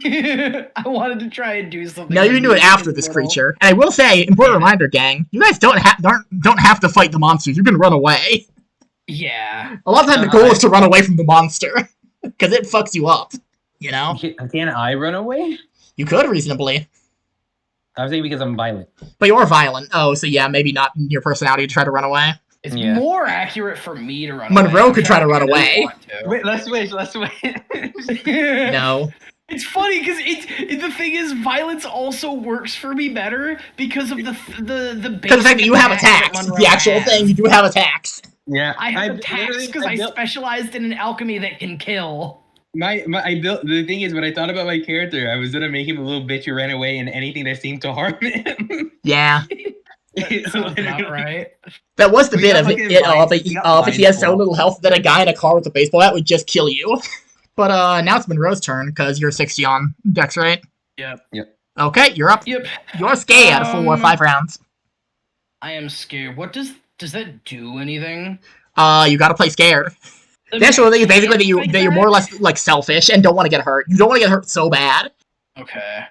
I wanted to try and do something. No, you can do it after this creature. And I will say, important reminder, gang, you guys don't have to fight the monsters. You can run away. Yeah. A lot of time the goal is to run away from the monster. Because it fucks you up. You know? Can I run away? You could reasonably. I was saying because I'm violent. But you're violent. Oh, so yeah, maybe not in your personality to try to run away. It's Yeah. more accurate for me to run away. Monroe could try to run away. Wait, let's wait. No. It's funny because the thing is, violence also works for me better because of the Because the fact that you have attacks. The actual thing, you do have attacks. Yeah. I have attacks because I specialized in an alchemy that can kill. The thing is, when I thought about my character, I was gonna make him a little bitch who ran away and anything that seemed to harm him. Yeah. Sounds about right. That was the We bit got of fucking it. If blind he has so spot. little health that a guy in a car with a baseball bat would just kill you. But now it's Monroe's turn because you're 60 on Dex, right? Yep. Okay, you're up. Yep. You're scared for 5 rounds. I am scared. What does that do anything? You gotta play scared. The actual thing is basically that you're more or less like selfish and don't want to get hurt. You don't want to get hurt so bad. Okay.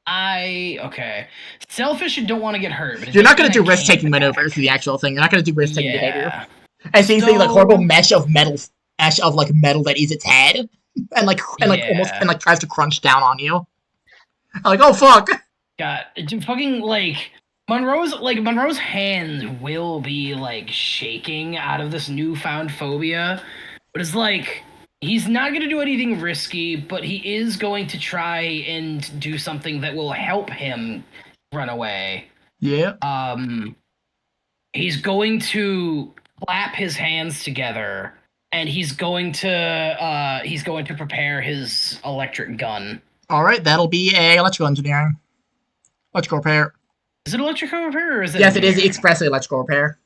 Okay. Selfish and don't want to get hurt. But You're not gonna do I risk-taking can't maneuvers. attack. The actual thing. You're not gonna do risk-taking behavior. Yeah. And seeing things like So- horrible mesh of metal that eats its head, and almost Yeah. tries to crunch down on you. I'm like, oh fuck. God, fucking like Monroe's hands will be like shaking out of this newfound phobia, but it's like he's not gonna do anything risky, but he is going to try and do something that will help him run away. Yeah. He's going to clap his hands together, and he's going to prepare his electric gun. All right, that'll be a electrical engineering, electrical repair. Is it electrical repair or is it? Yes, it is engineering? expressly electrical repair.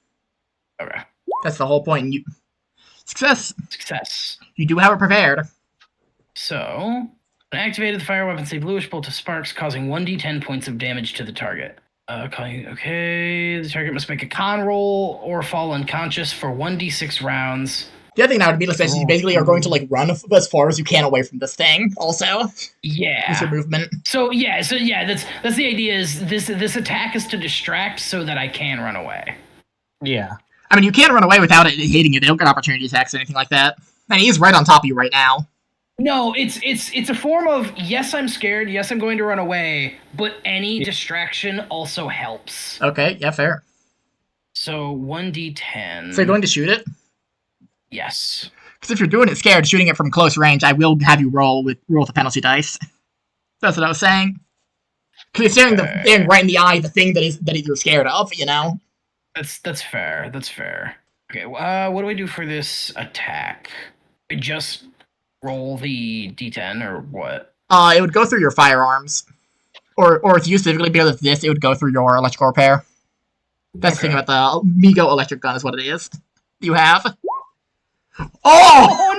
Okay. That's the whole point. Success. Success. You do have it prepared. So, when activated, the fire weapon sends a bluish bolt of sparks, causing 1d10 points of damage to the target. Okay, the target must make a con roll or fall unconscious for 1d6 rounds. The other thing now would be like you basically are going to like run as far as you can away from this thing. Also, with your Yeah. movement. So that's the idea. Is this attack is to distract so that I can run away. Yeah. I mean, you can't run away without it hitting you. They don't get opportunity attacks or anything like that. And he is right on top of you right now. No, it's a form of yes, I'm scared. Yes, I'm going to run away. But any distraction also helps. Okay, yeah, fair. So 1d10. So you're going to shoot it? Yes. Because if you're doing it scared, shooting it from close range, I will have you roll with the penalty dice. That's what I was saying. Because you're staring right in the eye the thing that you're scared of, you know? That's fair. That's fair. Okay. What do I do for this attack? I just roll the d10 or what? It would go through your firearms. Or if you specifically because of this, it would go through your electrical repair. That's the thing about the Migo electric gun is what it is. You have. Oh! Oh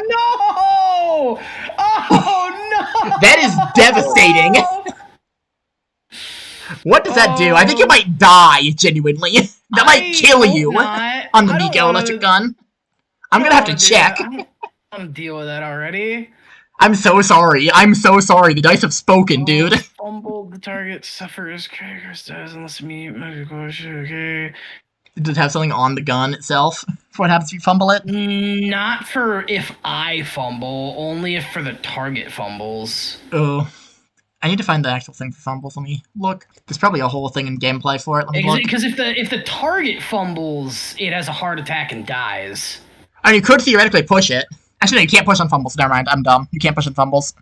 no! Oh no! That is devastating. What does that do? I think you might die, genuinely. That might kill you on the Migo electric gun. I'm gonna have to check. I'm gonna deal with that already. I'm so sorry. I'm so sorry. The dice have spoken, dude. Fumbled. The target suffers character status unless immediate okay. Does it have something on the gun itself for what happens if you fumble it? Not for if I fumble, only if for the target fumbles. Oh. I need to find the actual thing for fumbles. Let me look. There's probably a whole thing in gameplay for it. Let me look. Because if the target fumbles, it has a heart attack and dies. I mean, you could theoretically push it. Actually, no, you can't push on fumbles. Never mind, I'm dumb. You can't push on fumbles.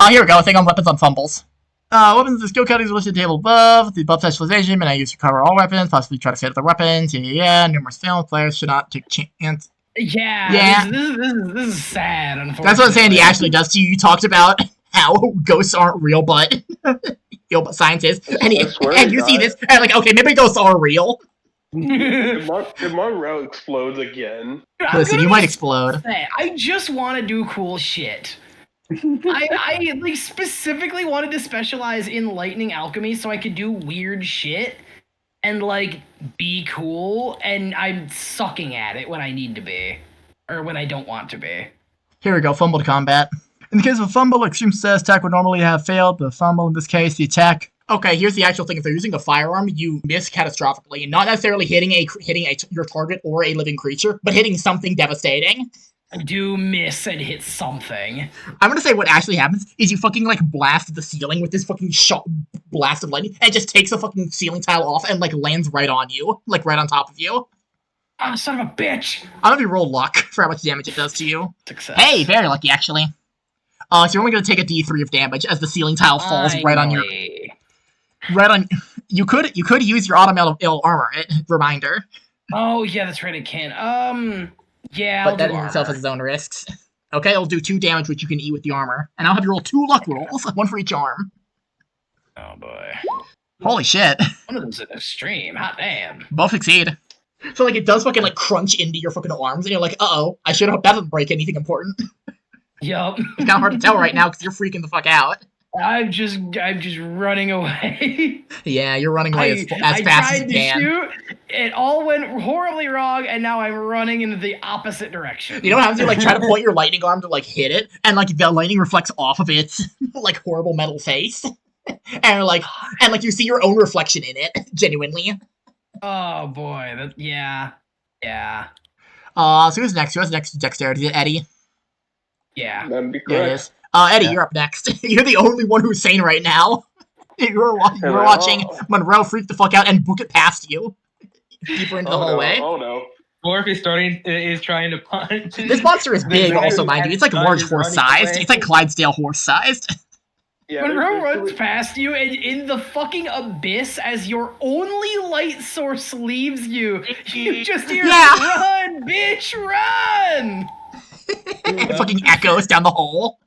Here we go. A thing on weapons on fumbles. Weapons, the skill categories listed in the table above. The above specialization, and I use to cover all weapons, possibly try to save other weapons. Yeah. Numerous failed players should not take chance. Yeah. This is sad, unfortunately. That's what Sandy actually does to you. You talked about how ghosts aren't real, but scientists. And you see this, and like, okay, maybe ghosts are real. If Monroe explodes again. Listen, you might explode. I just want to do cool shit. I like specifically wanted to specialize in lightning alchemy so I could do weird shit and like be cool, and I'm sucking at it when I need to be, or when I don't want to be. Here we go, fumble to combat. In the case of a fumble, extreme success attack would normally have failed, but fumble in this case, the attack. Okay, here's the actual thing. If they're using a firearm, you miss catastrophically. Not necessarily hitting your target or a living creature, but hitting something devastating. I do miss and hit something. I'm gonna say what actually happens is you fucking like blast the ceiling with this fucking blast of lightning, and it just takes a fucking ceiling tile off and like lands right on you, like right on top of you. Ah, son of a bitch! I'm gonna roll luck for how much damage it does to you. Success. Hey, very lucky actually. So you're only gonna take a D3 of damage as the ceiling tile falls right on your. You could use your automatic armor. Reminder. Oh yeah, that's right. It can. Yeah, But that in itself has its own risks. Okay, it'll do 2 damage, which you can eat with the armor. And I'll have you roll 2 luck rolls, 1 for each arm. Oh boy. Holy shit. One of them's an extreme. Hot damn. Both succeed. So like it does fucking like crunch into your fucking arms, and you're like, uh-oh, I should hope that doesn't break anything important. Yup. It's kind of hard to tell right now because you're freaking the fuck out. I'm just running away. Yeah, you're running away as fast as you can. I tried to shoot. It all went horribly wrong, and now I'm running in the opposite direction. You know what happens? You like try to point your lightning arm to like hit it, and like the lightning reflects off of its like horrible metal face, and like you see your own reflection in it. Genuinely. Oh boy, yeah. So who's next? Who has next dexterity? Is it Eddie? Yeah. That'd be Yeah, it correct. is. Eddie, you're up next. You're the only one who's sane right now. You're watching Monroe freak the fuck out and book it past you. Deeper into the hallway. Oh no. Morph is trying to punch. This monster is big also, mind you. It's like large horse-sized. It's like Clydesdale horse-sized. Yeah, Monroe runs past you, and in the fucking abyss, as your only light source leaves you, you just hear, "Run, bitch, run!" It fucking echoes down the hole.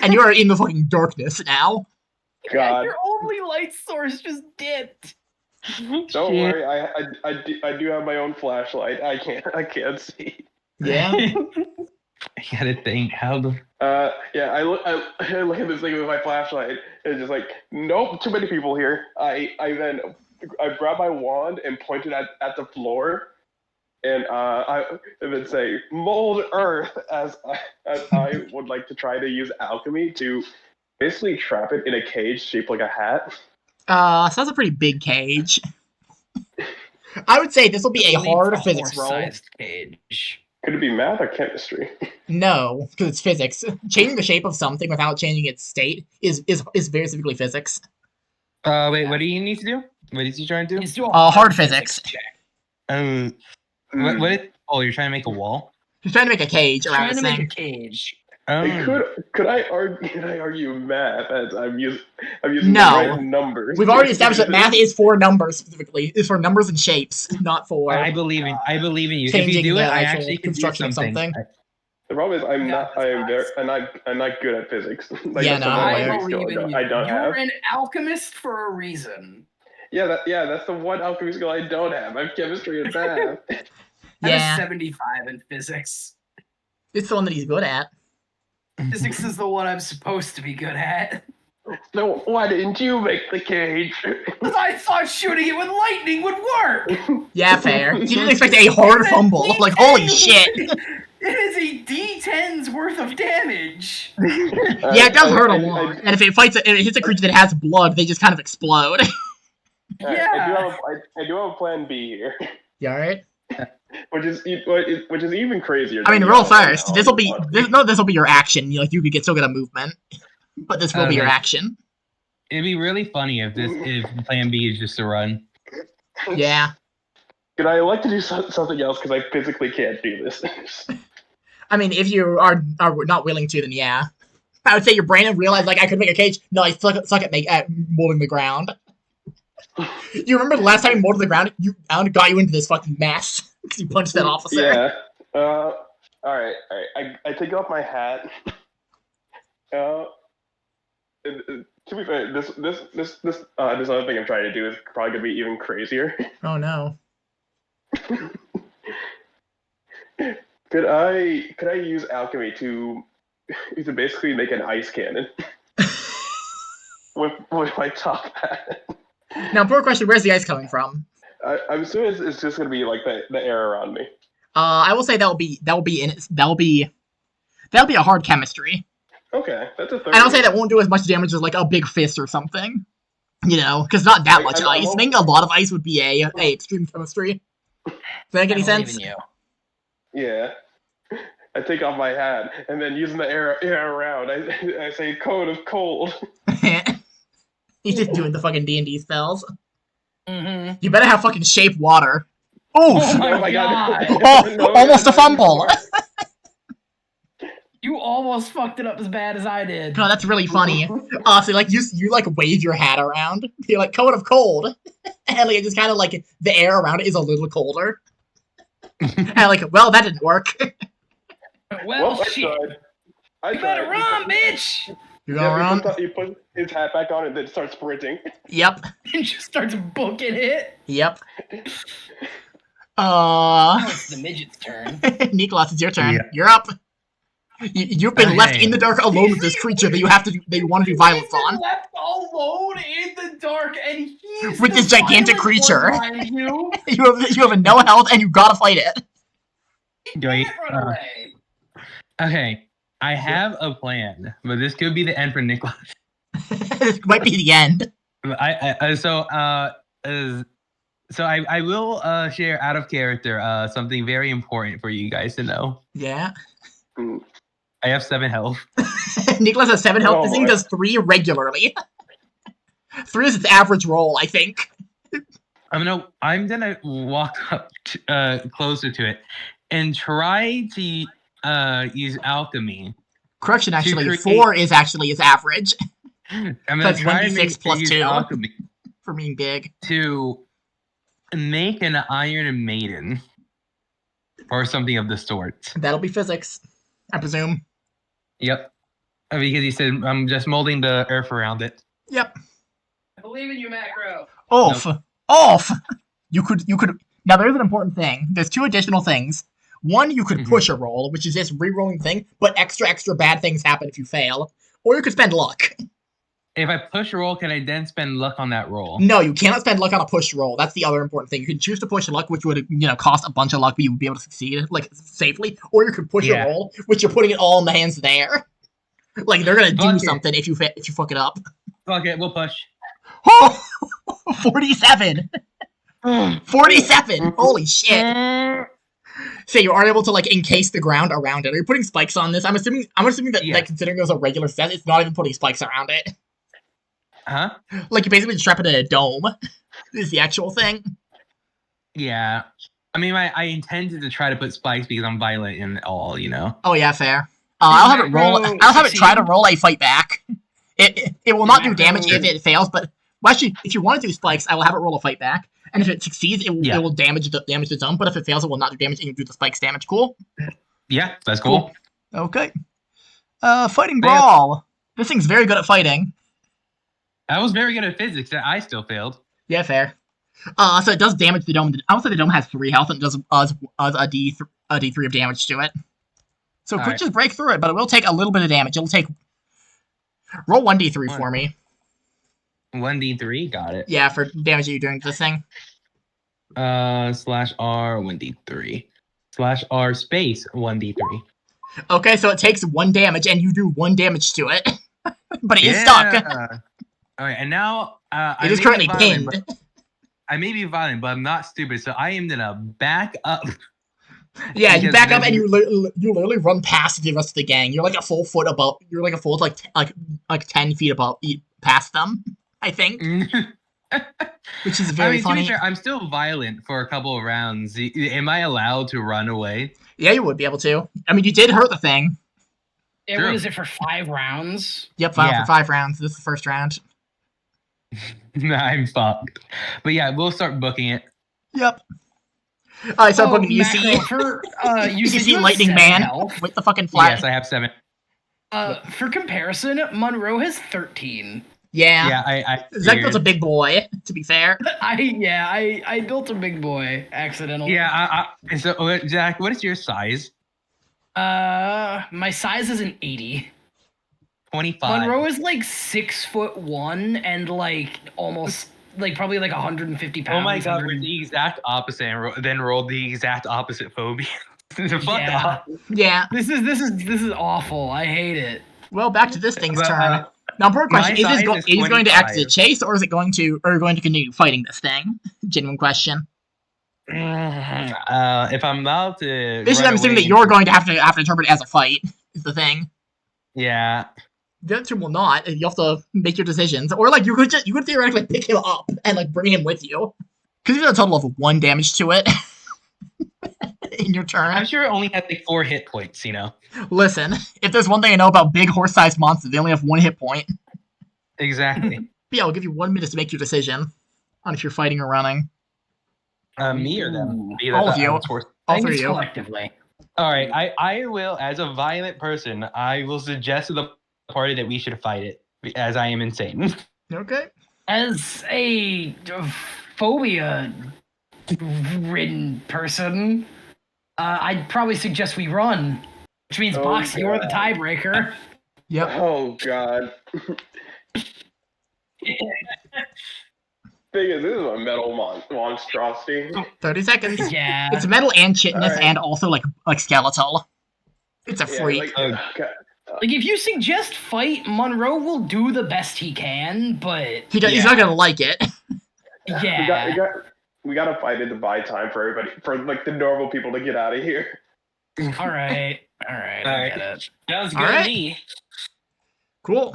And you are in the fucking darkness now. God. Your only light source just dipped. Don't worry, I do have my own flashlight. I can't see. Yeah. I gotta think how the. Yeah, I look at this thing with my flashlight, and it's just like, nope, too many people here. I grab my wand and point it at the floor, and I then say, mold earth, as I would like to try to use alchemy to basically trap it in a cage shaped like a hat. So that's a pretty big cage. I would say this will be a hard physics roll. Horse-sized cage. Could it be math or chemistry? No, because it's physics. Changing the shape of something without changing its state is very specifically physics. Wait, what do you need to do? What is he trying to do? He's doing a hard physics. check. Oh, you're trying to make a wall? He's trying to make a cage around Trying this to make a thing. cage. Could I argue math as I'm using No. the right numbers? We've already established that math is for numbers specifically. It's for numbers and shapes, not for I believe in you. If changing you do the it, I actual actually can do construction of something. something. The problem is I'm not good at physics. Like, Yeah, that's no, the one I yeah. skill believe in you. I don't have. You're an alchemist for a reason. Yeah, that's the one alchemy skill I don't have. I have chemistry and math. I Yeah. have a 75 in physics. It's the one that he's good at. Physics is the one I'm supposed to be good at. So why didn't you make the cage? Because I thought shooting it with lightning would work. Yeah, fair. He didn't expect a hard fumble. Like, holy shit. It is a D10's worth of damage. Yeah, it does hurt a lot. And if it hits a creature that has blood, they just kind of explode. Yeah. I do have a plan B here, You alright? which is even crazier. I mean, than roll the other first. one. This will be your action. You still get a movement. But this will be your Okay. action. It'd be really funny if Plan B is just a run. Yeah. Could I like to do something else because I physically can't do this? I mean, if you are not willing to, then yeah. I would say your brain realized, like, I could make a cage. No, I suck at molding the ground. You remember the last time you molded the ground? I got you into this fucking mess because you punched that officer. Yeah. All right. I take off my hat. To be fair, this other thing I'm trying to do is probably gonna be even crazier. Oh no. Could I use alchemy to basically make an ice cannon with my top hat? Now, poor question. Where's the ice coming from? I'm assuming it's just gonna be like the air around me. I will say that'll be a hard chemistry. Okay, that's a 30. And I'll say that won't do as much damage as like a big fist or something. You know, because not that much ice. I think a lot of ice would be a extreme chemistry. Does that make any I believe sense? in you. Yeah. I take off my hat, and then using the air around, I say code of cold. He's just doing the fucking D&D spells. Mm-hmm. You better have fucking shape water. Oof! Oh my Oh my God. god! Oh, No, almost a no, fumble. You almost fucked it up as bad as I did. No, that's really funny. So like you like wave your hat around. You're like cone of cold, and like it just kind of like the air around it is a little colder. And like, well, that didn't work. Well, I shit. tried. I You tried. better run, bitch! You going around? He puts his hat back on and then starts sprinting. Yep. And just starts booking it. Yep. Now it's the midget's turn. Nicholas, it's your turn. Yeah. You're up. You've been left Okay. in the dark alone with this creature that you have to do, that you want to do violence He's been on. left alone in the dark, and he's With this the gigantic violent creature. one behind you. You have no health and you gotta fight it. Wait, Can't run away. okay, I have a plan, but this could be the end for Nicholas. This might be the end. So I will share out of character something very important for you guys to know. Yeah. I have 7 health. Nicholas has 7 health. Oh, This thing boy. does 3 regularly. 3 is its average roll, I think. I'm gonna walk up closer to it and try to use alchemy. Correction, actually, create- 4 is actually its average I'm gonna That's try to 1d6 plus use 2. alchemy for being big. to make an Iron Maiden or something of the sort. That'll be physics, I presume. Yep. Because he said I'm just molding the earth around it. Yep. I believe in you, Macro. Off. Off. You could. Now there's an important thing. There's 2 additional things. One, you could push a roll, which is this re-rolling thing, but extra bad things happen if you fail. Or you could spend luck. If I push a roll, can I then spend luck on that roll? No, you cannot spend luck on a push roll. That's the other important thing. You can choose to push luck, which would cost a bunch of luck, but you would be able to succeed safely. Or you could push a roll, which you're putting it all in the hands there. Like they're gonna do something if you fuck it up. Fuck it, we'll push. Oh, 47. 47. Holy shit. So you aren't able to encase the ground around it. Are you putting spikes on this? I'm assuming that Yes. considering it was a regular set, it's not even putting spikes around it. Huh? Like you basically strap it in a dome. Is the actual thing. Yeah. I mean, I intended to try to put spikes because I'm violent in all, Oh yeah, fair. I'll have it roll. I'll have it try to roll a fight back. It will not do damage if it fails, but actually, if you want to do spikes, I will have it roll a fight back. And if it succeeds, it will damage the zone. But if it fails, it will not do damage, and you do the spikes damage. Cool. Yeah, that's cool. Okay. Fighting brawl. This thing's very good at fighting. I was very good at physics. I still failed. Yeah, fair. So it does damage the dome. I would say the dome has 3 health and it does a D3 of damage to it. So it could just break through it, but it will take a little bit of damage. It'll take. Roll 1d3 for me. 1d3, got it. Yeah, for damage that you're doing to this thing. /R 1d3 /R space 1d3. Okay, so it takes 1 damage, and you do 1 damage to it, but it is stuck. All right, and now It is currently pinned. I may be violent, but I'm not stupid, so I am gonna back up. Yeah, you Because back up then- and you literally run past the rest of the gang. You're like a full foot above. You're like a full like 10 feet above past them. I think, which is very to funny. be fair, I'm still violent for a couple of rounds. Am I allowed to run away? Yeah, you would be able to. I mean, you did hurt the thing. Yeah, True. what is it for 5 rounds? Yep, Yeah. for 5 rounds. This is the first round. I'm fucked. But yeah, we'll start booking it. Yep. Alright, so booking you see. For, you You said see you have Lightning 7 Man health. with the fucking flag. Yes, I have 7. For comparison, Monroe has 13. Yeah. Yeah, I Zach figured. built a big boy, to be fair. I built a big boy accidentally. Yeah, so Jack, what is your size? My size is an 80. 25. Monroe is like 6'1" and almost probably 150 pounds. Oh my god, we're 100 the exact opposite, and then rolled the exact opposite phobia. Fuck Yeah. off. Yeah. This is awful. I hate it. Well, back to this thing's But, turn. Now, important question: my size is is going to act as a 25. chase, or is it going to continue fighting this thing? Genuine question. If I'm about to, Basically, run I'm assuming away that you're into- going to have to interpret it as a fight. Is the thing. Yeah. The other two will not. You have to make your decisions, or like you could theoretically pick him up and like bring him with you, because you did a total of 1 damage to it in your turn. I'm sure it only has like 4 hit points. You know. Listen, if there's one thing I know about big horse-sized monsters, they only have 1 hit point. Exactly. But yeah, I'll give you 1 minute to make your decision on if you're fighting or running. Me or them? Ooh. Because All I of thought I you. was forced- All I think 3 it's of you. collectively. All right, I will, as a violent person, I will suggest to the party that we should fight it, as I am insane. Okay. As a phobia-ridden person, I'd probably suggest we run, which means Oh, Box, you're the God. tiebreaker. Yep. Oh god. Thing is, this is a metal monstrosity. 30 seconds. Yeah. It's metal and chitinous Alright. and also like skeletal. It's a Yeah, freak. like, Oh. okay. Like, if you suggest fight, Monroe will do the best he can, but He's yeah. not gonna like it. yeah. We gotta fight it to buy time for everybody, for like the normal people to get out of here. All right. I Alright. get it. Sounds All good right. to me. Cool.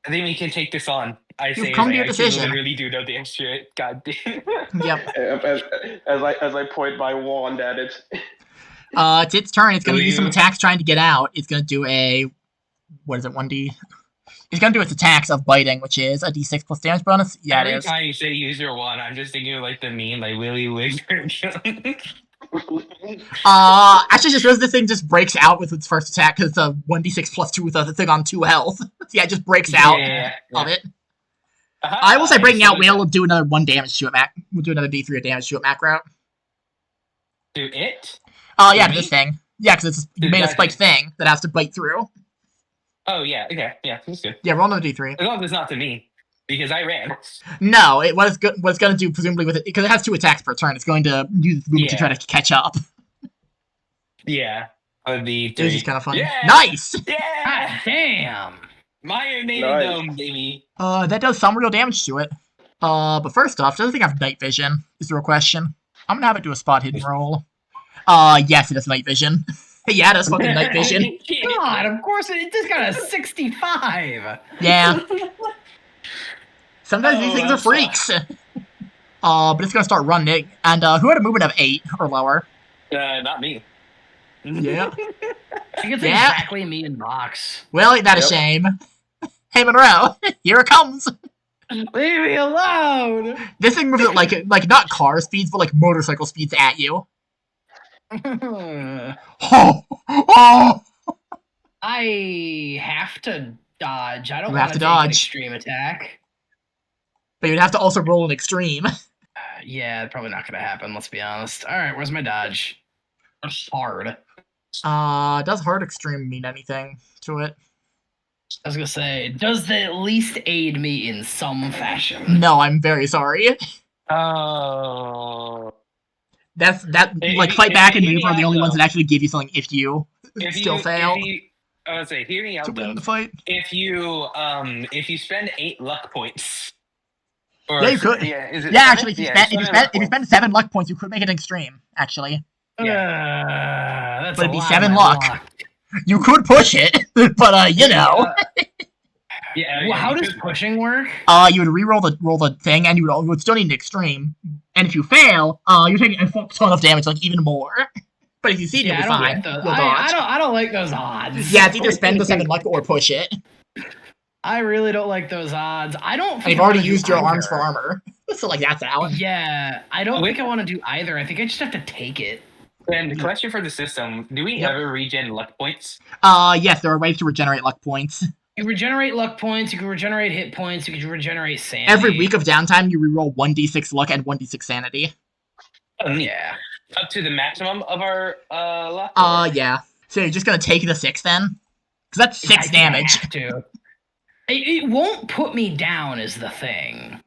I think we can take this on. I say, come to as your I actually decision. literally do know the answer. God damn. Yep. As I point my wand at it. It's its turn. It's gonna use some Blue. attacks trying to get out. It's gonna do a 1d. It's gonna do its attacks of biting, which is a d6 plus damage bonus. Yeah, Every it is. time you say use your wand, I'm just thinking of like the meme, like Willy Wigger. Actually, just notice this thing just breaks out with its first attack because it's a 1d6 plus 2 with a thing on 2 health. Yeah, it just breaks out of it. I will say breaking out will do another 1 damage to it, Mac. We'll do another d3 of damage to it, Mac route. Do it? Yeah, me? this thing. Yeah, because it's you made a spiked thing that has to bite through. Oh, yeah, okay. Yeah, that's good. Yeah, roll another d3. As long as it's not to me, because I ran. No, what it's going to do, presumably, with it, because it has 2 attacks per turn, it's going to use its movement to Yeah. try to catch up. Yeah. The It was just kind of funny. Yeah! Nice! Yeah! God damn. Iron Navy Nice. Dome, baby. That does some real damage to it. But first off, does the thing have night vision? Is the real question. I'm gonna have it do a spot hidden roll. Yes, it has night vision. Yeah, it has fucking night vision. God, of course it just got a 65. Yeah. Sometimes Oh, these things are that's freaks. But it's gonna start running. And who had a movement of 8 or lower? Not me. Yeah. I think it's Yeah. exactly me in Box. Well, ain't that a Yep. shame? Hey, Monroe, here it comes. Leave me alone. This thing moves at like not car speeds, but like motorcycle speeds at you. Oh, oh. I have to dodge. I don't You have want to to take an dodge. extreme attack. But you'd have to also roll an extreme. Yeah, probably not gonna happen. Let's be honest. All right, where's my dodge? Hard. Does hard extreme mean anything to it? I was gonna say, does that at least aid me in some fashion? No, I'm very sorry. Oh. That If like you- fight if back you and hear move me are the out, only ones though. that actually give you something if you If still you, fail I would say, hear me to out win though. the fight. If you spend 8 luck points. Or, Yeah, you could. Yeah, is it Yeah, seven? actually, if you Yeah, spend seven luck if you spend points. 7 luck points, you could make it extreme. Actually, That's But a it'd be lot 7 of my luck. you could push it, but you know, Yeah, Well, how you does could- pushing work? you would re-roll the thing, and you would still need an extreme. And if you fail, you're taking a fuck ton of damage, like even more. But if you see, Yeah, I you'll be don't fine. like those. You'll dodge. I don't like those odds. Yeah, it's either spend the 7 luck or push it. I really don't like those odds. I don't. And Think you've I already wanna do used your arms either. for armor, so like that's out. Yeah, I don't Wait. think I want to do either. I think I just have to take it. And the question for the system: do we Yep. ever regen luck points? Yes, there are ways to regenerate luck points. You regenerate luck points. You can regenerate hit points. You can regenerate sanity. Every week of downtime, you reroll 1d6 luck and 1d6 sanity. Yeah. Up to the maximum of our luck. or- Yeah. So you're just gonna take the 6 then? Because that's 6 I think I damage. have to. It won't put me down, is the thing.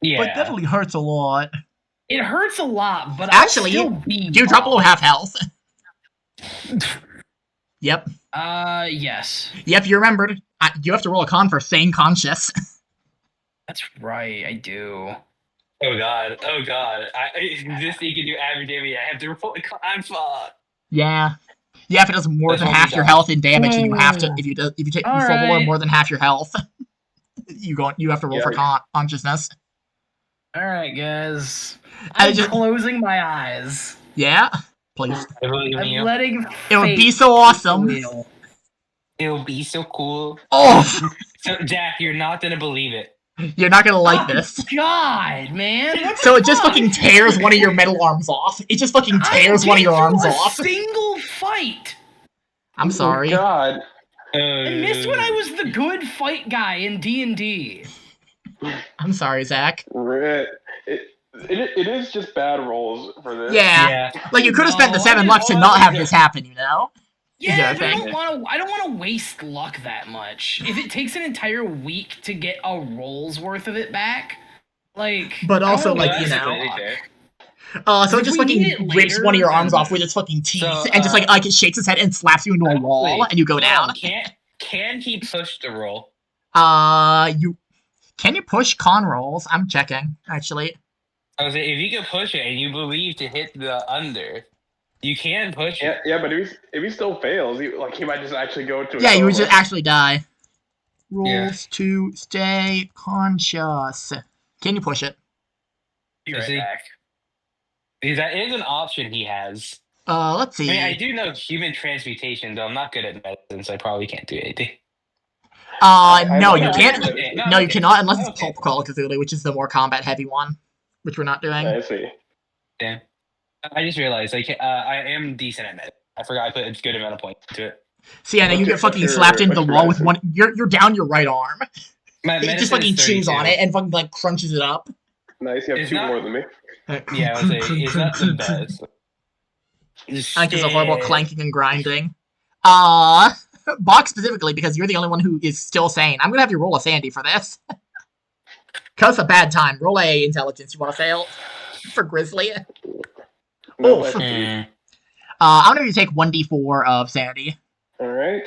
yeah. But definitely hurts a lot. It hurts a lot, but Actually, I'll still be. Do you drop below half health? Yep. Yes. Yep, you remembered. You have to roll a con for staying conscious. That's right, I do. Oh god. This thing can do average damage. I have to roll a con for. Yeah. Yeah, if it does more That's than what half we your got. health in damage, then you have to. If you take All you fall below right. more than half your health, you have to roll for consciousness. All right, guys. I I'm just- closing my eyes. Yeah, please. I believe in I'm you. letting It would be fate so take the awesome. wheel. It'll be so cool. Oh, So Jack, you're not gonna believe it. you're not gonna like Oh, this. God, man. What So the it just fuck? fucking tears one of your metal arms off. It just fucking tears I one of your didn't arms do a off. single fight. I'm sorry. God. I missed when I was the good fight guy in D&D. I'm sorry, Zach. It is just bad rolls for this. Yeah. Like you could have spent the No, 7 I luck to didn't- not have this happen, you know? Yeah, Is but that a I thing? don't want to waste luck that much. If it takes an entire week to get a roll's worth of it back, like. But I don't also, wanna like, waste you know. luck. So it If just we need fucking it rips later, one of your arms then- off with its fucking teeth, So, and just like it shakes its head and slaps you into a wall, and you go down. Can he push the roll? Can you push con rolls? I'm checking, actually. I was like, if you can push it and you believe to hit the under, you can push it. Yeah, but if he still fails, he might just actually go to. Yeah, you would coma. just actually die. Yeah. Rolls to stay conscious. Can you push it? Be right See? back. Because that is an option he has. Let's see. I mean, I do know human transmutation, though I'm not good at medicine, so I probably can't do anything. No, you know can't. that. Okay, No, you okay. cannot unless it's Okay. Call of Cthulhu, which is the more combat heavy one, which we're not doing. I see. Yeah. I just realized I am decent at medicine. I forgot I put a good amount of points into it. So yeah, then you get What's fucking your- slapped into the what's your wall with medicine? one. You're down your right arm. My It just medicine fucking is chews 32. on it and fucking like crunches it up. Nice, you have It's 2 not- more than me. Yeah, I was like, it's not the best. I think it's a horrible clanking and grinding. Box specifically because you're the only one who is still sane. I'm gonna have you roll a sandy for this. Cause it's a bad time. Roll a intelligence. You want to fail for Grizzly? No, Oof. I see. I'm gonna have you take 1d4 of sanity. All right.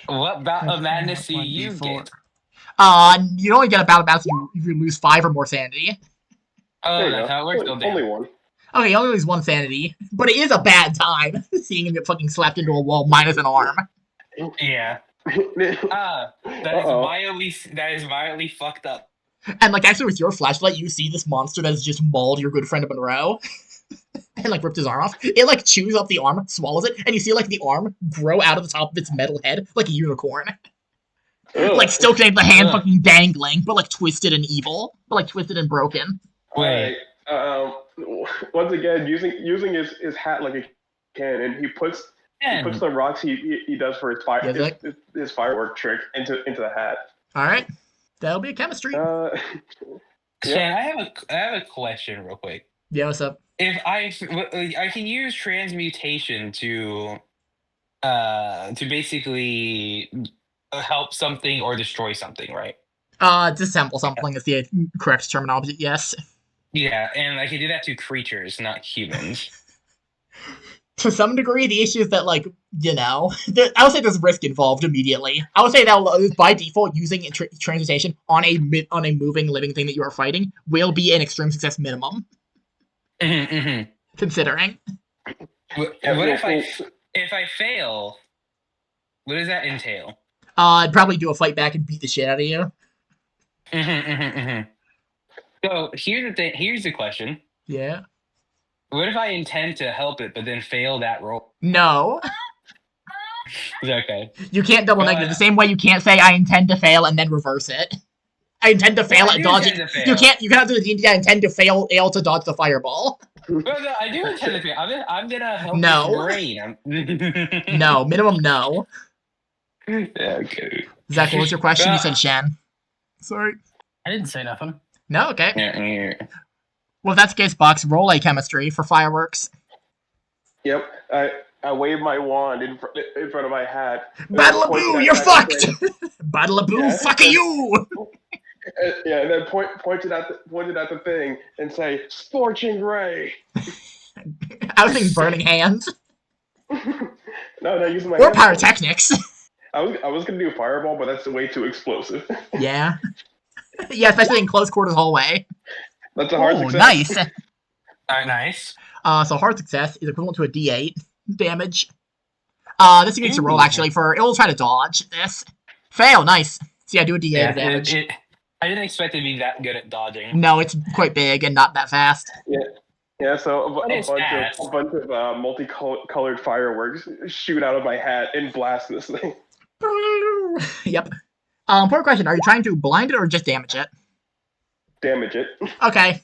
What bout of madness do you 1d4. get? You only get a bout of bounce if you lose 5 or more sanity. Oh, There you that's go. how it works. Only one. Okay, you only lose 1 sanity, but it is a bad time seeing him get fucking slapped into a wall minus an arm. Yeah. That is Uh-oh. mildly fucked up. And like actually with your flashlight, you see this monster that has just mauled your good friend Monroe. And like ripped his arm off. It like chews up the arm, swallows it, and you see like the arm grow out of the top of its metal head like a unicorn. Ugh. Like still connected, the hand Ugh. fucking dangling, but like twisted and evil, but like twisted and broken. Wait. Alright, once again, using his hat like a cannon, he puts the rocks he does for his fire Yeah, Zach? his firework trick into the hat. All right, that'll be a chemistry. Yeah. Shan, I have a question real quick. Yeah, what's up? If I can use transmutation to basically help something or destroy something, right? Disassemble something is the correct terminology. Yes. Yeah, and I can do that to creatures, not humans. To some degree, the issue is that, like, you know, I would say there's risk involved immediately. I would say that by default, using transmutation on a moving, living thing that you are fighting will be an extreme success minimum, considering. What if I fail? What does that entail? I'd probably do a fight back and beat the shit out of you. So here's the thing. Here's the question. Yeah. What if I intend to help it, but then fail that roll? No. Okay. You can't double negative. The same way you can't say I intend to fail and then reverse it. I intend to fail Well, I at do dodging. intend to fail. You cannot do the D&D I intend to fail to dodge the fireball. Well, no, I do intend to fail. I'm gonna help No. this brain. No, minimum no. Okay. Zach, what was your question? You said Shen. Sorry. I didn't say nothing. No, okay. Yeah. Well, if that's the case, Box, roll a chemistry for fireworks. Yep. I wave my wand in front of my hat. Battle-a-boo, you're fucked! Battle-a-boo, Yeah. fuck you! Yeah, and then pointed at the thing and say, "Scorching ray." I was thinking burning hands. No, using my Or hand. pyrotechnics. I was gonna do fireball, but that's way too explosive. Yeah. Yeah, especially in close quarters hallway. That's a hard Oh, success. nice. Alright, nice. So hard success is equivalent to a D8 damage. This you need to roll Ooh. actually for. It will try to dodge this. Fail, nice. So yeah, do a D8 Yeah, of damage. I didn't expect it to be that good at dodging. No, it's quite big and not that fast. Yeah, so What is that? a bunch of multicolored fireworks shoot out of my hat and blast this thing. Yep. Important question: are you trying to blind it or just damage it? Damage it. Okay.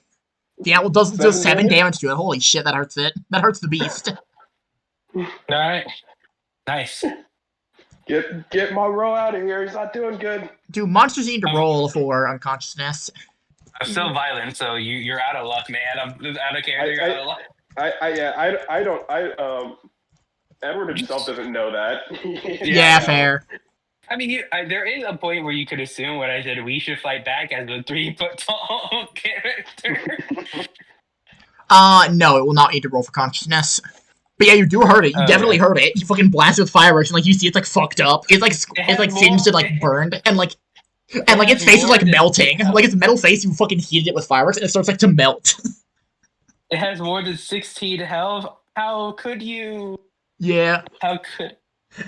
Yeah, well, does 7 7 damage? damage to it. Holy shit, that hurts it. That hurts the beast. Alright. Nice. Get Monroe out of here. He's not doing good. Do monsters need to roll for unconsciousness? I'm still violent, so you're out of luck, man. I'm out of character. You're out of luck. I don't. Edward himself doesn't know that. Yeah, fair. I mean, there is a point where you could assume when I said we should fight back as a 3-foot tall character. No, it will not need to roll for consciousness. But yeah, you do hurt it. You definitely hurt it. You fucking blast it with fireworks, and like you see, it's like fucked up. It's like singed and like burned, and like its face is like melting. Like its metal face, you fucking heated it with fireworks, and it starts like to melt. It has more than 16 health. How could you? Yeah. How could?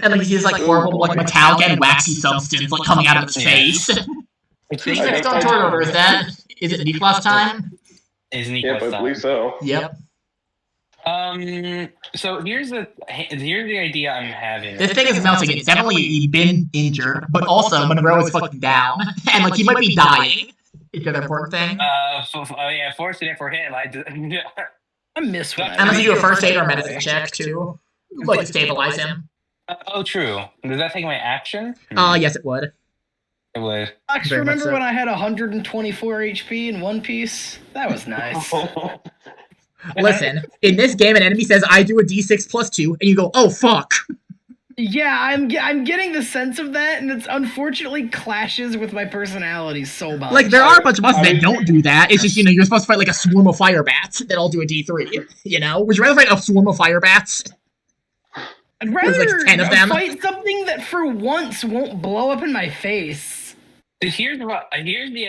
And like you see this like horrible like metallic and waxy substance like coming out of its face. It's Who's next on turn order? Is it Nikla's time? Is Yeah, Nikla's but I time. believe so. Yep. So here's the idea I'm having. This thing is melting. It's definitely been injured, but also Monroe is fucking down, and like he might be dying. Is that an important thing? Yeah, fortunate for him. I miss when Unless you do a first aid or medicine check to like stabilize him. Oh, true. Does that take my action? Yes, it would. It would. Fox, Very much remember so. when I had 124 HP in One Piece? That was nice. Listen, in this game, an enemy says, "I do a D6 plus 2," and you go, "Oh fuck." Yeah, I'm getting the sense of that, and it's unfortunately clashes with my personality so much. Like there are a bunch of monsters that don't do that. It's just you're supposed to fight like a swarm of fire bats that all do a D3. Would you rather fight a swarm of fire bats? I'd rather like 10 of them. fight something that for once won't blow up in my face. Here's the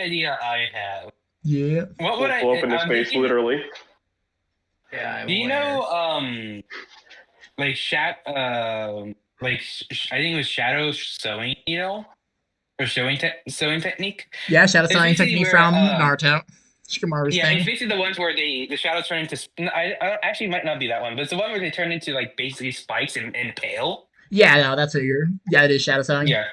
idea I have. Yeah. What would Blow up in his face, literally. Yeah. Do you know like I think it was shadow sewing needle or sewing technique? Yeah, shadow It's sewing basically technique where, from Naruto. Shikamaru's Yeah, it's thing. basically the ones where the shadows turn into. I actually might not be that one, but it's the one where they turn into like basically spikes and pale. Yeah, no, that's what you're. Yeah, it is shadow sewing. Yeah.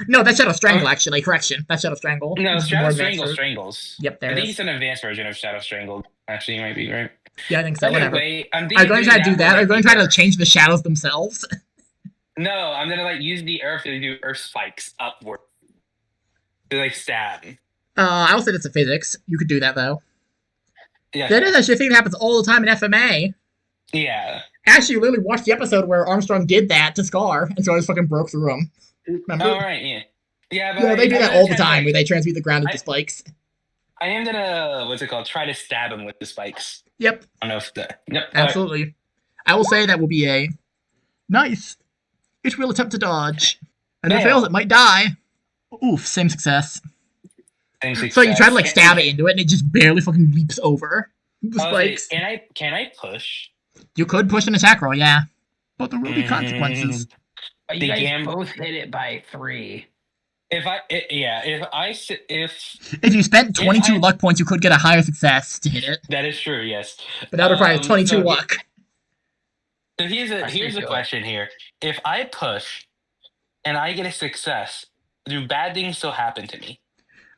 No, that's shadow strangle. Actually, correction. That's shadow strangle. No, This is shadow more strangle advanced strangles. Yep, there I it think is. it's an advanced version of shadow strangled. Actually, you might be right. Yeah, I think so. Whatever. Anyway, Are you going to try to do that? Are you going to try to change the shadows themselves? No, I'm gonna like use the earth to do earth spikes upward to like stab. I will say that's a physics. You could do that though. Yeah. That is actually a thing that happens all the time in FMA. Yeah. Actually, you literally watched the episode where Armstrong did that to Scar, and Scar just fucking broke through him. Remember? Oh right. Yeah. Yeah, but Yeah, they do I'm that gonna all the try to, time, where they transmute the ground into I- spikes. I am gonna try to stab him with the spikes. Yep, I don't know if that. Yep. absolutely. I will say that will be a nice. It will attempt to dodge, and if it Fail. fails, it might die. Oof, same success. Right. So you try to like stab it into it, and it just barely fucking leaps over the Okay, spikes. can I push? You could push an attack roll, yeah, but there will be consequences. You The guys gam- both hit it by 3. If If you spent 22 I- luck points, you could get a higher success to hit it, that is true, yes. but that requires 22 so luck. So here's a feel question here. If I push and I get a success, do bad things still happen to me?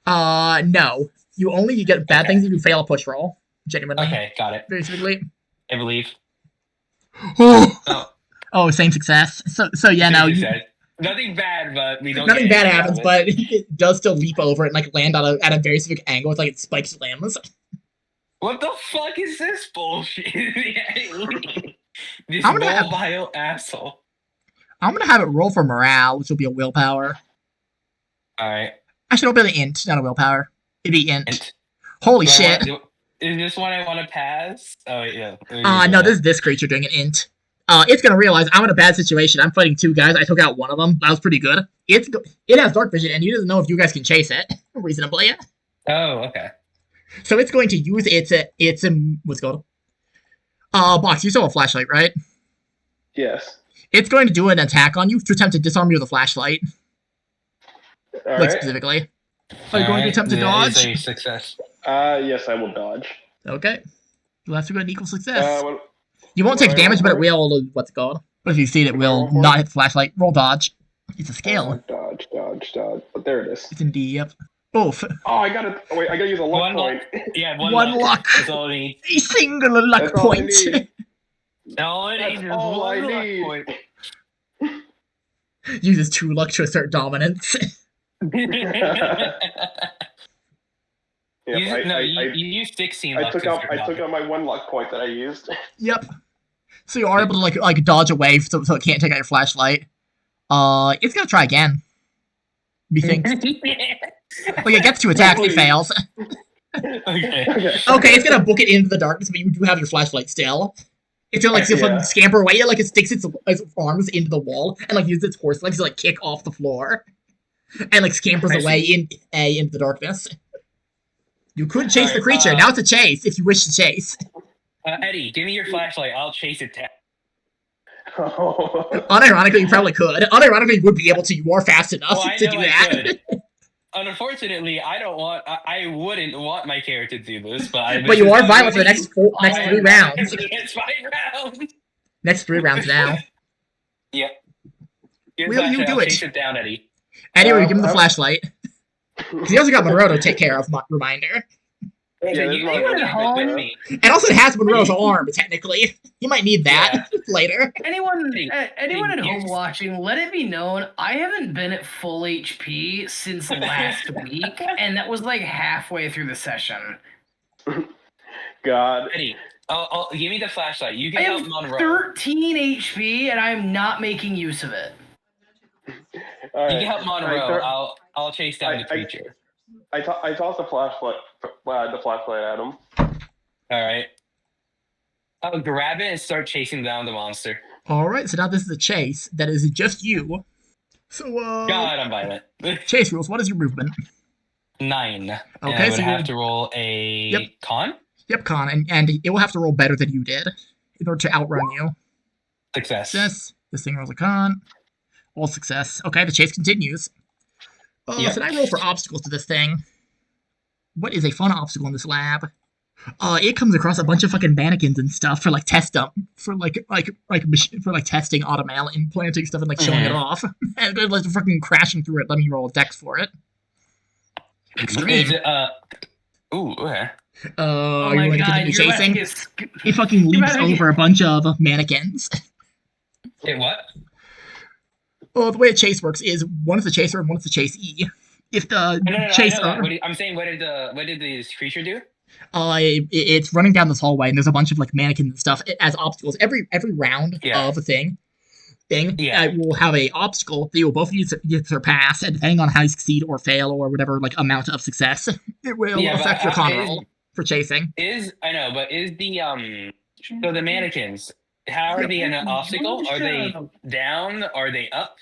No. You only get bad Okay. things if you fail a push roll. Genuinely. Okay, got it. Basically. I believe. Oh, Oh, same success. So yeah, no. you said. Nothing bad, but we don't. Nothing get bad anything out happens, of it. but it does still leap over and like land at a very specific angle with like its spikes limbs. What the fuck is this bullshit? This I'm gonna have- mobile asshole. I'm gonna have it roll for morale, which will be a willpower. All right. Actually, it'll be an int, not a willpower. It'd be int. And Holy do I shit. wanna- Is this one I want to pass? Oh wait, yeah. No, this is this creature doing an int. It's gonna realize I'm in a bad situation. I'm fighting 2 guys. I took out one of them. That was pretty good. It has dark vision, and it doesn't know if you guys can chase it reasonably. Oh, okay. So it's going to use its what's it called? Box. You still have a flashlight, right? Yes. It's going to do an attack on you to attempt to disarm you with a flashlight, All like right. specifically. Are you going to attempt to dodge? Is a success. Yes, I will dodge. Okay. You'll have to go an equal success. What You won't what take do I damage, but it roll will. What's it called? But if you see it, it What do I will roll for? not hit the flashlight. Roll dodge. It's a skill. Dodge. But there it is. It's in D. Yep. Both. Oh, I gotta. Wait, I gotta use a luck One point. Yeah, One one luck. That's all I need. A single luck That's all I point. need. All I need That's is all I one luck need. point. Uses 2 luck to assert dominance. Yep, You used 16 I luck. took to out start I took off. out my 1 luck point that I used. Yep. So you are able to like dodge away, so it can't take out your flashlight. It's gonna try again. Methinks. Like it gets to attack, it fails. Okay. Okay, it's gonna book it into the darkness, but you do have your flashlight still. It's gonna like Yeah. scamper away, like it sticks its arms into the wall and like uses its horse legs to like kick off the floor, and like scampers I away into the darkness. You could chase the creature. Now it's a chase if you wish to chase. Eddie, give me your flashlight. I'll chase it down. Unironically, you probably could. Unironically, you would be able to. You are fast enough Well, I to know do I that. could. Unfortunately, I wouldn't want my character to do this, but But you are violent for the next 3 rounds. It's 5 rounds. Next 3 rounds now. Yep. Give Will the you flashlight, do I'll it? Chase it down, Eddie. Anyway, give him the flashlight. Because he also got Monroe to take care of, reminder. Yeah, you there's would one have right with there. me. And also it has Monroe's arm, technically. You might need that later. Anyone at home Yes. watching, let it be known, I haven't been at full HP since last week, and that was like halfway through the session. God. Eddie, give me the flashlight. You I can have help Monroe. 13 HP, and I'm not making use of it. All You right. can help Monroe. I thir- I'll chase down the creature. I tossed the flashlight at him. All right. I'll grab it and start chasing down the monster. Alright, so now this is a chase. That is just you. So, God, I'm violent. chase rules. What is your movement? 9. Okay, and I would so have you- to roll a Yep. con? Yep, Con, and it will have to roll better than you did in order to outrun you. Success. Success. This thing rolls a con. All success. Okay, the chase continues. Yep. So now I roll for obstacles to this thing. What is a fun obstacle in this lab? It comes across a bunch of fucking mannequins and stuff for like test them, for like testing automail, implanting stuff and like showing it off, and then like fucking crashing through it. Let me roll a dex for it. Extreme. Is it, ooh, okay. Oh Are you my going to god, continue your chasing? leg is... He fucking You're leaps about to get- over a bunch of mannequins. Wait, what? Well, the way a chase works is one is the chaser and one is the chasee. If the No, I chaser, know that. I'm saying, what did this creature do? it's running down this hallway and there's a bunch of like mannequins and stuff as obstacles. Every round Yeah. of a thing, Yeah. will have a obstacle that you will both need to surpass, and depending on how you succeed or fail or whatever like amount of success, it will Yeah, but affect your con is- roll for chasing. I know, but is the so the mannequins, how are they an obstacle? Are they down? Are they up?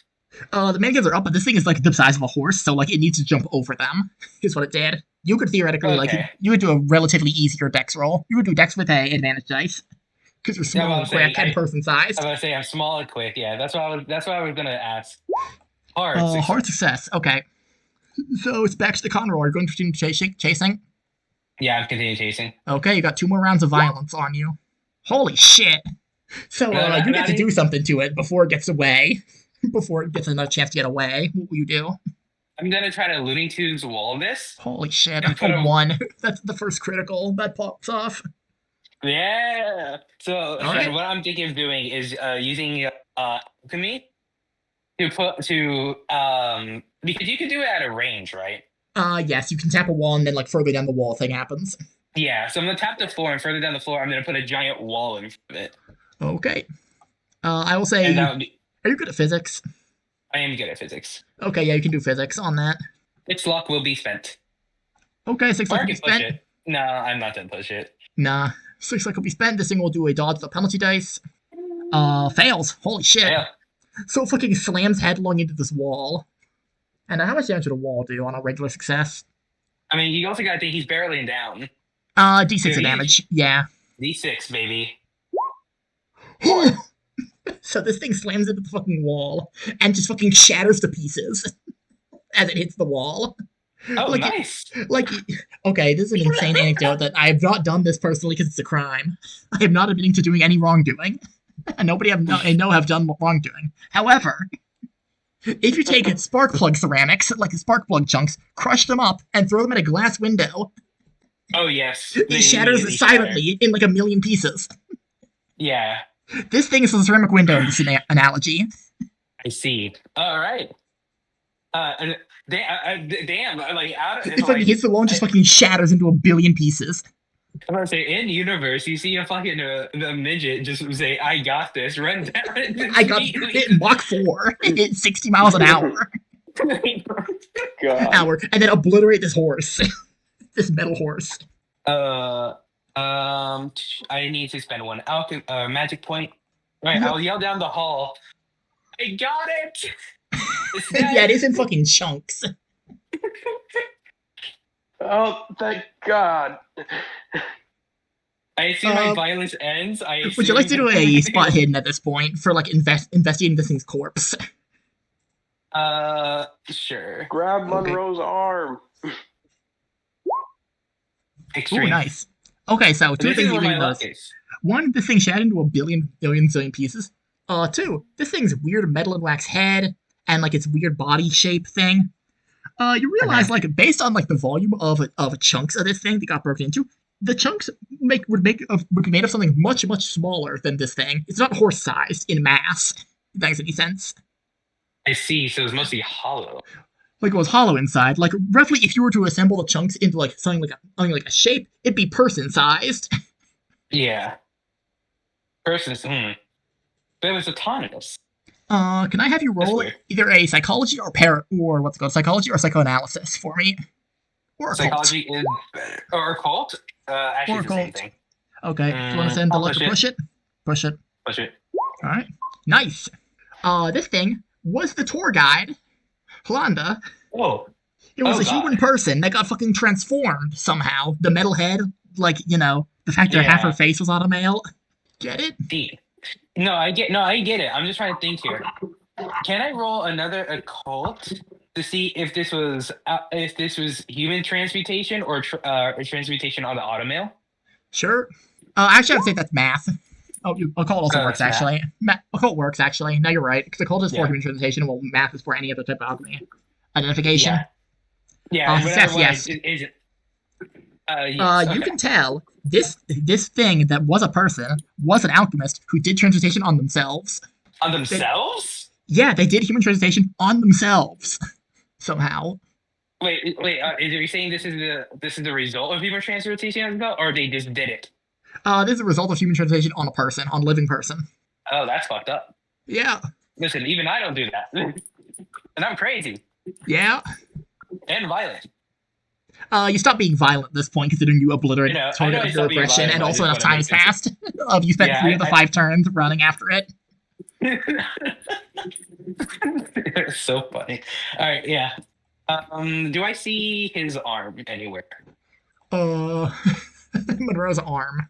The mannequins are up, but this thing is like the size of a horse, so like it needs to jump over them. Is what it did. You could theoretically Okay. you would do a relatively easier dex roll. You would do dex with a advantage dice because you're Yeah, small well, and quick and person sized. I was gonna say I'm small and quick. Yeah, that's what I was gonna ask. Hard. Hard success. Okay. So it's back to the con roll. Are you going to continue chasing? Yeah, I'm continuing chasing. Okay, you got 2 more rounds of violence on you. Holy shit. So No, you get not to do even- something to it before it gets away. Before it gets another chance to get away. What will you do? I'm gonna try to Looney Tunes wall this. Holy shit. And put A a- 1. That's the first critical that pops off. Yeah. So Alright. what I'm thinking of doing is using alchemy because you can do it at a range, right? Yes, you can tap a wall and then like further down the wall thing happens. Yeah. So I'm gonna tap the floor, and further down the floor, I'm gonna put a giant wall in front of it. Okay. I will say, And that would be, are you good at physics? I am good at physics. Okay, yeah, you can do physics on that. 6 luck will be spent. Okay, 6 Or I luck will can be push spent. it. No, I'm not gonna push it. Nah, 6 luck will be spent. This thing will do a dodge with a penalty dice. Fails. Holy shit. Yeah. So it fucking slams headlong into this wall. And how much damage would a wall do on a regular success? I mean, you also gotta think he's barreling down. D6 Yeah, of damage. Yeah. D6, baby. So this thing slams into the fucking wall and just fucking shatters to pieces as it hits the wall. Oh, Like, nice. Okay, this is an insane anecdote that I have not done this personally because it's a crime. I am not admitting to doing any wrongdoing. And nobody I know have done wrongdoing. However, if you take spark plug ceramics, like spark plug chunks, crush them up, and throw them at a glass window, Oh, yes. it shatters silently in like a million pieces. Yeah, This thing is a ceramic window in this analogy. I see. All right. Damn, like out of It fucking hits the wall and just fucking shatters into a billion pieces. I'm gonna say in universe, you see a fucking a midget just say, "I got this," run down. I got it Mach 4 at 60 miles an hour. God. And then obliterate this horse. This metal horse. I need to spend one magic point. Right, I'll yell down the hall. I got it. Yeah, it is in fucking chunks. Oh, thank God. I assume my violence ends. Would you like to do a spot hidden at this point for like investigating this thing's corpse? Sure. Grab Monroe's arm. Extreme. Ooh, nice. Okay, so two This things is you where my leave luck those. is. One, this thing shattered into a billion zillion pieces. Two, this thing's weird metal and wax head and like its weird body shape thing. You realize like based on like the volume of chunks of this thing that got broken into, the chunks would be made of something much smaller than this thing. It's not horse sized in mass. If that makes any sense. I see. So it's mostly hollow. Like it was hollow inside. Like roughly, if you were to assemble the chunks into like something like a shape, it'd be person sized. Yeah. Person's. But it was autonomous. Can I have you roll either a psychology or what's it called, psychology or psychoanalysis for me? Or psychology is or occult. Actually, it's the same thing. Okay. Do you want to send the luck to push it? Push it. Push it. All right. Nice. This thing was the tour guide, Holanda. Oh. It was a human person that got fucking transformed somehow. The metal head, like, you know, the fact that half her face was on a male. Get it? No, I get it. I'm just trying to think here. Can I roll another occult to see if this was human transmutation or transmutation on the automail? Sure. Actually, I'd say that's math. Oh, occult also works actually. Occult works actually. No, you're right. Because occult is for human transmutation, while math is for any other type of alchemy. Identification. Yeah. Yes. You can tell this thing that was a person was an alchemist who did transmutation on themselves. On themselves? Yeah, they did human transmutation on themselves somehow. Wait. Are you saying this is the result of human transmutation, or they just did it? This is a result of human transmutation on a living person. Oh, that's fucked up. Yeah. Listen, even I don't do that, and I'm crazy. Yeah. And violent. You stop being violent at this point, considering you obliterated target of your aggression, and also enough time has passed. You spent 3 of the 5 turns running after it. It's so funny. All right, yeah. Do I see his arm anywhere? Monroe's arm.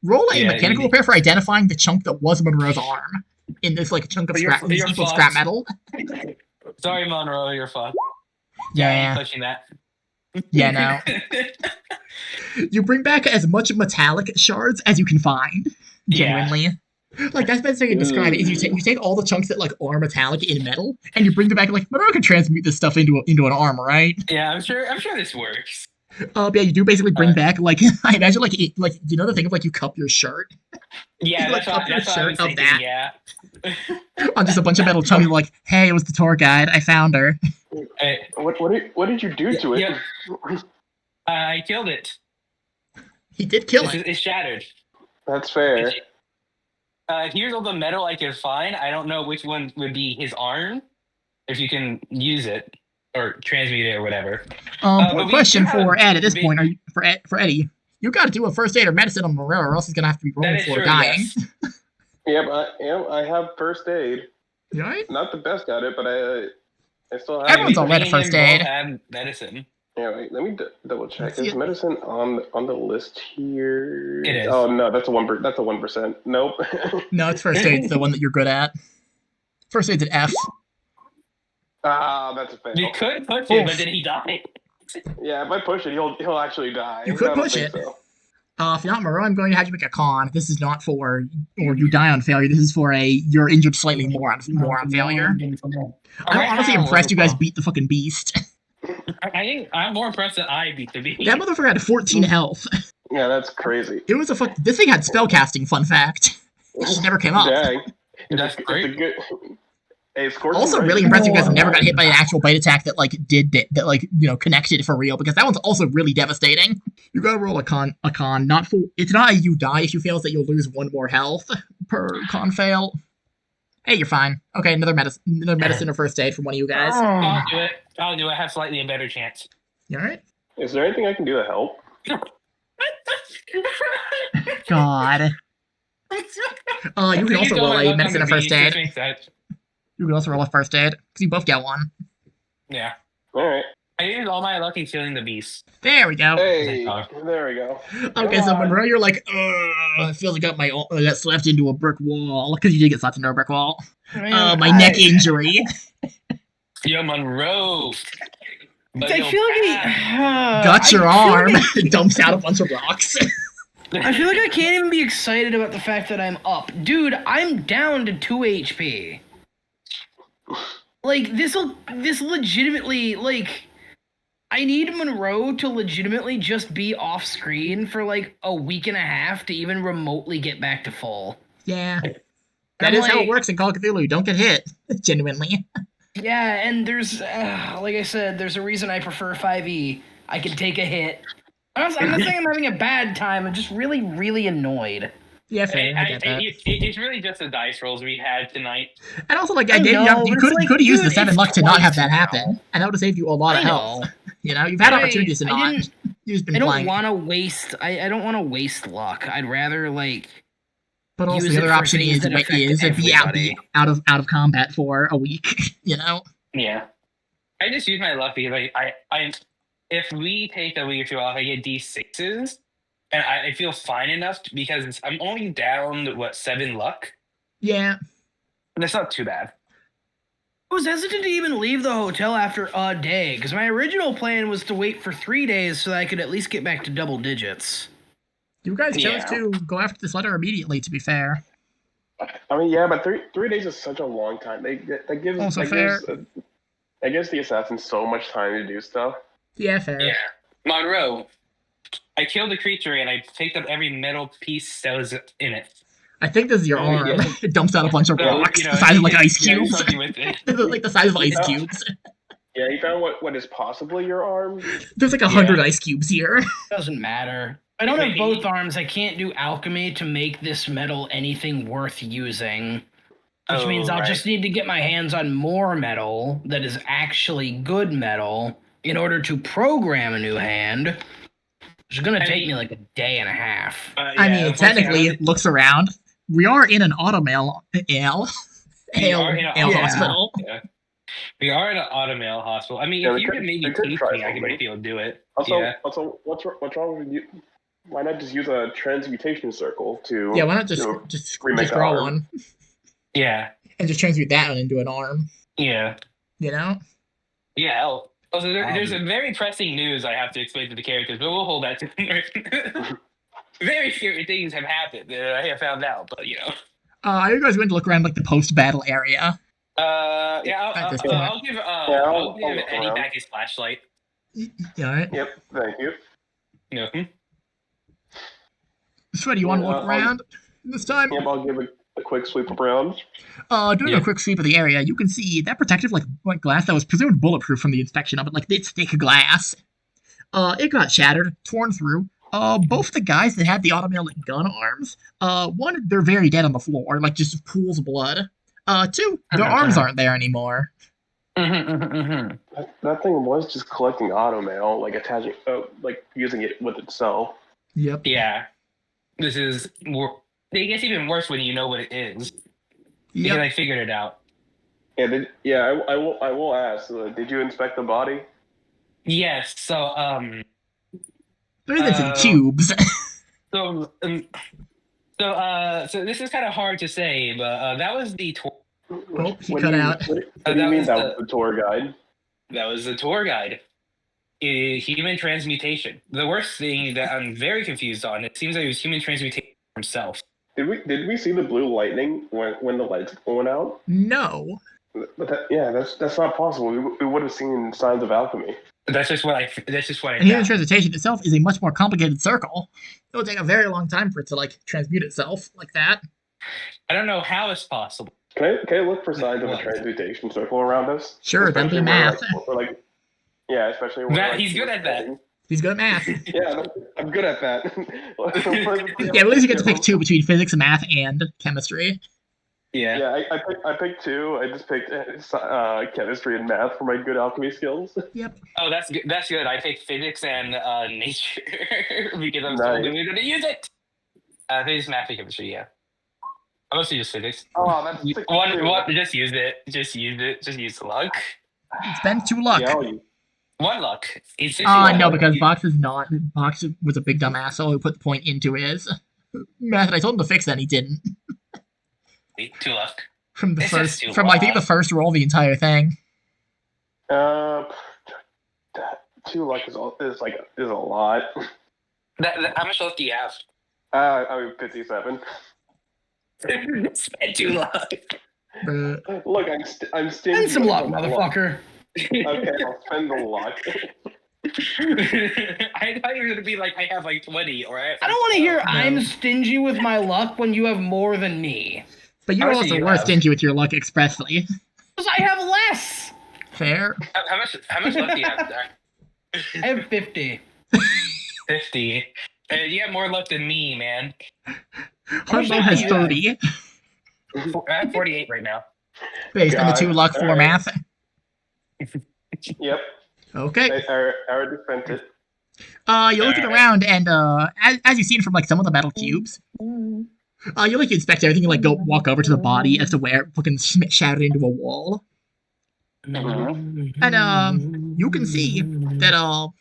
Roll a mechanical repair for identifying the chunk that was Monroe's arm in this like chunk of scrap metal. Sorry, Monroe, you're fucked. Yeah, I ain't pushing that. Yeah, no. You bring back as much metallic shards as you can find. Genuinely. Yeah. Like, that's the best way to describe it, is you take all the chunks that, like, are metallic in metal, and you bring them back, like, Monroe can transmute this stuff into an arm, right? Yeah, I'm sure this works. Yeah, you do basically bring back, like, I imagine, like, you know the thing of, like, you cup your shirt? Yeah, that's what I was thinking, yeah. On just a bunch of metal chunks, like, hey, it was the tour guide, I found her. Hey, what did you do to it? Yeah. I killed it. He did kill it. It's shattered. That's fair. Here's all the metal I can find. I don't know which one would be his arm, if you can use it or transmute it or whatever. Question for Ed at this point, for Eddie, you got to do a first aid or medicine on Monroe, or else he's gonna have to be rolling for dying. Yes. Yep, I have first aid. You alright? Not the best at it, but I still have Everyone's it. alright at Me and first him both aid. have medicine. Yeah, wait, let me double check. Let's see Is it. medicine on the list here? It is. Oh no, that's a 1%. Nope. No, it's first aid's the one that you're good at. First aid's an F. That's a fail. You could push Oof. it, but then he died. Yeah, if I push it, he'll actually die. You could I don't push think it. So. If you're not Moreau, I'm going to have you make a con. This is not for, or you die on failure. This is for you're injured slightly more on failure. I'm honestly impressed you guys beat the fucking beast. I'm more impressed that I beat the beast. That motherfucker had 14 health. Yeah, that's crazy. It was this thing had spellcasting, fun fact. It just never came up. Dang. That's It's a great. good. Hey, Scorching Also, Ray- really impressive you guys never got hit by an actual bite attack that connected for real, because that one's also really devastating. You gotta roll a con. It's not a you die if you fail, it's that you'll lose 1 more health per con fail. Hey, you're fine. Okay, another medicine or first aid from one of you guys. I'll do it. I have slightly a better chance. You alright? Is there anything I can do to help? God. You can also roll a medicine or first aid. You can also roll a first aid, because you both get one. Yeah. All right. I used all my luck in killing the beast. There we go. Hey, God. there we go. Okay, so Monroe, you're like, it feels like I got slapped into a brick wall, because you did get slapped into a brick wall. My neck injury. Yo, Monroe. But I yo, feel like Got your I feel arm. like Dumps out a bunch of rocks. I feel like I can't even be excited about the fact that I'm up. Dude, I'm down to 2 HP. Like, this legitimately, like, I need Monroe to legitimately just be off screen for like a week and a half to even remotely get back to full. Yeah. That is how it works in Call of Cthulhu. Don't get hit. Genuinely. Yeah, and there's, like I said, there's a reason I prefer 5e. I can take a hit. I'm not saying I'm having a bad time. I'm just really, really annoyed. Yeah, fair. I get that. It's really just the dice rolls we had tonight. And also, like, I know, you but could it's like, have used the dude, 7 it's luck to not have that twice happen, now. and that would have saved you a lot of I health. know. You know, you've had But opportunities to I not. didn't- You've just been I don't playing. want to waste. I don't want to waste luck. I'd rather like. But also, use the it other for option things is that affect be everybody. out of combat for a week. You know. Yeah. I just use my luck because I if we take a week or two off, I get D6s, and I feel fine enough because I'm only down 7 luck. Yeah. And that's not too bad. I was hesitant to even leave the hotel after a day because my original plan was to wait for 3 days so that I could at least get back to double digits. You guys chose Yeah. to go after this letter immediately. To be fair. I mean, yeah, but three days is such a long time. That gives Also that fair. gives the assassins so much time to do stuff. Yeah, fair. Yeah. Monroe, I killed the creature and I picked up every metal piece that was in it. I think this is your Yeah. arm. It dumps out a bunch of So, rocks you know, the size of like ice yeah, cubes. something with it. Like the size of ice Yeah. cubes. Yeah, you found what is possibly your arm. There's like 100 ice cubes here. Doesn't matter. I don't have both arms. I can't do alchemy to make this metal anything worth using. Which means I'll just need to get my hands on more metal that is actually good metal in order to program a new hand. Which is going to take me like a day and a half. I mean, technically, it looks around. We are in an automail hospital. Yeah. We are in an automail hospital. I mean, Yeah, if we you could- could maybe we could teach try me, I could something. maybe able to do it. Also, Yeah. what's wrong with you? Why not just use a transmutation circle to? Yeah, why not just remake draw the arm. one Yeah. and just transmute that one into an arm? Yeah. You know? Yeah. Also, there's some very pressing news I have to explain to the characters, but we'll hold that to very few things have happened that I have found out, but you know. Are you guys going to look around like the post-battle area? Yeah, At this point. I'll give I'll give look Eddie around. back his flashlight. Yeah, alright. Yep, thank you. No. Sweaty, you want to Yeah, look I'll- around this time? Yep, I'll give a quick sweep around. Doing Yeah. a quick sweep of the area, you can see that protective like glass that was presumed bulletproof from the inspection of it, like it's thick glass. It got shattered, torn through. Both the guys that had the automatic gun arms, one, they're very dead on the floor, like just pools of blood. Two, their arms aren't there anymore. That thing was just collecting automail, like attaching, like using it with itself. Yep. Yeah. This is It gets even worse when you know what it is. Because Yep. I figured it out. I will ask. Did you inspect the body? Yes. So There's into the tubes. so so this is kind of hard to say, but that was the tour. Oh, he cut out. What do you mean that was the tour guide? That was the tour guide. Human transmutation. The worst thing that I'm very confused on. It seems like it was human transmutation himself. Did we see the blue lightning when the lights went out? No. But that's not possible. We would have seen signs of alchemy. That's just what I. And human transmutation itself is a much more complicated circle. It will take a very long time for it to like transmute itself like that. I don't know how it's possible. Can I look for signs of a transmutation circle around us? Sure, that'll be math. Especially when He's good at that. He's good at math. Yeah, I'm good at that. Yeah, at least you get to pick two between physics, math, and chemistry. Yeah. Yeah, I picked two. I just picked chemistry and math for my good alchemy skills. Yep. Oh, that's good. That's good. I picked physics and nature because I'm Nice. still going to use it. Physics, math, and chemistry. Yeah. I mostly use physics. Oh, that's One. Just use it. Just use it. Just use the luck. Spend 2 luck. Yeah, I'll use. One luck. It's No, because Vox was a big dumb asshole who put the point into his math. I told him to fix that, and he didn't. 2 luck. From the This first, is too from I think the first roll, the entire thing. 2 luck is a lot. How much luck do you have? I mean 57. Spend 2 luck. Look, I'm stingy. Spend some luck, with motherfucker. Okay, I'll spend the luck. I thought you were gonna be like, I have like 20, or I don't want to hear I'm stingy with my luck when you have more than me. But you're How much also do you worse have? stingy with your luck expressly. Because I have less. Fair. How much luck do you have there? I have 50. 50. You have more luck than me, man. Harlow has 30. I have 48 right now. Based on the 2 luck for math. Yep. Okay. I already spent it. You're looking around, and as you've seen from like some of the metal cubes, you like inspect everything. You like go walk over to the body as to where it fucking shattered into a wall, and you can see that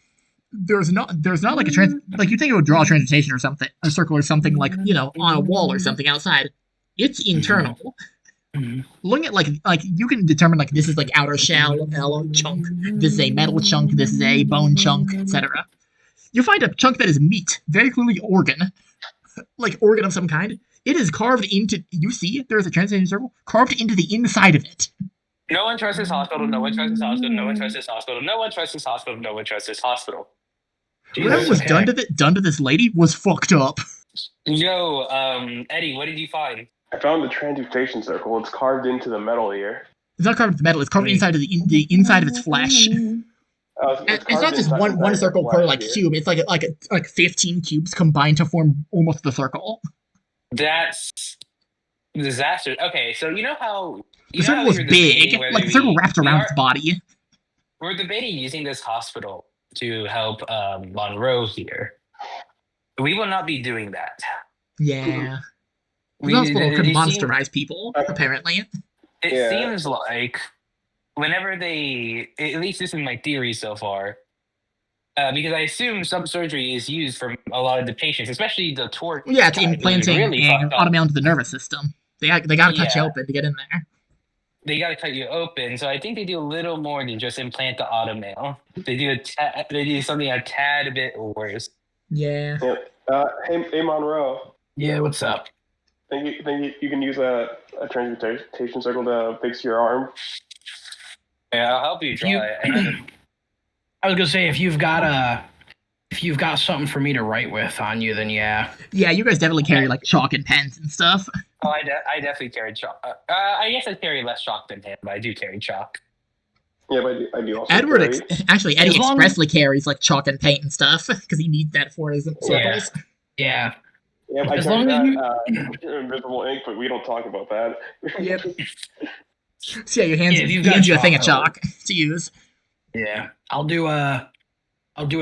there's not like like you think it would draw a transmutation or something, a circle or something like on a wall or something outside. It's internal. Looking at like you can determine like this is like outer shell chunk, this is a metal chunk, this is a bone chunk, etc. You find a chunk that is meat, very clearly organ, like organ of some kind. It is carved into. You see, there is a transmutation circle carved into the inside of it. No one trusts this hospital. No one trusts this hospital. No one trusts this hospital. No one trusts this hospital. No one trusts this hospital. Whatever was done to this lady was fucked up. Yo, Eddie, what did you find? I found the transmutation circle. It's carved into the metal here. It's not carved into metal. It's carved inside of the inside of its flesh. It's not just one circle per like cube. It's like 15 cubes combined to form almost the circle. That's disaster. Okay, so you know how the circle was big. Like the circle wrapped around its body. We're debating using this hospital to help Monroe here. We will not be doing that. Yeah. The hospital could monsterize people, apparently. It seems like whenever they, at least this is my theory so far, because I assume some surgery is used for a lot of the patients, especially the torque. Yeah, it's implanting an automaton into the nervous system. They got to cut you open to get in there. They got to cut you open, so I think they do a little more than just implant the automail. They do something a tad bit worse. Yeah. Hey Monroe. Yeah, what's up? Think you can use a transmutation circle to fix your arm? Yeah, I'll help you try. I was gonna say if you've got something for me to write with on you, then yeah. Yeah, you guys definitely carry like chalk and pens and stuff. Oh, I definitely carry chalk. I guess I carry less chalk than him, but I do carry chalk. Yeah, but I do also. Eddie expressly carries like chalk and paint and stuff because he needs that for his circles. Yeah. Yeah, I carry that invisible ink, but we don't talk about that. Yep. So yeah, he hands you a thing of chalk to use. Yeah, I'll do a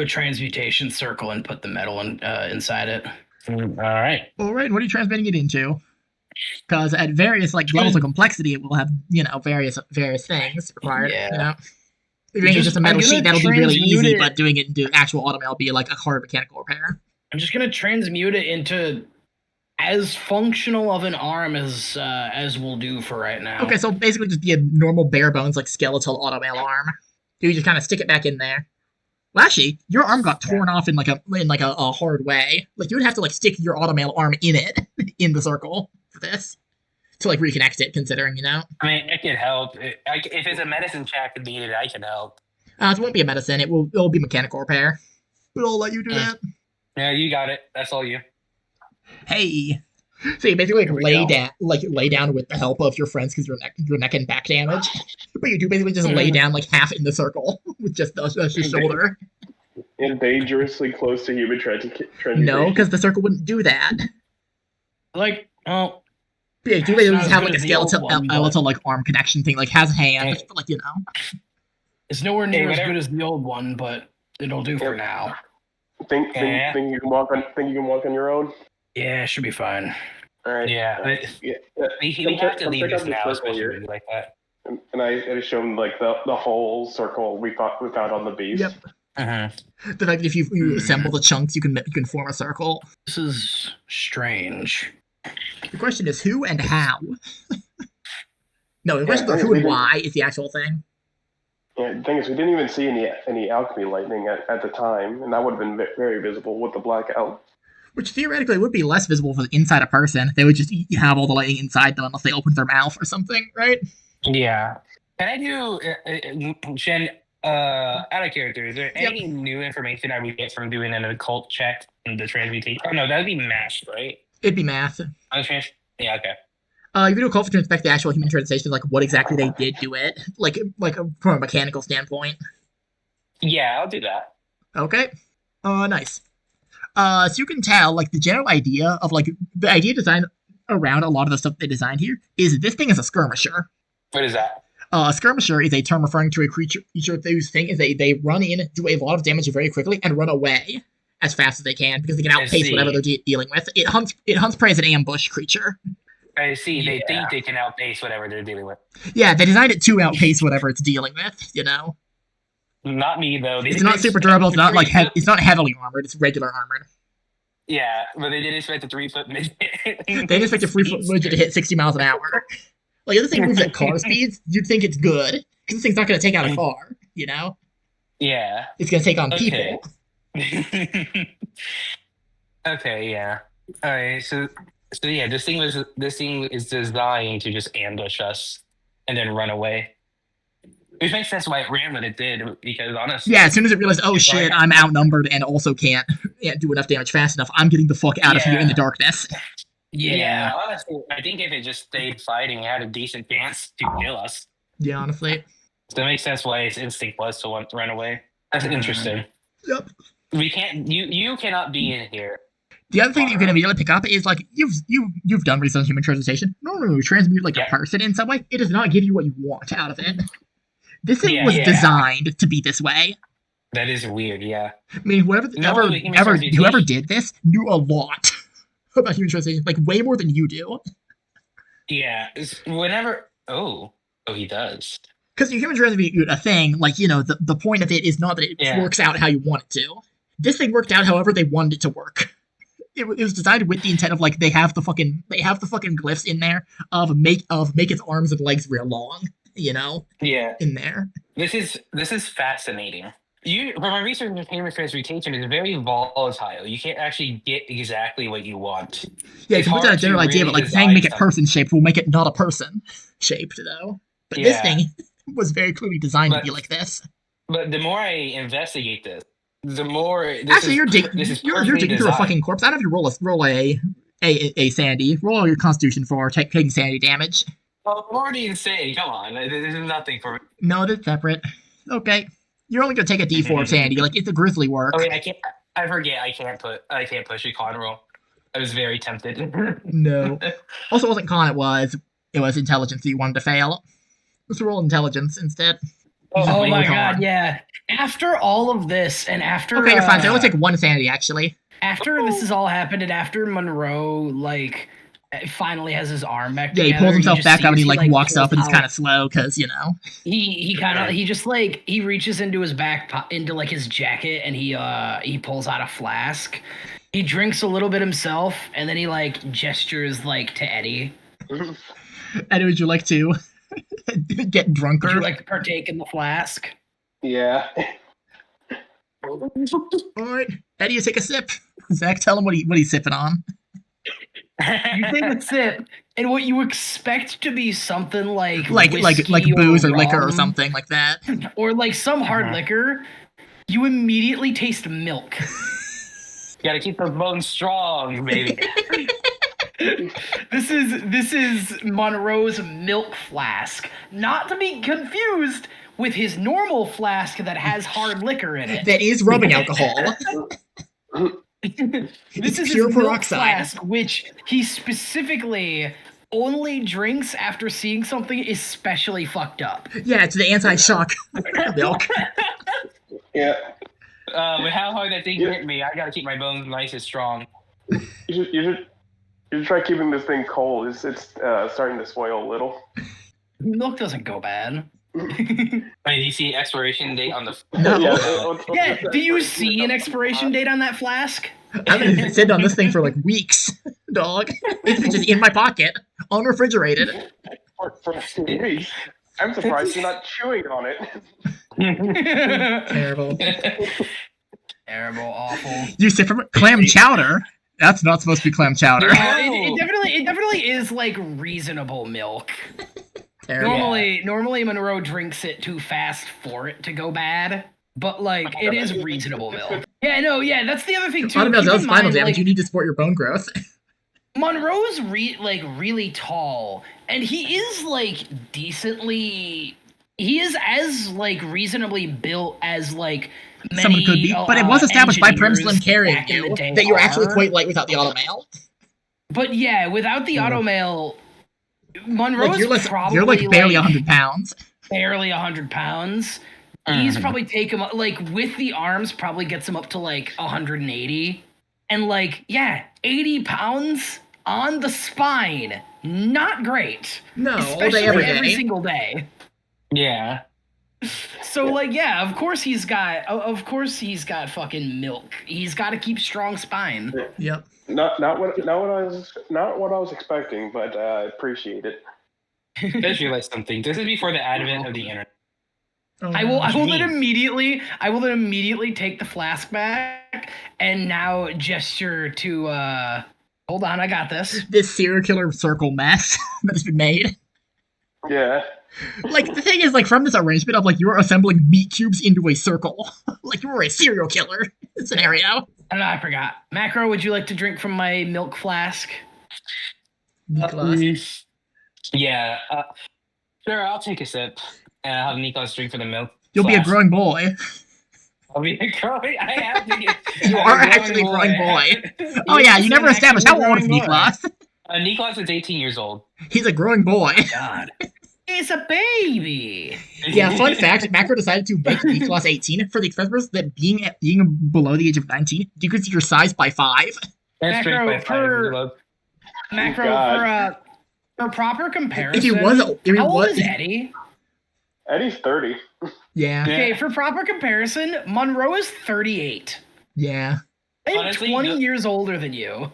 transmutation circle and put the metal inside it. All right. All right, and what are you transmitting it into? Because at various levels of complexity, it will have various things required. Yeah. If you're doing it just a metal I'm gonna sheet, that'll be really transmute easy. it. But doing it into actual automail will be like a hard mechanical repair. I'm just gonna transmute it into as functional of an arm as we'll do for right now. Okay, so basically just be a normal bare bones skeletal automail arm. You just kind of stick it back in there. Well, actually, your arm got torn off in a hard way. You would have to stick your automail arm in it in the circle for this to reconnect it. Considering I mean, it could help. If it's a medicine check needed, I can help. It won't be a medicine. It'll be mechanical repair. But I'll let you do that. Yeah, you got it. That's all you. Hey. So you basically lay down with the help of your friends because your neck and back damage. But you do basically just lay down half in the circle with just your shoulder. And dangerously close to human transmutation. No, because the circle wouldn't do that. Oh. Yeah, you do basically just have a skeletal arm connection thing, has hands, but It's nowhere near as good as the old one, but it'll do for now. Think you can walk on your own? Yeah, it should be fine. All right. Yeah. We have to leave this now, especially like that. And I show him the whole circle we found on the beast. Yep. Then if you assemble the chunks, you can form a circle. This is strange. The question is who and how. No, the question is who and why is the actual thing. Yeah, the thing is, we didn't even see any alchemy lightning at the time, and that would have been very visible with the blackout. Which theoretically would be less visible for inside a person. They would just have all the lightning inside them unless they opened their mouth or something, right? Yeah. Can I do, Shen, out of character, is there any new information I would get from doing an occult check in the transmutation? Oh, no, that would be math, right? It'd be math. Yeah, okay. You do a call to inspect the actual human translation, what exactly they did to it, from a mechanical standpoint. Yeah, I'll do that. Okay. Nice. So you can tell, the general idea of, the idea design around a lot of the stuff they designed here is this thing is a skirmisher. What is that? A skirmisher is a term referring to a creature whose thing is they run in, do a lot of damage very quickly, and run away as fast as they can because they can outpace whatever they're dealing with. It hunts prey as an ambush creature. I see. They think they can outpace whatever they're dealing with. Yeah, they designed it to outpace whatever it's dealing with. Not me though. It's not super durable. It's not it's not heavily armored. It's regular armored. Yeah, but they didn't expect a 3-foot midget. They didn't expect a 3-foot midget to hit 60 miles an hour. If this thing moves at car speeds, you'd think it's good because this thing's not going to take out a car. Yeah. It's going to take on people. Okay. Yeah. All right. So yeah, this thing is designed to just ambush us and then run away. Which makes sense why it ran when it did, because honestly... Yeah, as soon as it realized, oh shit, I'm outnumbered and also can't do enough damage fast enough, I'm getting the fuck out of here in the darkness. Yeah, honestly, I think if it just stayed fighting, it had a decent chance to kill us. Yeah, honestly. So it makes sense why its instinct was to want to run away. That's interesting. Yep. We can't... You cannot be in here. The other thing that you can immediately pick up is, you've done research on human transmutation. Normally when you transmute, a person in some way, it does not give you what you want out of it. This thing was designed to be this way. That is weird, yeah. I mean, whoever did this knew a lot about human translation, way more than you do. Yeah, whenever... Oh, he does. Because you human transmute a thing, the point of it is not that it works out how you want it to. This thing worked out however they wanted it to work. It was designed with the intent of they have the fucking glyphs in there of make its arms and legs real long. Yeah. In there. This is fascinating. From my research in human transmutation, is very volatile. You can't actually get exactly what you want. Yeah, you can put down a general idea, but saying make it person shaped will make it not a person shaped though. But this thing was very clearly designed to be like this. But the more I investigate this, the more you're digging through a fucking corpse. I don't know if you roll a sandy. Roll your constitution for taking sandy damage. Oh, I'm already insane. Come on. This is nothing for me. No, they're separate. Okay. You're only gonna take a D4 of sanity. It's a grisly work. Okay, I forget I can't push a con roll. I was very tempted. No. Also, it wasn't con, it was intelligence that you wanted to fail. Let's roll intelligence instead. Oh my Really god, hard. yeah. After all of this, and after Okay, you're fine. So it only take 1 sanity, actually. after this has all happened, and after Monroe finally has his arm back Yeah, together, he pulls himself just back up and sees he, like, walks pulls up and he's out- kind of slow because, you know. he reaches into his into like his jacket, and he pulls out a flask. He drinks a little bit himself, and then he like gestures like to Eddie. And would you like to get drunker? Would you like to partake in the flask? Yeah. All right, Eddie, you take a sip. Zach, tell him what he's sipping on. You take a sip, and what you expect to be something like Like whiskey booze or liquor or rum, something like that. or like some hard liquor, you immediately taste milk. Gotta keep those bones strong, baby. This is Monroe's milk flask, not to be confused with his normal flask that has hard liquor in it. That is rubbing alcohol. This is pure his milk peroxide. flask, which he specifically only drinks after seeing something especially fucked up. Yeah, it's the anti-shock milk. Yeah. With how hard that thing hit me, I gotta keep my bones nice and strong. You should try keeping this thing cold. It's starting to spoil a little. Milk doesn't go bad. Wait, do you see expiration date on the? No. Yeah, do you see an expiration date on that flask? I've been sitting on this thing for like weeks, dog. It's just in my pocket, unrefrigerated. For 2 weeks. I'm surprised you're not chewing on it. Terrible. Terrible, awful. You sip from clam chowder. That's not supposed to be clam chowder. It definitely is like reasonable milk. Terrible. Normally Monroe drinks it too fast for it to go bad, but like it is reasonable milk. Yeah, that's the other thing too. Automail Keep does in spinal mind, damage. like, You need to support your bone growth. Monroe's really tall, and he is like decently. He is as like reasonably built as like many. Someone could be, but it was established by Prim engineers Slim carrying back in the you day that you're actually are. quite light without the automail. But yeah, without the automail, Monroe's Like, probably you're like barely like, 100 pounds. barely 100 pounds. He's probably take him like with the arms, probably gets him up to like 180, and like 80 pounds on the spine, not great. No, all Especially day, every every day. single day. Yeah. So like of course he's got fucking milk. He's got to keep strong spine. Yep. Not what I was expecting, but I appreciate it. I just realized something. This is before the advent of the internet. Oh, I will mean? then immediately take the flask back and now gesture to hold on, I got this. This serial killer circle mess that has been made. Yeah. Like, the thing is, like, from this arrangement of, like, you're assembling meat cubes into a circle. Like, you were a serial killer scenario. I forgot. Macro, would you like to drink from my milk flask? Nicholas. Yeah. Sure, I'll take a sip. And I'll have Nikos drink for the milk. You'll be a flask. growing boy. I'll be a growing. I have to get. You I'm are a actually a growing boy. Oh, Yes, yeah, you never I'm established actually how a old is growing boy. Niklas. Nikos is 18 years old. He's a growing boy. God. It's a baby. Yeah, fun fact, Macro decided to make Niklas 18 for the express that being below the age of 19 decreases your size by 5. That's Macro, straight by five. Macro, God. for proper comparison, If he was how old is Eddie? Eddie's 30. Yeah. Okay, for proper comparison, Monroe is 38. Yeah. I'm Honestly, 20 no- years older than you.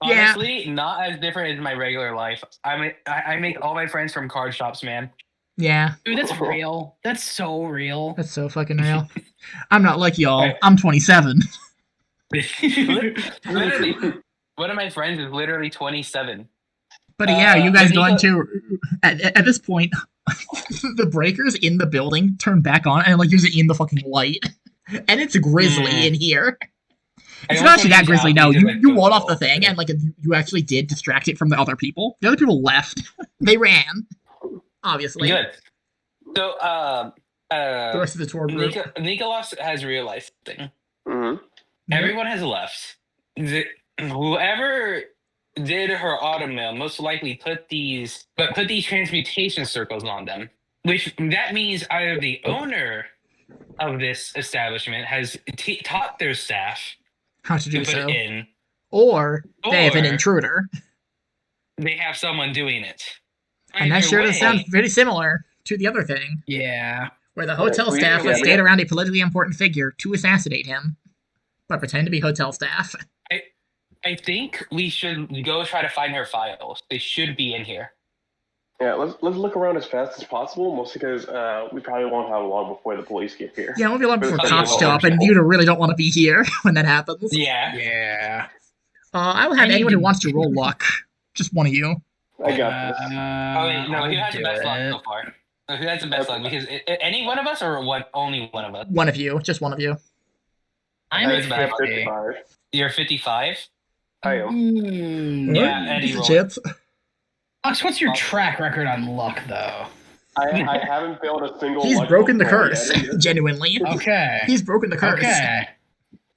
Yeah. Honestly, not as different as my regular life. I make all my friends from card shops, man. Yeah. Dude, that's real. That's so real. That's so fucking real. I'm not like y'all. I'm 27. Literally, one of my friends is literally 27. But yeah, you guys and going Nico- to at this point the breakers in the building turn back on and like usually in the fucking light. And it's grisly in here. It's not actually that grisly, no. You walled off the thing and like you actually did distract it from the other people. The other people left. They ran. Obviously. Good. So, The rest of the tour group. Nicholas has realized something. Mm-hmm. Everyone has left. Whoever did her automail most likely put these transmutation circles on them. which that means either the owner of this establishment has taught their staff How to do put so. it in, Or they have an Or- intruder. they have someone doing it. And that Either sure does sound way- very similar to the other thing, Yeah. where the hotel we- staff yeah, has we stayed have- around a politically important figure to assassinate him, but pretend to be hotel staff. I think we should go try to find her files. They should be in here. Yeah, let's look around as fast as possible, mostly because we probably won't have long before the police get here. Yeah, it won't be long before Okay, cops well, show up, and you really don't want to be here when that happens. Yeah. Yeah. I will have I need anyone who to- wants to roll luck. Just one of you. I got this. Oh wait, no, I'll who has the do best luck it. so far? No, who has the best luck? Because any one of us, or only one of us? One of you. Just one of you. I'm I at was about 50. 55. You're 55. I am. Yeah, Alright, Eddie, decent what- chance. Alex, what's your track record on luck, though? I haven't failed a single. He's luck broken the roll curse. yet. Genuinely. Okay. He's broken the curse. Okay.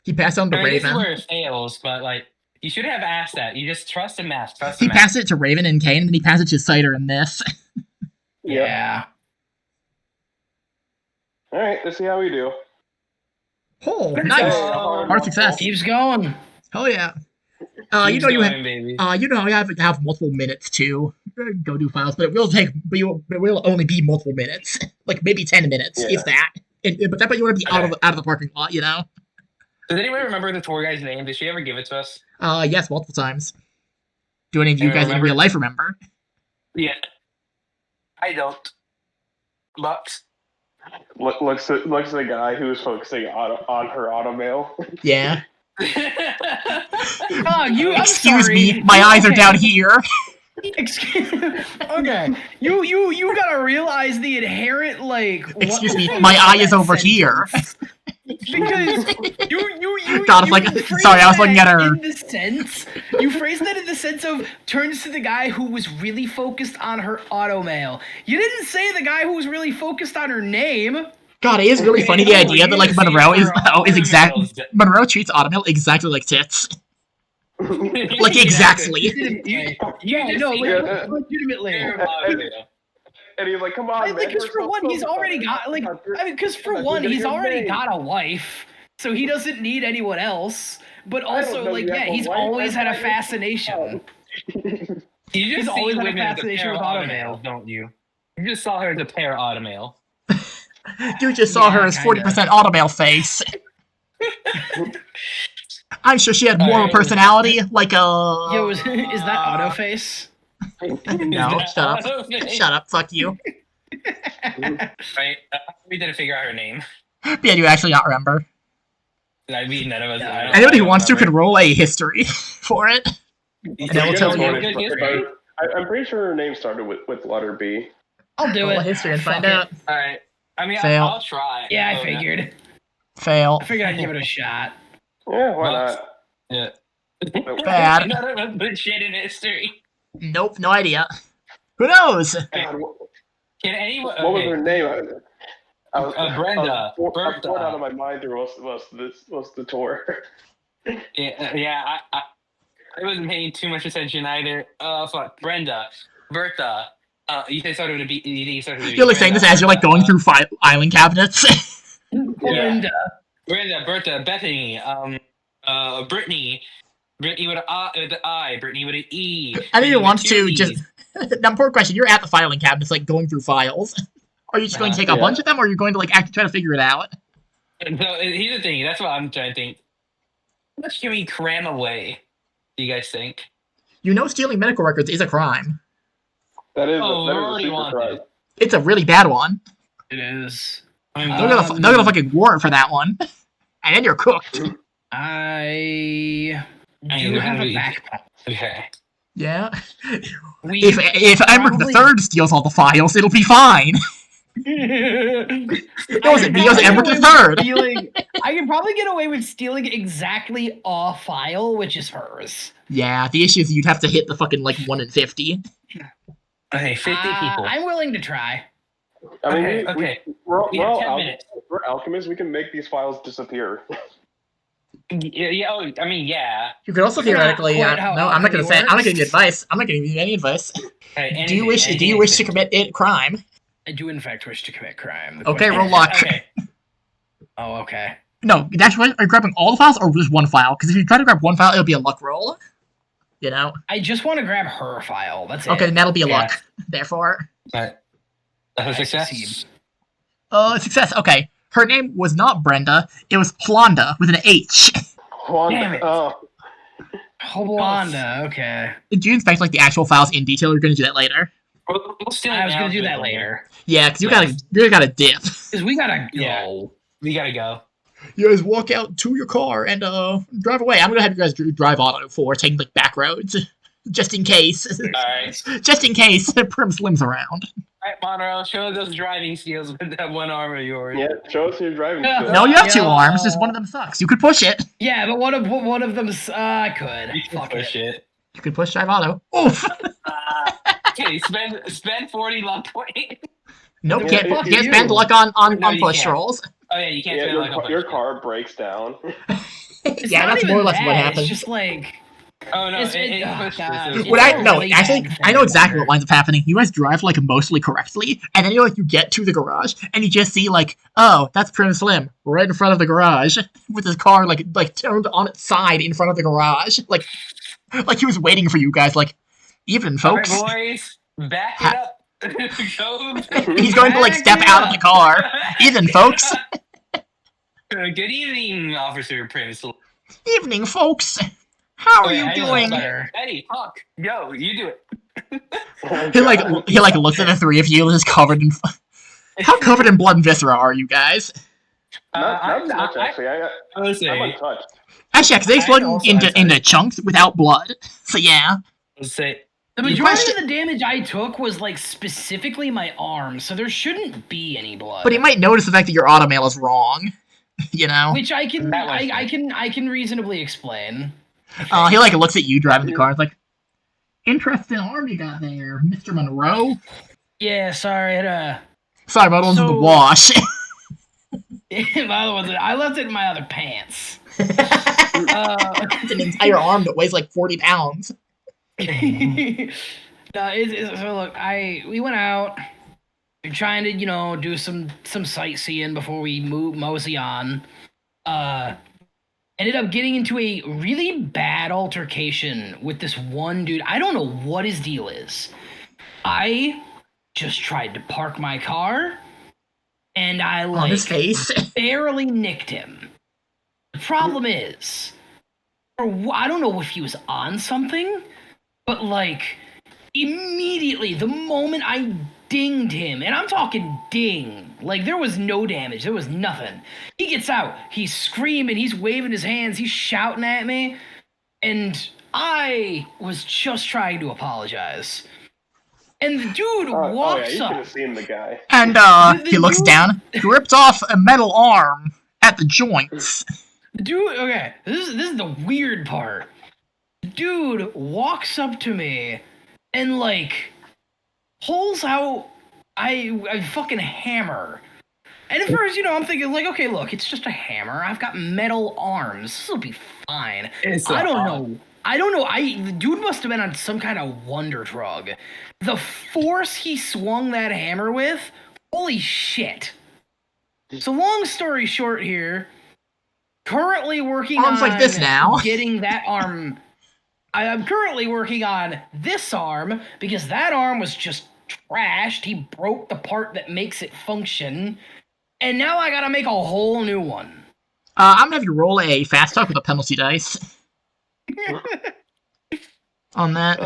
He passed on to I mean, this is Raven. where it fails, but like, you should have asked that. You just trust the math. Trust He the math. passed it to Raven and Kane, and then he passed it to Cider and this. Yeah. Yeah. All right, let's see how we do. Oh, Let's nice. go. Hard success. Keeps going. Hell yeah. You Keeps know you have. going, baby. You know you have multiple minutes to go do files, but it will only be multiple minutes, like maybe 10 minutes, Yeah. if that. But you want to be out of the parking lot, you know? Does anyone remember the tour guide's name? Did she ever give it to us? Yes, multiple times. Do any of you Anyone guys in remember? real life remember? Yeah. I don't. But Looks at the guy who's focusing on her auto mail. Yeah. Oh, I'm Excuse sorry. me, my eyes are down here. Excuse. Okay. You gotta realize the inherent Excuse me, my eye is over here. Because you God, it's like- phrased sorry, I was looking that at her. in the sense you phrased that in the sense of turns to the guy who was really focused on her auto mail. You didn't say the guy who was really focused on her name. God, it is really funny the idea that like Monroe is exactly Monroe treats Automail exactly like tits. Like exactly. Legitimately. And he's like, "Come on, man." Because for one, he's already got he's already got a wife, so he doesn't need anyone else. But I don't also, know you have a he's wife, always had a that's why you're fascination. You He's just always see had a women as a fascination pair with of automail. automail, don't you? You just saw her as a pair of automail. You just saw her Yeah, as kinda. 40% Automail face. I'm sure she had more of a Alright. personality, like a. Yo, is that Autoface? No, shut up. Shut up, fuck you. Right? We didn't figure out her name. Yeah, do you actually not remember? I mean, none of us. I don't- Anybody I who don't wants to remember. can roll a history for it. You I will tell know you. good history? I'm pretty sure her name started with letter B. I'll do Roll a it. history and find Fuck it. out. All right. I mean, Fail. I'll try. Yeah, I Oh, figured. Fail. I figured I'd give it a shot. Yeah, why Well, not? Yeah. Bad. None of us put shit in history. Nope, no idea. Who knows? God, Can anyone? what was okay. her name? I was Brenda. I was Bertha. bored out of my mind through most of the tour. Yeah. I wasn't paying too much attention either. Fuck. Brenda. Bertha. You said started with a B. You think you started with a B? You're like saying this as you're like going through island cabinets. Linda. Brenda. Bertha. Bethany. Brittany. Brittany with an I. Brittany with an E. I think it Brittany wants with to two just. E's. Now, important question. You're at the filing cabinets, like going through files. Are you just going to take a Yeah. bunch of them, or are you going to like actually try to figure it out? So here's the thing. That's what I'm trying to think. How much can we cram away? Do you guys think? You know, stealing medical records is a crime. That is Oh, that we're is a already super on crime. it. It's a really bad one. It is. I mean, They'll get a fucking warrant for that one, and then you're cooked. I I do know have how a to- backpack. okay. Yeah. We If Emmerich the probably- Third steals all the files, it'll be fine. It wasn't me, it was Emmerich the Third. I can probably get away with stealing exactly a file, which is hers. Yeah, the issue is you'd have to hit the fucking like 1 in 50. Okay, 50 people. I'm willing to try. I mean, Okay. we're We have 10 all minutes. we're alchemists. We can make these files disappear. Yeah. Oh, I mean, yeah. You could also That's not theoretically. quite how No, I'm not gonna say. I'm not alchemy gonna give you advice. I'm not gonna give you any advice. Okay, Do you wish to commit a crime? I do in fact wish to commit crime. The Okay, question roll is- luck. Okay. Oh, okay. No, that's right. Are you grabbing all the files or just one file? Because if you try to grab one file, it'll be a luck roll. You know? I just want to grab her file. That's it. Okay, then that'll be a Yeah. luck. Therefore. That's a I success. succeed. Success. Okay. Her name was not Brenda. It was Wanda with an H. Damn it. Oh, Wanda, okay. Did you inspect like the actual files in detail? Or you're gonna do that later. We'll steal I was now gonna do for that a later. Yeah, because you Yeah. gotta dip. Because we gotta go. Yeah. We gotta go. You guys walk out to your car and drive away. I'm gonna have you guys drive auto for taking like back roads, just in case. Alright. Just in case Prim Slim's around. Alright, Monroe, show those driving skills with that one arm of yours. yeah. Show us your driving Yeah. skills. No, you have two Yeah. arms. Just one of them sucks. You could push it. Yeah, but one of them's I could. You can Fuck push it. it. You could push drive auto. Oof. Okay, spend 40 luck point. Nope, Yeah, can't fuck spend you. luck on No, you push can't. rolls. Oh yeah, you can't Yeah, spend your, like a your push. car breaks down. It's Yeah, not that's even more or less that, what happens. It's just like Oh no, It's- it oh, pushed God. this. It's What a I no, really actually, bad I know thing exactly about what winds up happening. You guys drive like mostly correctly, and then you get to the garage, and you just see like, oh, that's Prim Slim right in front of the garage with his car like turned on its side in front of the garage, like he was waiting for you guys. Like, even folks, Alright, boys, back it up. Go. he's going to like step out of the car. Even folks, Good evening, Officer Prince. evening folks. How are Okay, you hang on, doing? better. Eddie, fuck. Yo, you do it. Oh, He like God. looks at the three of you, just covered in. How covered in blood and viscera are you guys? Not so much, I actually. would I'm say, untouched. Actually, because they I explode also into had- chunks without blood. So yeah. let's say, the The majority question- of the damage I took was like specifically my arm, so there shouldn't be any blood. But he might notice the fact that your automail is wrong. You know? which I can That was I can reasonably explain. He like looks at you driving the car and is like, interesting arm you got there, Mr. Monroe. Yeah, sorry, Sorry, my one's in the So- wash. my other one's I left it in my other pants. It's an entire arm that weighs like 40 pounds. No, so look, we went out. We're trying to, do some sightseeing before we mosey on. Ended up getting into a really bad altercation with this one dude. I don't know what his deal is. I just tried to park my car, and I On his face. barely nicked him. The problem is, I don't know if he was on something, but like immediately the moment I dinged him, and I'm talking ding, like there was no damage, there was nothing. He gets out, he's screaming, he's waving his hands, he's shouting at me, and I was just trying to apologize. And the dude Oh, yeah, walks you could up. have seen the guy. And he looks down. He ripped off a metal arm at the joints. Dude, okay, this is the weird part. Dude walks up to me and like pulls out a fucking hammer. And at first, I'm thinking like, okay, look, it's just a hammer. I've got metal arms. This will be fine. I don't know. The dude must have been on some kind of wonder drug. The force he swung that hammer with, holy shit. So long story short here, currently working Arms on like this now. getting that arm. I'm currently working on this arm because that arm was just trashed. He broke the part that makes it function. And now I gotta make a whole new one. I'm gonna have you roll a fast talk with a penalty dice on that.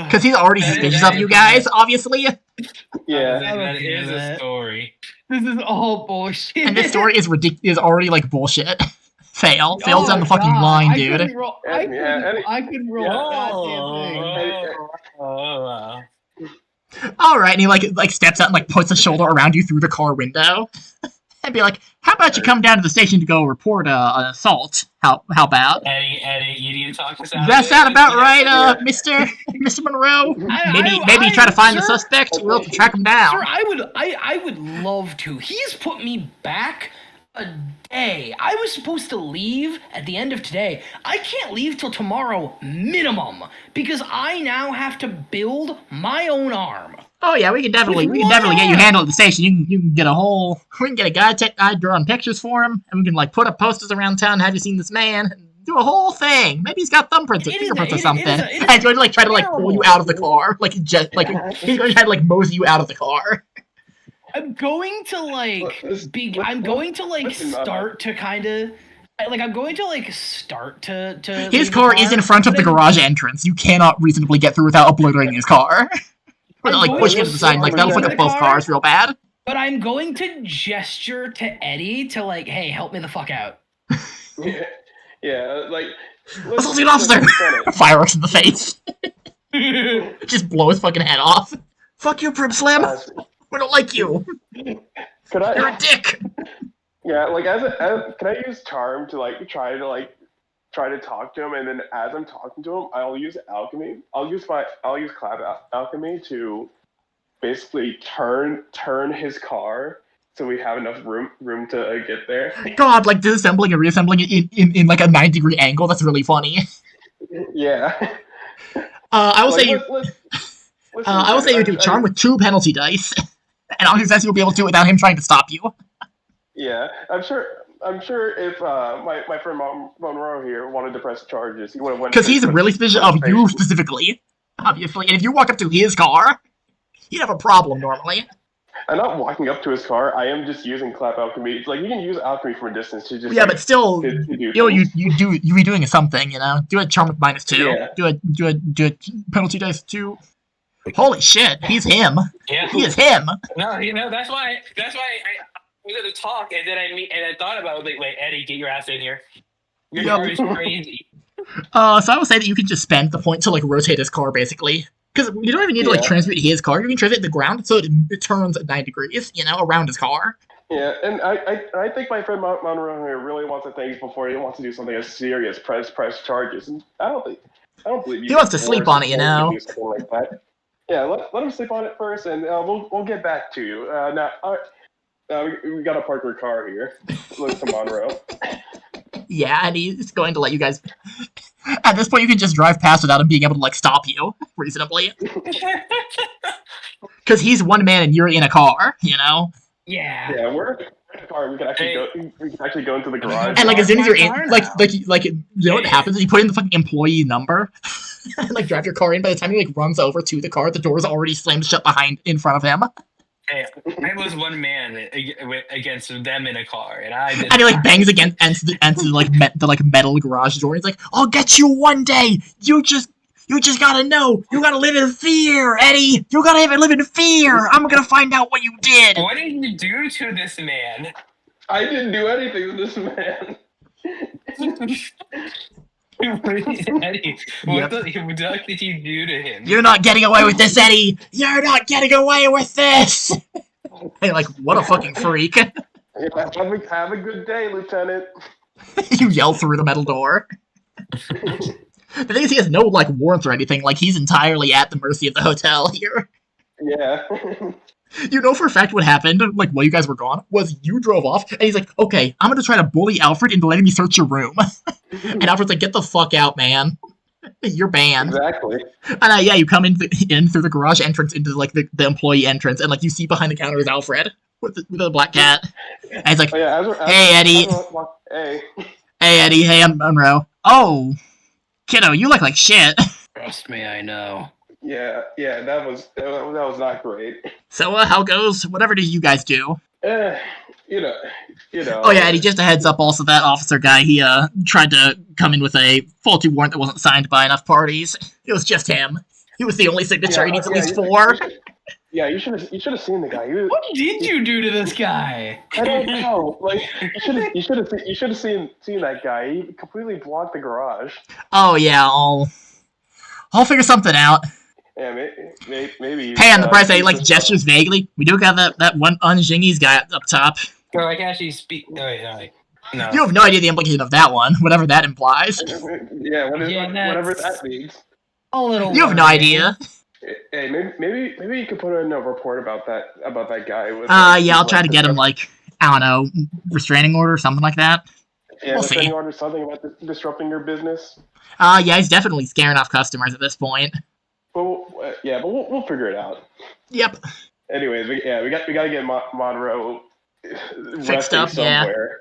Because he's already suspicious of you guys, obviously. Yeah. that okay is with a it. story. This is all bullshit. And this story is is already like bullshit. Fails Oh down the my fucking God, line, I dude. couldn't roll, I couldn't, Yeah, Eddie- I couldn't roll Yeah. a goddamn thing. Alright, and he like steps out and like puts a shoulder around you through the car window. And be like, how about you come down to the station to go report an assault? How about? Eddie, you need to talk this out. Does that sound about right, Yeah. Mr. Monroe? Maybe I- try to find the sir, suspect. We'll have to track him down. Sir, I would love to. He's put me back a day. I was supposed to leave at the end of today. I can't leave till tomorrow minimum because I now have to build my own arm. Oh yeah, we can definitely get you handled at the station. You can get we can get a guy drawing pictures for him, and we can like put up posters around town. Have you seen this man? And do a whole thing. Maybe he's got fingerprints or something. And he's going to like try to like pull you out of the car, like he's going to try to like mosey you out of the car. I'm going to start to kind of. Like, I'm going to, like, start to His car is in front of the garage entrance. You cannot reasonably get through without obliterating his car. Or, like, pushing him to the side. Like, that'll fuck up both cars real bad. But I'm going to gesture to Eddie to, like, hey, help me the fuck out. Yeah, like... Assault an officer! Fireworks in the face. Just blow his fucking head off. Fuck you, Prim Slim! We don't like you! You're a dick! Yeah, like can I use charm to like try to talk to him, and then as I'm talking to him, I'll use alchemy. I'll use clap alchemy to basically turn his car so we have enough room to get there. God, like disassembling and reassembling it in like a 90-degree angle. That's really funny. Yeah. I will say you do charm with 2 penalty dice, and I'll success you'll be able to do it without him trying to stop you. Yeah, I'm sure if my friend Monroe here wanted to press charges, he would have went. Because he's really suspicious of you specifically, obviously. And if you walk up to his car, you'd have a problem normally. I'm not walking up to his car. I am just using clap alchemy. It's like you can use alchemy from a distance to just. Yeah, but still, you be doing something. Do a charm with -2. Yeah. Do a penalty dice 2. Holy shit, he's him. Yeah. He is him. No, that's why I was going to talk, and then I thought about it, like, wait, Eddie, get your ass in here. Your car is crazy. So I would say that you can just spend the point to like rotate his car, basically. Because you don't even need to like transmute his car. You can transmute the ground so it turns at 9 degrees, around his car. Yeah, and I think my friend Monroe here really wants to think before he wants to do something as serious, press charges. And I don't believe he wants to sleep on it, do something like that. Yeah, let him sleep on it first, and we'll get back to you. We got to park your car here. Look to Monroe. Yeah, and he's going to let you guys... At this point, you can just drive past without him being able to, like, stop you, reasonably. Because he's one man and you're in a car, Yeah. Yeah, we're in a car. We can actually go into the garage. And, like, as soon as you're in... Like, you know what happens? You put in the fucking employee number, and, like, drive your car in. By the time he, like, runs over to the car, the door's already slammed shut in front of him. Hey, I was one man against them in a car, and I did. And he like bangs against the metal garage door. He's like, "I'll get you one day. You just gotta know. You gotta live in fear, Eddie. You gotta live in fear. I'm gonna find out what you did." What did you do to this man? I didn't do anything to this man. Eddie, what did you do to him? You're not getting away with this, Eddie. You're not getting away with this. Hey, like, what a fucking freak. Have a good day, Lieutenant. You yell through the metal door. The thing is, he has no, like, warrants or anything. Like, he's entirely at the mercy of the hotel here. Yeah. You know for a fact what happened, like, while you guys were gone, was you drove off, and he's like, okay, I'm gonna try to bully Alfred into letting me search your room. And Alfred's like, get the fuck out, man. You're banned. Exactly. And you come in through the garage entrance into, like, the employee entrance, and, like, you see behind the counter is Alfred with the black cat. And he's like, hey, Eddie. Hey. Hey, Eddie. Hey, I'm Monroe. Oh, kiddo, you look like shit. Trust me, I know. Yeah, that was not great. So, how goes? Whatever do you guys do? You know. Oh yeah, Eddie, just a heads up also, that officer guy, he tried to come in with a faulty warrant that wasn't signed by enough parties. It was just him. He was the only signature, he needs at least 4. Yeah, you should have seen the guy. What did you do to this guy? I don't know. Like, you should have seen that guy. He completely blocked the garage. Oh yeah, I'll figure something out. Yeah, maybe. Hey, on the price, he like gestures vaguely. We do got that one Unjingi's guy up top. Well, I can actually speak. Oh, wait, no. You have no idea the implication of that one, whatever that implies. Yeah, whatever that means. A little. You have no idea. Hey, maybe you could put in a report about that guy. Yeah, I'll try to get him, like, I don't know, restraining order or something like that. Yeah, we'll restraining see. order, something about disrupting your business. Yeah, he's definitely scaring off customers at this point. we'll figure it out. Yep. Anyways, we got to get Monroe Fixed resting up, yeah. somewhere.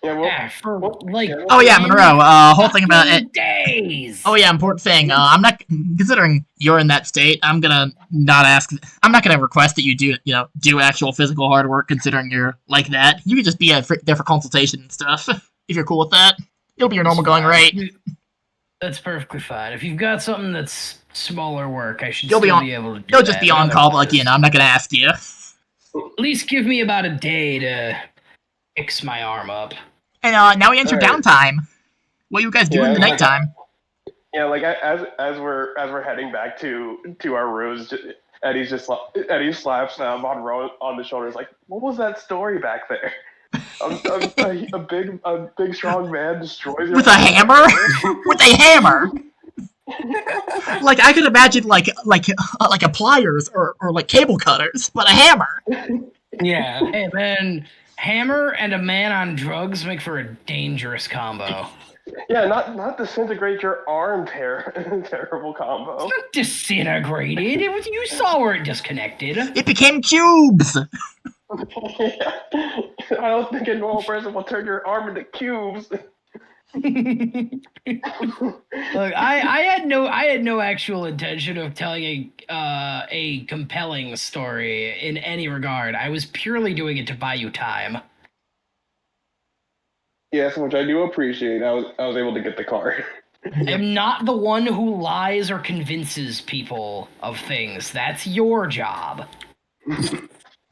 Yeah, Yeah, for like Oh yeah, Monroe. Whole thing about it. days. Oh yeah, important thing. I'm not considering you're in that state. I'm gonna not ask. I'm not gonna request that you do actual physical hard work. Considering you're like that, you could just be there for consultation and stuff. If you're cool with that, it'll be your normal going rate. That's perfectly fine. If you've got something that's smaller work, I should You'll still be able to do You'll just be on call, but Otherwise, I'm not gonna ask you. At least give me about a day to fix my arm up. And now we enter Alright. downtime. What you guys do in the nighttime? Yeah, like as we're heading back to our rooms, Eddie slaps Monroe on the shoulder. Is like, what was that story back there? A big strong man destroys your With a hammer? With a hammer? Like I could imagine like a pliers or like cable cutters, but a hammer. Yeah. Hey man, hammer and a man on drugs make for a dangerous combo. Yeah, not disintegrate your arm, terrible combo. It's not disintegrated. You saw where it disconnected. It became cubes. I don't think a normal person will turn your arm into cubes. Look, I had no actual intention of telling a compelling story in any regard. I was purely doing it to buy you time. Yes, which I do appreciate. I was able to get the card. I'm not the one who lies or convinces people of things. That's your job.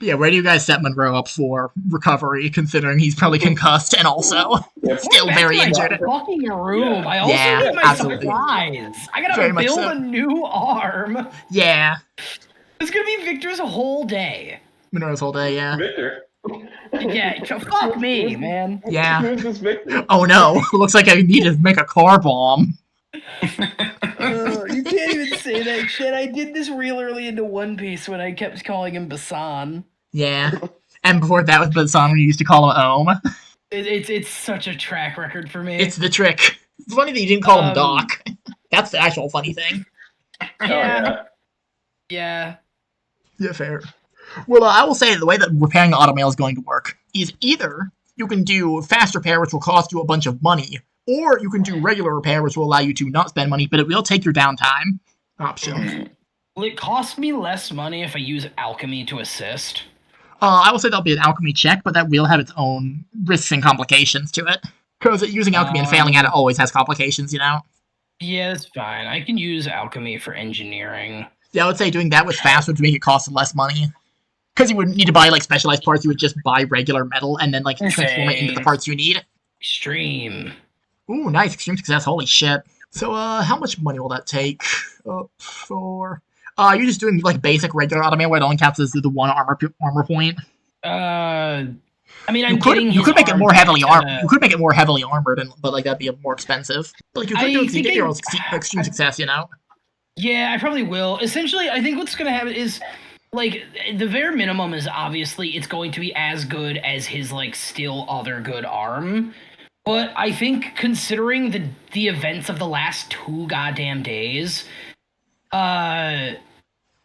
Yeah, where do you guys set Monroe up for recovery, considering he's probably concussed and also still Back very to my injured? fucking room. Yeah. I also Yeah, need my absolutely. supplies. I gotta Very much build so. a new arm. Yeah, It's gonna be Victor's whole day. Monroe's whole day, yeah. Victor. Yeah, fuck me, man. Yeah. Who's this Victor? Oh no, looks like I need to make a car bomb. You can't even say that shit. I did this real early into One Piece when I kept calling him Basan. Yeah. And before that was the song we used to call him Ohm. It's such a track record for me. It's the trick. It's funny that you didn't call him Um, Doc. That's the actual funny thing. Yeah. Yeah. Yeah, fair. Well, I will say the way that repairing the automail is going to work is either you can do fast repair, which will cost you a bunch of money, or you can do regular repair, which will allow you to not spend money, but it will take your downtime option. Will it cost me less money if I use alchemy to assist? I will say that'll be an alchemy check, but that will have its own risks and complications to it. Because using alchemy and failing at it always has complications, you know? Yeah, that's fine. I can use alchemy for engineering. Yeah, I would say doing that with fast would make it cost less money. Because you wouldn't need to buy, like, specialized parts, you would just buy regular metal and then, like, transform it into the parts you need. Extreme. Ooh, nice. Extreme success. Holy shit. So, how much money will that take? Up for... you're just doing, like, basic regular automail where it only counts as the one armor point. I mean, I'm You could make it more heavily armored. armed. You could make it more heavily armored, but like that'd be more expensive. But like you could I do it so you think get your I- own extreme success, you know. Yeah, I probably will. Essentially, I think what's going to happen is, like, the bare minimum is obviously it's going to be as good as his, like, still other good arm. But I think considering the events of the last 2 goddamn days,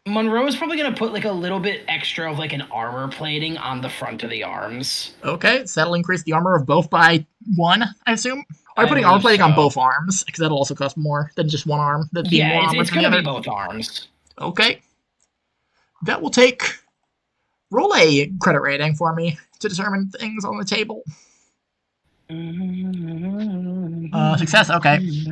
Monroe is probably going to put, like, a little bit extra of, like, an armor plating on the front of the arms. Okay, so that'll increase the armor of both by 1, I assume. Are you I putting armor believe plating on so. both arms? Because that'll also cost more than just one arm. That'd be more Yeah, armor it's than going the to be other. both arms. Okay. That will take... Roll a credit rating for me to determine things on the table. Success, okay. He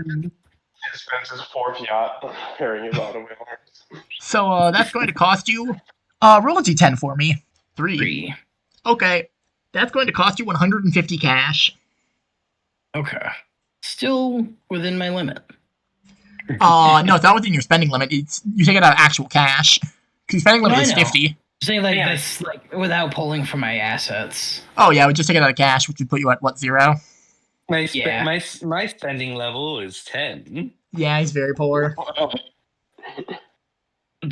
spends his 4th yacht repairing his automail arms. So, that's going to cost you... roll a d10 for me. 3. 3. Okay. That's going to cost you 150 cash. Okay. Still within my limit. No, it's not within your spending limit. It's you take it out of actual cash. Because your spending limit No, I is know. 50. Saying like Yeah. this, like without pulling from my assets. Oh yeah, we just take it out of cash, which would put you at what, 0? Yeah. My spending level is 10. Yeah, he's very poor. That's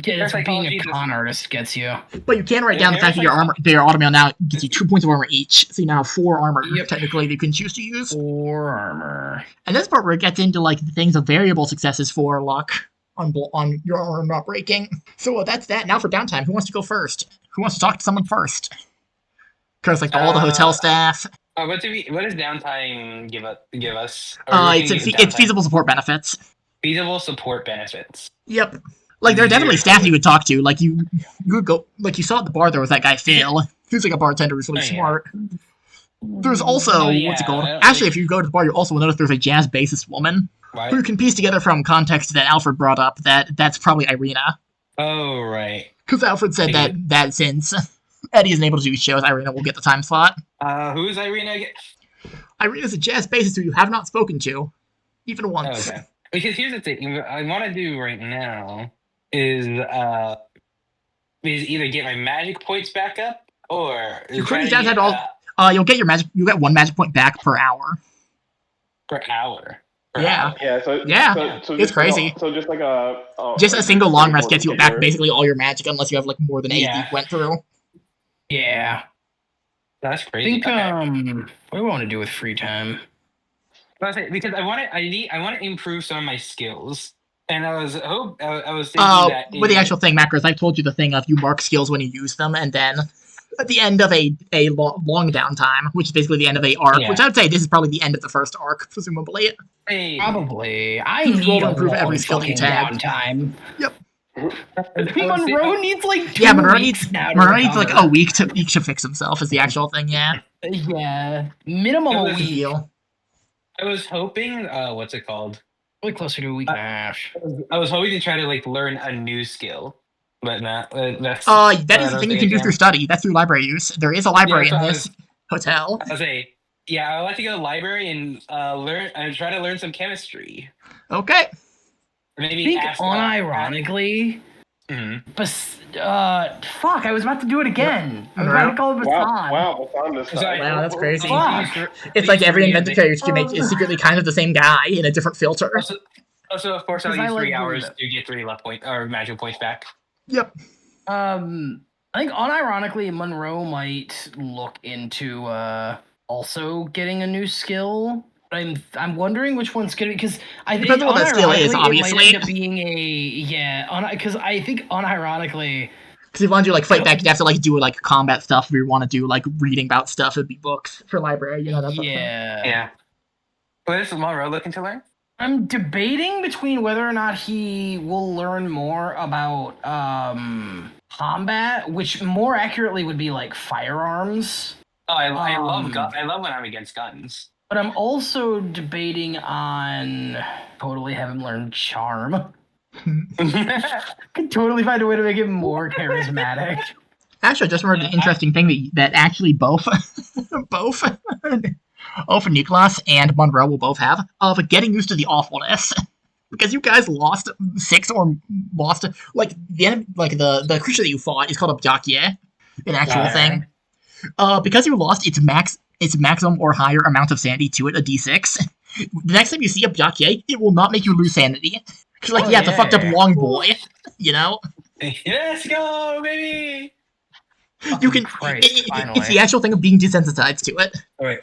what being a psychology con artist gets you. But you can write down the fact that your automail now gives you 2 points of armor each, so you now have 4 armor Yep. technically that you can choose to use. 4 armor. And this part where it gets into like the things of variable successes for luck. on your arm not breaking. So that's that. Now for downtime. Who wants to go first? Who wants to talk to someone first? Because like all the hotel staff. What does downtime give us? Or what can It's we get with downtime? feasible support benefits. Feasible support benefits. Yep. Like there are definitely staff you would talk to. Like you would go. Like you saw at the bar, there was that guy Phil, who's like a bartender who's really smart. There's also what's it called? Actually, if you go to the bar, you also will notice there's a jazz bassist woman who you can piece together from context that Alfred brought up that's probably Irina. Oh right. Because Alfred said that since Eddie isn't able to do shows, Irina will get the time slot. Who is Irina again? Irina's a jazz bassist who you have not spoken to, even once. Okay. Because here's the thing, what I want to do right now is either get my magic points back up or you'll get 1 magic point back per hour. Per hour. Yeah. So it's crazy. Just like a single long rest gets you back basically all your magic unless you have like more than 8 you went through. Yeah. That's crazy. I think what do we want to do with free time? Because I want to improve some of my skills, and I was thinking that with the actual thing, macros, I told you the thing of you mark skills when you use them, and then at the end of a long downtime, which is basically the end of a arc, which I would say this is probably the end of the first arc, presumably. Probably. I Just need to a improve long every skill that you fucking tag. downtime. Yep. Monroe needs like 2 Monroe weeks now. Monroe needs like a week to fix himself is the actual thing, yeah. Yeah. Minimum a week. I was hoping, what's it called? Really closer to a week and a half. I was hoping to try to like learn a new skill, but not. That is the thing you can do through study. That's through library use. There is a library in this hotel. I would like to go to the library and try to learn some chemistry. Okay. Maybe unironically. But fuck! I was about to do it again. I was about to call it Basan. Wow, Basan this time. Wow, that's crazy. It's like every invented character you make is secretly kind of the same guy in a different filter. Also, of course, I'll use 3 hours to get 3 luck point or magic points back. Yep. I think unironically, Monroe might look into also getting a new skill. I'm wondering which one's gonna be because I think depends on what that skill is. Obviously, it might end up being because I think unironically. Because if you want to do like fight back, you have to like do like combat stuff. If you want to do like reading about stuff, it'd be books for library. You know that. Yeah. What is Monroe looking to learn? I'm debating between whether or not he will learn more about combat, which more accurately would be like firearms. Oh, I love when I'm against guns. But I'm also debating on totally have him learn charm. Could totally find a way to make it more charismatic. Actually, I just remembered an interesting thing that actually both Nicholas and Monroe will both have of getting used to the awfulness. Because you guys lost 6 or lost like the creature that you fought is called Abjakie, an actual thing. Because you lost its maximum or higher amount of sanity to it, a d6. The next time you see Abjakie, it will not make you lose sanity. Because it's a fucked up long boy, you know. Let's go, baby. You can. It's the actual thing of being desensitized to it. All right.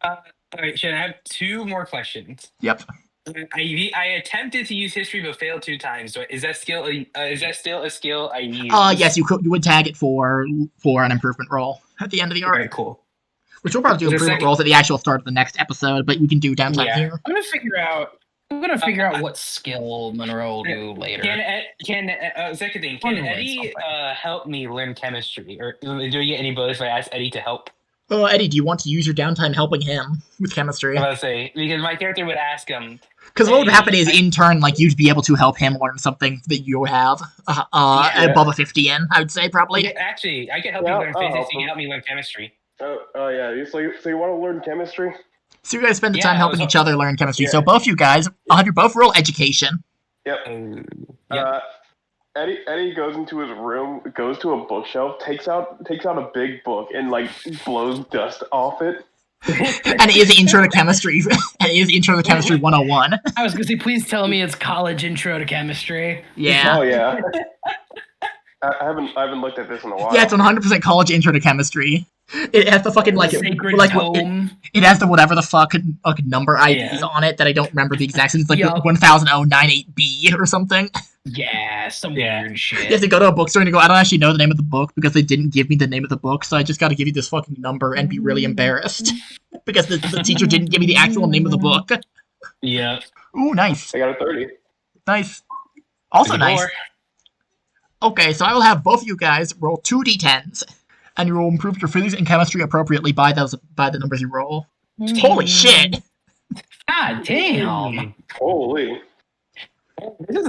All right. Should I have 2 more questions? Yep. I attempted to use history but failed 2 times. So is that skill? Is that still a skill I use? Yes, you would tag it for an improvement roll at the end of the arc. Very cool. Which we'll probably do improvement rolls at the actual start of the next episode, but we can do downtime here. I'm gonna figure out what skill Monroe will do later. Second thing, can Eddie help me learn chemistry, or do we get any bonus if I ask Eddie to help? Eddie, do you want to use your downtime helping him with chemistry? I was about to say, because my character would ask him. Because what would happen is, in turn, you'd be able to help him learn something that you have above a 50 in, I would say, probably. Actually, I can help you learn physics, you can help me learn chemistry. Oh yeah, so you want to learn chemistry? So you guys spend the time helping each other learn chemistry. Yeah. So both you guys, I'll have you both roll education. Yep. Eddie goes into his room, goes to a bookshelf, takes out a big book, and blows dust off it. And it is Intro to Chemistry. And it is Intro to Chemistry 101. I was gonna say, please tell me it's college Intro to Chemistry. Yeah. Oh yeah. I haven't looked at this in a while. Yeah, it's 100% college Intro to Chemistry. It has the fucking like Sacred like tome. it has the whatever the fuck number IDs Yeah. on it that I don't remember the exact. It's like Yup. the 1098B or something. Yeah, some Yeah. weird You have shit. to go to a bookstore and you go, I don't actually know the name of the book because they didn't give me the name of the book, so I just got to give you this fucking number and be really embarrassed because the teacher didn't give me the actual name of the book. Yeah. Ooh, nice, I got a 30. nice. Also Good nice. lore. Okay, so I will have both of you guys roll 2d10s, and you will improve your physics and chemistry appropriately by the numbers you roll. Holy shit! God damn. Holy. This is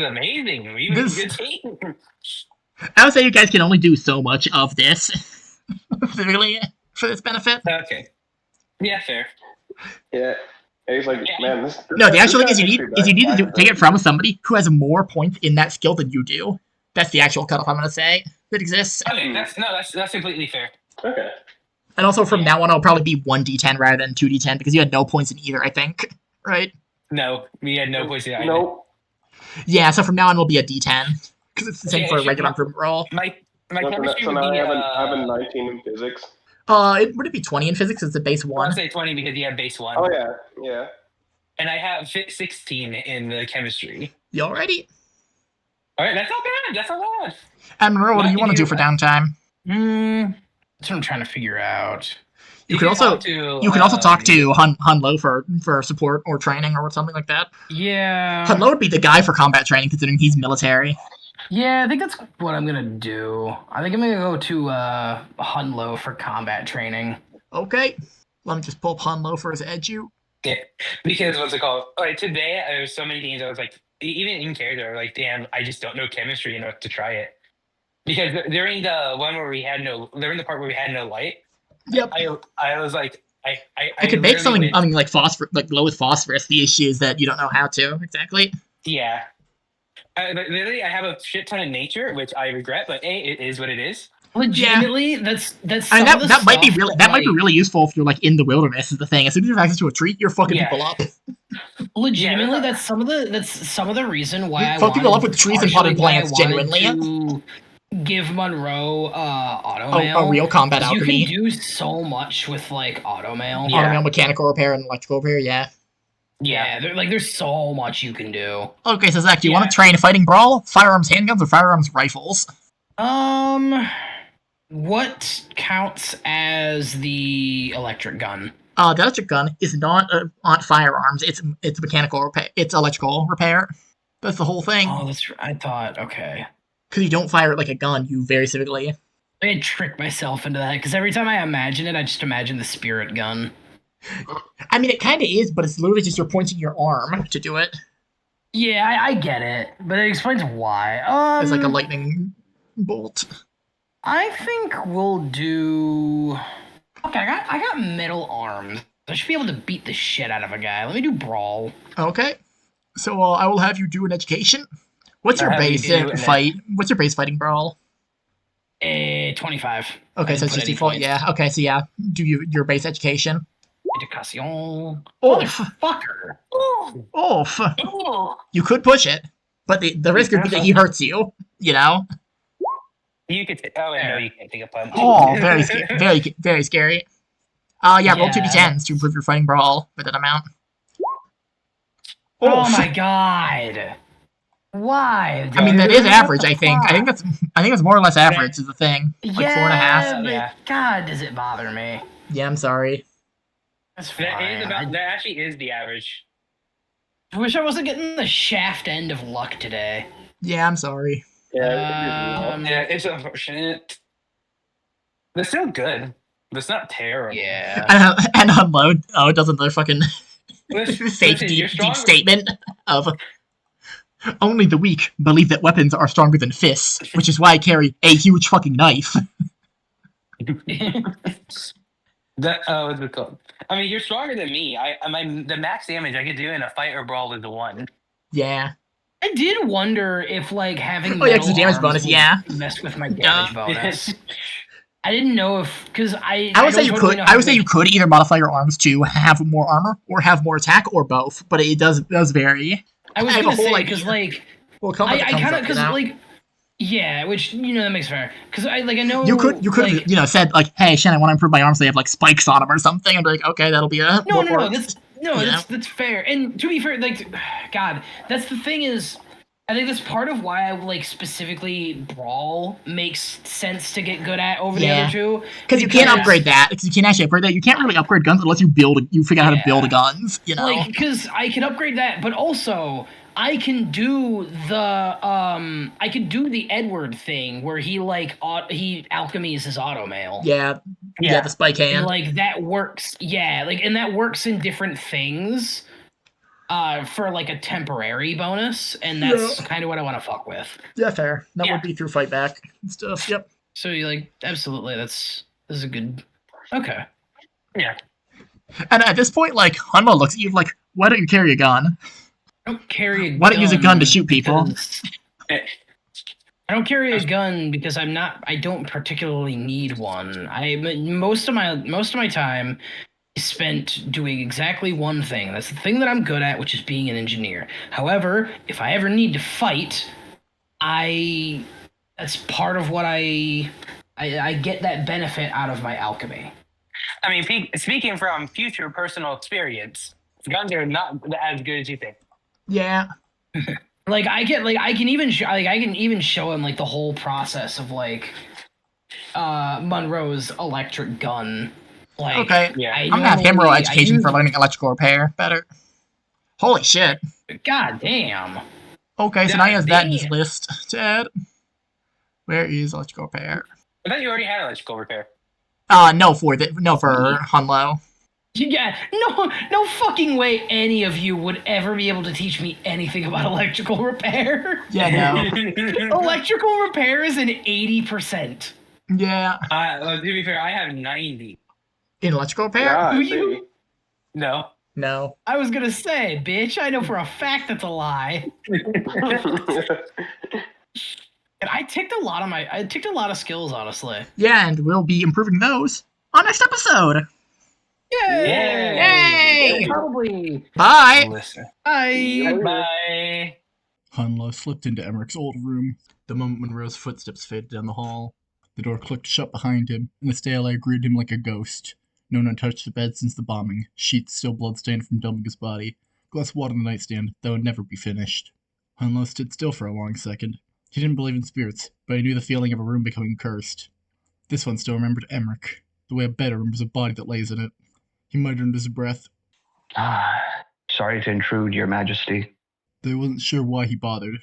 amazing. We made a This- good team. I would say you guys can only do so much of this, really, for this benefit. Okay. Yeah, fair. Yeah. And he's like, man, this. No, the actual thing this is you need to take it from somebody who has more points in that skill than you do. That's the actual cutoff I'm gonna say that exists. Okay, that's completely fair. Okay. And also from now on, it'll probably be 1d10 rather than 2d10 because you had no points in either, I think. Right? No, we had no points in either. Nope. Yeah, so from now on, it'll be a d10 because it's the same Okay, for a sure. regular improvement roll. My So chemistry would now be. I have a 19 in physics. Would it be 20 in physics? It's a base I'll 1. say 20 because you have base 1. Oh, yeah. Yeah. And I have 16 in the chemistry. You alrighty? All right, that's not bad. That's not bad. And Monroe, what do Now you want to do for downtime? That's what I'm trying to figure out. You can also talk to Han Lo for support or training or something like that. Yeah. Han Lo would be the guy for combat training considering he's military. Yeah, I think that's what I'm gonna do. I think I'm gonna go to Hunlo for combat training. Okay. Let me just pull up Han Lo for his edu. Yeah, because what's it called? Like today, there's so many things I was like, even in character, I was like, damn, I just don't know chemistry enough to try it. Because during the one where during the part where we had no light, Yep. I was like, I could make literally something, went- I mean, like phosphor, like glow with phosphorus. The issue is that you don't know how to exactly. Yeah. But literally, I have a shit ton of nature, which I regret, but it is what it is. Legitimately, that's. I mean, some of the that might be stuff really like, really useful if you're like in the wilderness. Is the thing. As soon as you have access to a tree, you're fucking Yeah. people up. Legitimately, Yeah. that's some of the reason why I Fuck people wanted- up with trees and partially potted why I plants, wanted genuinely. to give Monroe auto mail. A real combat 'cause alchemy. You can do so much with like auto mail. Yeah. Automail mechanical repair and electrical repair. Yeah. Yeah, there's so much you can do. Okay, so Zach, do you Yeah. want to train fighting brawl, firearms handguns, or firearms rifles? What counts as the electric gun? The electric gun is not on firearms. It's mechanical repair. It's electrical repair. That's the whole thing. Oh, I thought, okay. Because you don't fire it like a gun. You very specifically. I had tricked myself into that because every time I imagine it, I just imagine the spirit gun. I mean, it kind of is, but it's literally just you're pointing your arm to do it. Yeah, I get it, but it explains why. It's like a lightning bolt. I think we'll do. Okay, I got metal arms. I should be able to beat the shit out of a guy. Let me do brawl. Okay. So I will have you do an education. What's your I'll have you base do an fight? What's your base fighting brawl? 25. Okay, I so didn't it's put just any default. points. Yeah. Okay, so yeah, do your base education. Education. Oh, Motherfucker. oof. Oh, You could push it, but the risk would be that he hurts you. You know. you could. No, you can't take a punch. Oh, very scary. Yeah, roll Yeah. 2d10s to improve your fighting brawl with that amount. Oh Oof. my god. Why? I mean, that dude? is average. What I the think. fuck? I think that's more or less average. Is the thing. Like 4.5. Yeah, but Yeah. God, does it bother me? Yeah, I'm sorry. That's fine. That actually is the average. I wish I wasn't getting the shaft end of luck today. Yeah, I'm sorry. Yeah. Yeah, it's unfortunate. They're still good. It's not terrible. Yeah. And unload. Oh, it does another fucking Listen, fake you're deep stronger. statement of only the weak believe that weapons are stronger than fists, which is why I carry a huge fucking knife. What's it called? I mean, you're stronger than me. The max damage I could do in a fight or brawl is the 1. Yeah. I did wonder if like having Oh, yeah, 'cause metal the damage arms bonus, would yeah. mess with my damage Yeah. bonus. I didn't know if because I I would say don't you totally could. know I how would to say you make- could either modify your arms to have more armor or have more attack or both, but it does vary. I was I have a gonna whole say idea. because like Well, combat I comes kind of up, you because know? like Yeah, which that makes fair because I know You could like have said like, hey, Shen, I want to improve my arms. They have like spikes on them or something. And be like, okay, that'll be a no more no no force. that's no Yeah. that's fair. And to be fair, like God, that's the thing is. I think that's part of why I like specifically Brawl makes sense to get good at over the Yeah. other two. Because you can't upgrade that. Because you can't actually upgrade that. You can't really upgrade guns unless you figure out how to build guns. You know. Like, because I can upgrade that, but also I can do the Edward thing where he he alchemies his auto mail. Yeah. The spike hand. And like that works. Yeah, like and that works in different things. For like a temporary bonus, and that's kind of what I want to fuck with. Yeah, fair. That would be through fight back and stuff. Yep. So you like absolutely. This is a good. Okay. Yeah. And at this point, like Hanma looks at you like, why don't you carry a gun? I don't carry a gun. Why don't you use a gun to shoot people? I don't carry a gun because I don't particularly need one. Most of my time is spent doing exactly one thing. That's the thing that I'm good at, which is being an engineer. However, if I ever need to fight, that's part of what I get that benefit out of my alchemy. I mean, speaking from future personal experience, guns are not as good as you think. Yeah. Like I can even show him like the whole process of like Monroe's electric gun. Like, okay. Yeah. I'm gonna have him roll education for learning electrical repair. Better. Holy shit. God damn. Okay, so now he has that in his list to add. Where is electrical repair? I thought you already had electrical repair. No, for Hunlo. Yeah, no fucking way any of you would ever be able to teach me anything about electrical repair. Yeah, no. Electrical repair is an 80%. Yeah. To be fair, I have 90. In electrical repair? Yeah, Do I you? see. No. No. I was gonna say, bitch, I know for a fact that's a lie. And I ticked a lot of skills, honestly. Yeah, and we'll be improving those on next episode. Yay! Yay! Probably. Bye! Listen. Bye. Bye. Hunlo slipped into Emmerich's old room. The moment Monroe's footsteps faded down the hall, the door clicked shut behind him, and the stale air greeted him like a ghost. No one had touched the bed since the bombing, sheets still blood-stained from dumping his body, glass of water on the nightstand that would never be finished. Hunlo stood still for a long second. He didn't believe in spirits, but he knew the feeling of a room becoming cursed. This one still remembered Emmerich, the way a bed remembers a body that lays in it. He muttered under his breath. Sorry to intrude, Your Majesty. Though he wasn't sure why he bothered.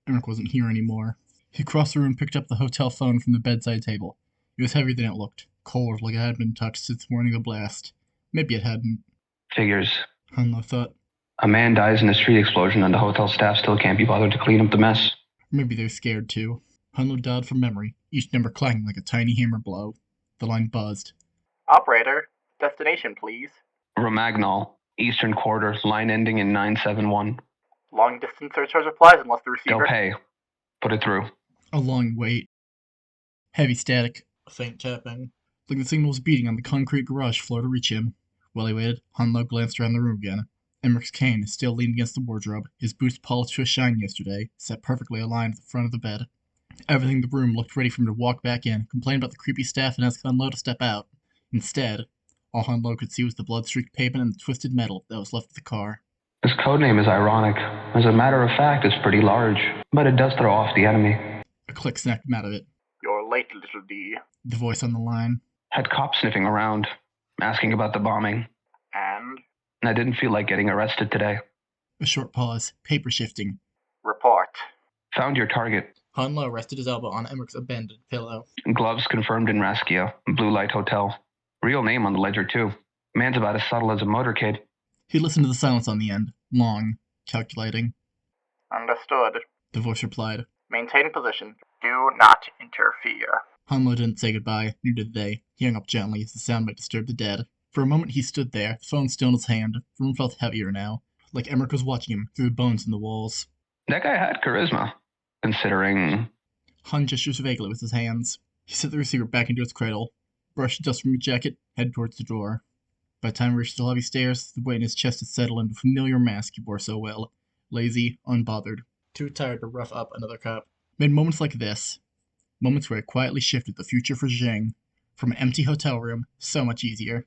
Emmerich wasn't here anymore. He crossed the room and picked up the hotel phone from the bedside table. It was heavier than it looked, cold like it hadn't been touched since morning of the blast. Maybe it hadn't. Figures. Hunlo thought. A man dies in a street explosion and the hotel staff still can't be bothered to clean up the mess. Maybe they're scared too. Hunlo dialed from memory, each number clanging like a tiny hammer blow. The line buzzed. Operator, destination please. Romagnol, Eastern Quarter, line ending in 971. Long distance surcharge applies unless the They'll receiver... pay. Put it through. A long wait. Heavy static. A faint tapping. Like the signal was beating on the concrete garage floor to reach him. While he waited, Hunlo glanced around the room again. Emmerich's cane still leaned against the wardrobe, his boots polished to a shine yesterday, sat perfectly aligned at the front of the bed. Everything in the room looked ready for him to walk back in, complain about the creepy staff, and ask Hunlo to step out. Instead, all Hunlo could see was the blood-streaked pavement and the twisted metal that was left of the car. His codename is ironic. As a matter of fact, it's pretty large, but it does throw off the enemy. A click snapped him out of it. You're late, little D. The voice on the line. Had cops sniffing around, asking about the bombing. And? I didn't feel like getting arrested today. A short pause, paper shifting. Report. Found your target. Hunlo rested his elbow on Emmerich's abandoned pillow. Gloves confirmed in Raskia, Blue Light Hotel. Real name on the ledger, too. Man's about as subtle as a motorcade. He listened to the silence on the end, long, calculating. Understood. The voice replied. Maintain position. Do not interfere. Hunlo didn't say goodbye, neither did they. He hung up gently as the sound might disturb the dead. For a moment he stood there, the phone still in his hand. The room felt heavier now, like Emmerich was watching him through the bones in the walls. That guy had charisma, considering... Hun gestures vaguely with his hands. He set the receiver back into its cradle, brushed dust from his jacket, headed towards the door. By the time he reached the lobby stairs, the weight in his chest had settled into the familiar mask he wore so well. Lazy, unbothered. Too tired to rough up another cop. made moments like this, moments where it quietly shifted the future for Jing from an empty hotel room so much easier.